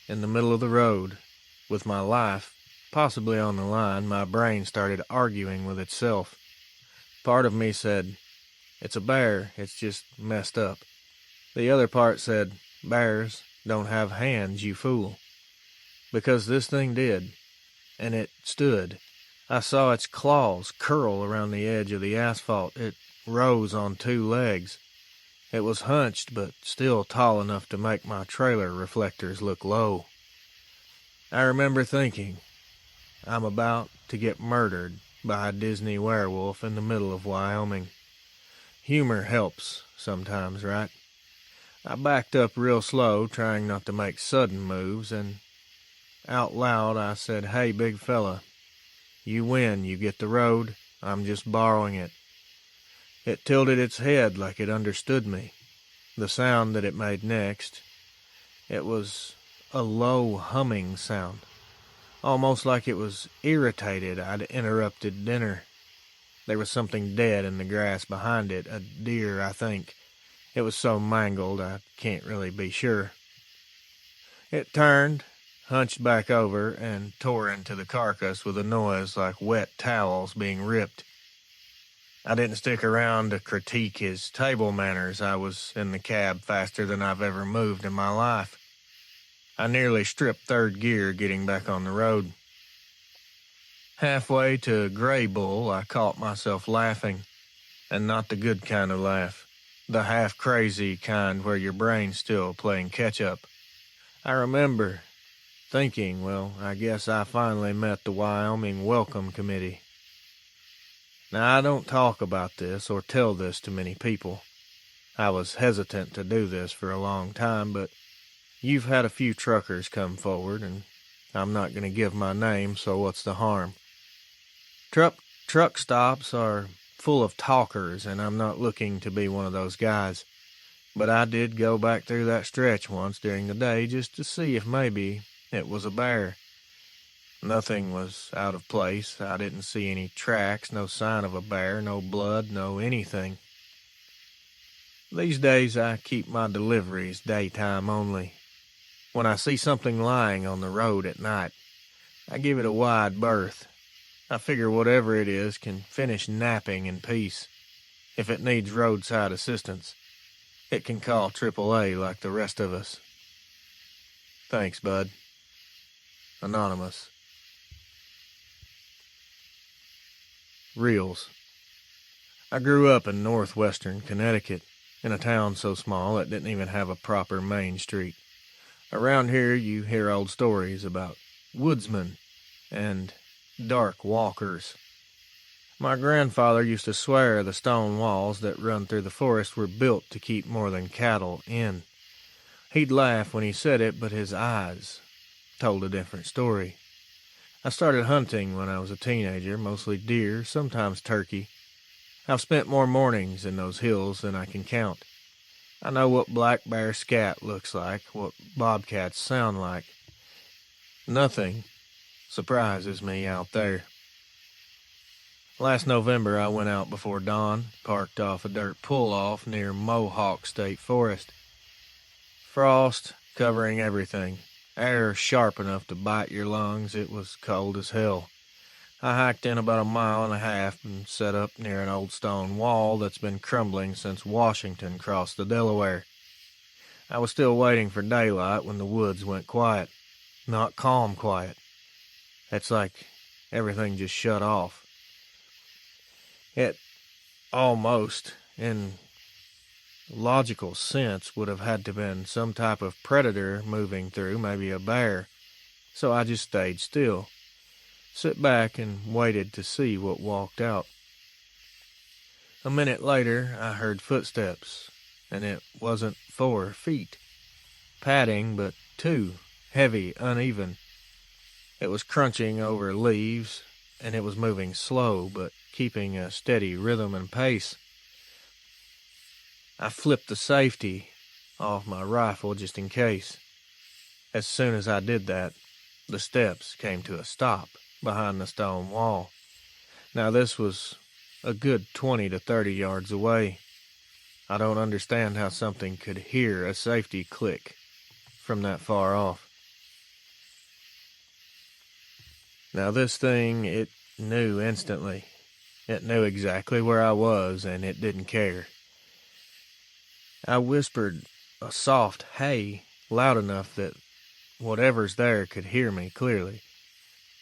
in the middle of the road, with my life possibly on the line, my brain started arguing with itself. Part of me said, "It's a bear, it's just messed up." The other part said, "Bears don't have hands, you fool." Because this thing did, and it stood. I saw its claws curl around the edge of the asphalt. It rose on 2 legs. It was hunched, but still tall enough to make my trailer reflectors look low. I remember thinking, I'm about to get murdered by a Disney werewolf in the middle of Wyoming. Humor helps sometimes, right? I backed up real slow, trying not to make sudden moves, and out loud I said, "Hey, big fella, you win, you get the road, I'm just borrowing it." It tilted its head like it understood me. The sound that it made next, it was a low humming sound, almost like it was irritated I'd interrupted dinner. There was something dead in the grass behind it, a deer, I think. It was so mangled I can't really be sure. It turned, hunched back over, and tore into the carcass with a noise like wet towels being ripped. I didn't stick around to critique his table manners. I was in the cab faster than I've ever moved in my life. I nearly stripped third gear getting back on the road. Halfway to Gray Bull, I caught myself laughing, and not the good kind of laugh, the half-crazy kind where your brain's still playing catch-up. I remember thinking, well, I guess I finally met the Wyoming Welcome Committee. Now, I don't talk about this or tell this to many people. I was hesitant to do this for a long time, but you've had a few truckers come forward, and I'm not going to give my name, so what's the harm? Truck stops are full of talkers, and I'm not looking to be one of those guys. But I did go back through that stretch once during the day just to see if maybe it was a bear. Nothing was out of place. I didn't see any tracks, no sign of a bear, no blood, no anything. These days I keep my deliveries daytime only. When I see something lying on the road at night, I give it a wide berth. I figure whatever it is can finish napping in peace. If it needs roadside assistance, it can call AAA like the rest of us. Thanks, bud. Anonymous. Reels. I grew up in northwestern Connecticut, in a town so small it didn't even have a proper main street. Around here you hear old stories about woodsmen and dark walkers. My grandfather used to swear the stone walls that run through the forest were built to keep more than cattle in. He'd laugh when he said it, but his eyes told a different story. I started hunting when I was a teenager, mostly deer, sometimes turkey. I've spent more mornings in those hills than I can count. I know what black bear scat looks like, what bobcats sound like. Nothing surprises me out there. Last November I went out before dawn, parked off a dirt pull-off near Mohawk State Forest. Frost covering everything, air sharp enough to bite your lungs. It was cold as hell. I hiked in about 1.5 miles and set up near an old stone wall that's been crumbling since Washington crossed the Delaware. I was still waiting for daylight when the woods went quiet. Not calm quiet. It's like everything just shut off. It almost, in logical sense, would have had to been some type of predator moving through, maybe a bear. So I just stayed still, sit back and waited to see what walked out. A minute later, I heard footsteps, and it wasn't 4 feet. Padding, but 2, heavy, uneven. It was crunching over leaves, and it was moving slow, but keeping a steady rhythm and pace. I flipped the safety off my rifle just in case. As soon as I did that, the steps came to a stop behind the stone wall. Now this was a good 20 to 30 yards away. I don't understand how something could hear a safety click from that far off. Now this thing, it knew instantly. It knew exactly where I was, and it didn't care. I whispered a soft "hey" loud enough that whatever's there could hear me clearly.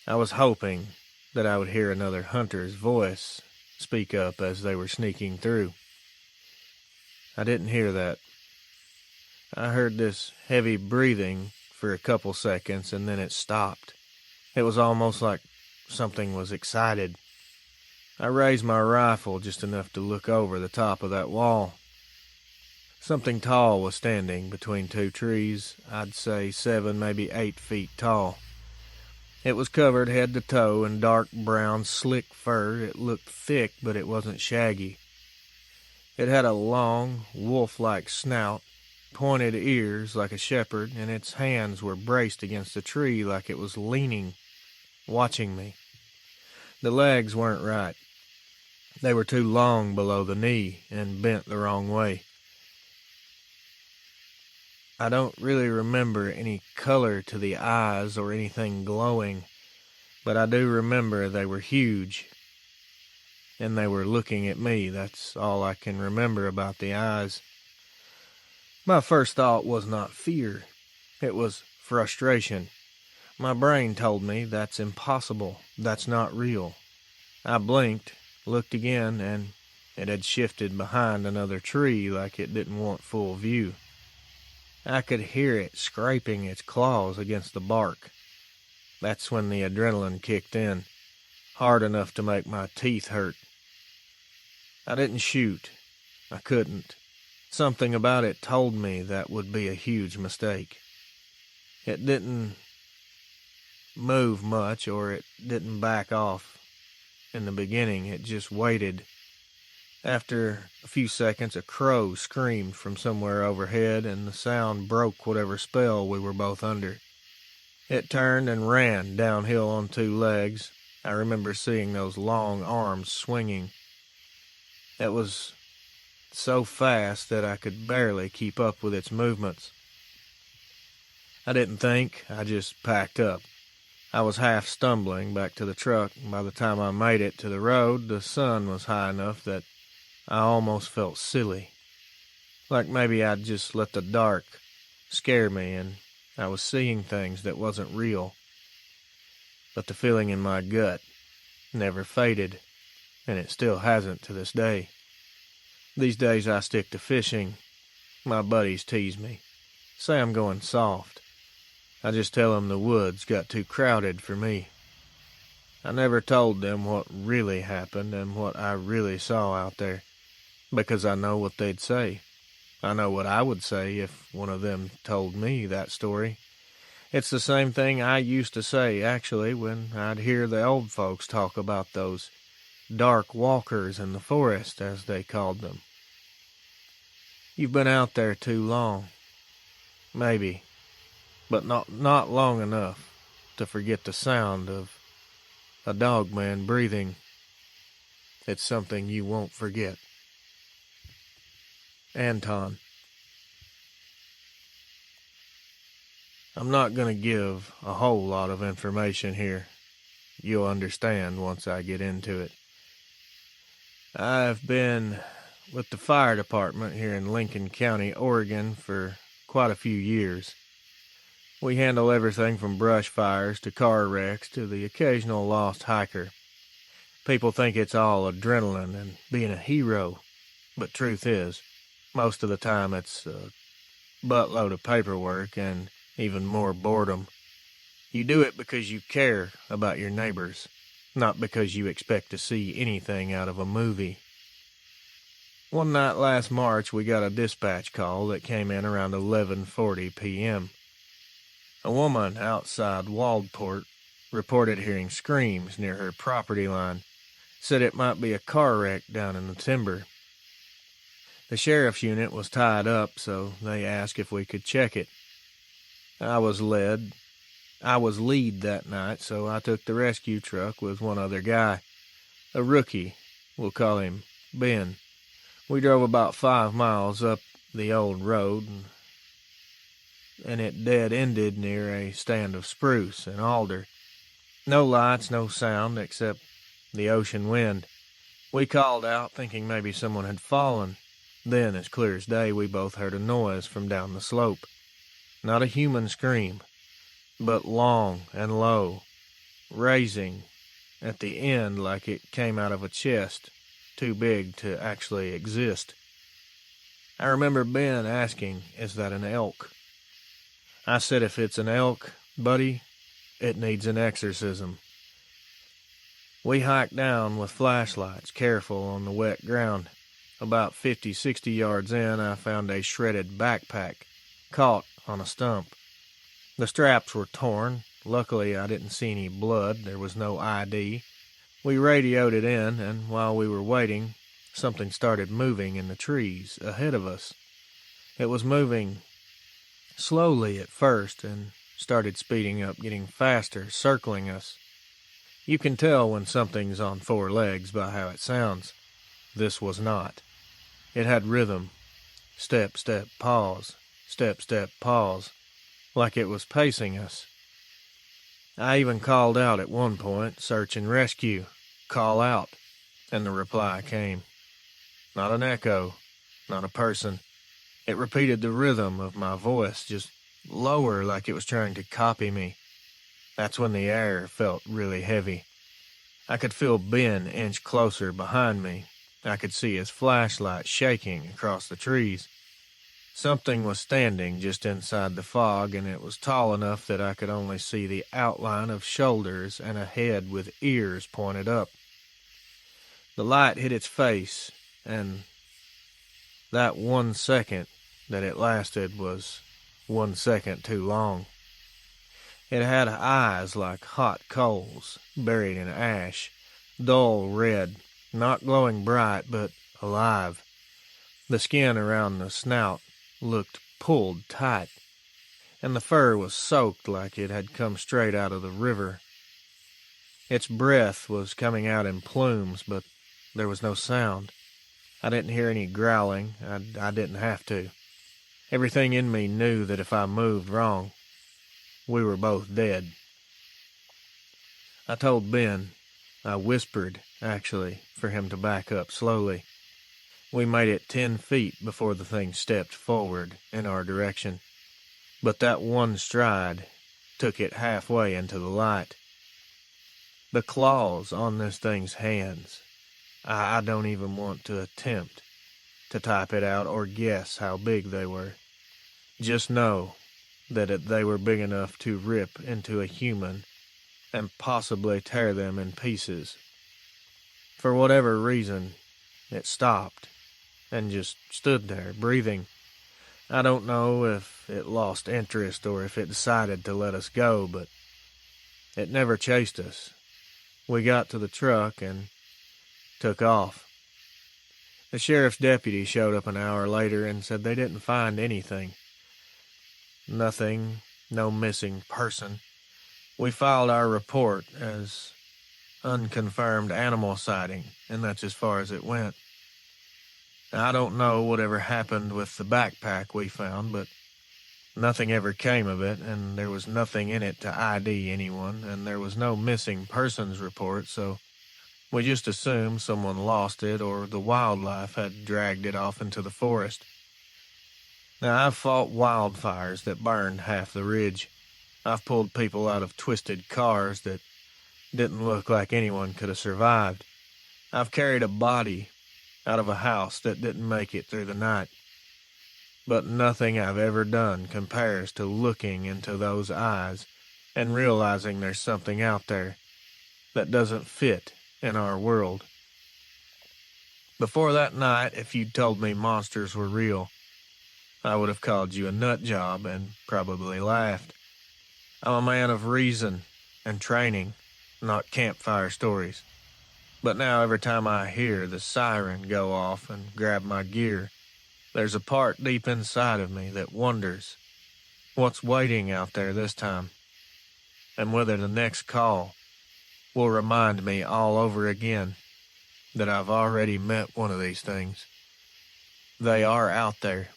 I was hoping that I would hear another hunter's voice speak up as they were sneaking through. I didn't hear that. I heard this heavy breathing for a couple seconds, and then it stopped. It was almost like something was excited. I raised my rifle just enough to look over the top of that wall. Something tall was standing between 2 trees, I'd say 7, maybe 8 feet tall. It was covered head to toe in dark brown, slick fur. It looked thick, but it wasn't shaggy. It had a long, wolf-like snout, pointed ears like a shepherd, and its hands were braced against the tree like it was leaning, watching me. The legs weren't right. They were too long below the knee and bent the wrong way. I don't really remember any color to the eyes or anything glowing, but I do remember they were huge, and they were looking at me. That's all I can remember about the eyes. My first thought was not fear. It was frustration. My brain told me that's impossible. That's not real. I blinked, looked again, and it had shifted behind another tree like it didn't want full view. I could hear it scraping its claws against the bark. That's when the adrenaline kicked in, hard enough to make my teeth hurt. I didn't shoot. I couldn't. Something about it told me that would be a huge mistake. It didn't move much, or it didn't back off. In the beginning, it just waited. After a few seconds, a crow screamed from somewhere overhead, and the sound broke whatever spell we were both under. It turned and ran downhill on 2 legs. I remember seeing those long arms swinging. It was so fast that I could barely keep up with its movements. I didn't think, I just packed up. I was half stumbling back to the truck, and by the time I made it to the road, the sun was high enough that I almost felt silly. Like maybe I'd just let the dark scare me and I was seeing things that wasn't real. But the feeling in my gut never faded, and it still hasn't to this day. These days I stick to fishing. My buddies tease me, say I'm going soft. I just tell them the woods got too crowded for me. I never told them what really happened and what I really saw out there, because I know what they'd say. I know what I would say if one of them told me that story. It's the same thing I used to say, actually, when I'd hear the old folks talk about those dark walkers in the forest, as they called them. You've been out there too long. Maybe, but not long enough to forget the sound of a dogman breathing. It's something you won't forget. Anton. I'm not going to give a whole lot of information here. You'll understand once I get into it. I've been with the fire department here in Lincoln County, Oregon, for quite a few years. We handle everything from brush fires to car wrecks to the occasional lost hiker. People think it's all adrenaline and being a hero, but truth is, most of the time it's a buttload of paperwork and even more boredom. You do it because you care about your neighbors, not because you expect to see anything out of a movie. One night last March, we got a dispatch call that came in around 11:40 p.m. A woman outside Waldport reported hearing screams near her property line, said it might be a car wreck down in the timber. The sheriff's unit was tied up, so they asked if we could check it. I was lead that night, so I took the rescue truck with one other guy. A rookie, we'll call him Ben. We drove about 5 miles up the old road, and it dead-ended near a stand of spruce and alder. No lights, no sound, except the ocean wind. We called out, thinking maybe someone had fallen. Then, as clear as day, we both heard a noise from down the slope. Not a human scream, but long and low, raising at the end like it came out of a chest, too big to actually exist. I remember Ben asking, "Is that an elk?" I said, "If it's an elk, buddy, it needs an exorcism." We hiked down with flashlights, careful on the wet ground. About 50-60 yards in, I found a shredded backpack, caught on a stump. The straps were torn. Luckily, I didn't see any blood. There was no ID. We radioed it in, and while we were waiting, something started moving in the trees ahead of us. It was moving slowly at first and started speeding up, getting faster, circling us. You can tell when something's on 4 legs by how it sounds. This was not. It had rhythm. Step, step, pause. Step, step, pause. Like it was pacing us. I even called out at one point, "Search and rescue. Call out." And the reply came. Not an echo. Not a person. It repeated the rhythm of my voice, just lower, like it was trying to copy me. That's when the air felt really heavy. I could feel Ben inch closer behind me. I could see his flashlight shaking across the trees. Something was standing just inside the fog, and it was tall enough that I could only see the outline of shoulders and a head with ears pointed up. The light hit its face, and that 1 second that it lasted was 1 second too long. It had eyes like hot coals, buried in ash, dull red, not glowing bright, but alive. The skin around the snout looked pulled tight, and the fur was soaked like it had come straight out of the river. Its breath was coming out in plumes, but there was no sound. I didn't hear any growling. I didn't have to. Everything in me knew that if I moved wrong, we were both dead. I told Ben. I whispered, actually, for him to back up slowly. We made it 10 feet before the thing stepped forward in our direction. But that one stride took it halfway into the light. The claws on this thing's hands. I don't even want to attempt to type it out or guess how big they were. Just know that they were big enough to rip into a human and possibly tear them in pieces. For whatever reason, it stopped and just stood there, breathing. I don't know if it lost interest or if it decided to let us go, but it never chased us. We got to the truck, and took off. The sheriff's deputy showed up an hour later and said they didn't find anything. Nothing, no missing person. We filed our report as unconfirmed animal sighting, and that's as far as it went. Now, I don't know whatever happened with the backpack we found, but nothing ever came of it, and there was nothing in it to ID anyone, and there was no missing persons report, so we just assumed someone lost it or the wildlife had dragged it off into the forest. Now, I've fought wildfires that burned half the ridge. I've pulled people out of twisted cars that didn't look like anyone could have survived. I've carried a body out of a house that didn't make it through the night. But nothing I've ever done compares to looking into those eyes and realizing there's something out there that doesn't fit in our world. Before that night, if you'd told me monsters were real, I would have called you a nut job and probably laughed. I'm a man of reason and training, not campfire stories. But now every time I hear the siren go off and grab my gear, there's a part deep inside of me that wonders what's waiting out there this time, and whether the next call will remind me all over again that I've already met one of these things. They are out there,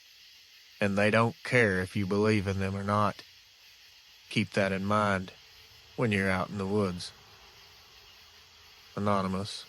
and they don't care if you believe in them or not. Keep that in mind when you're out in the woods. Anonymous.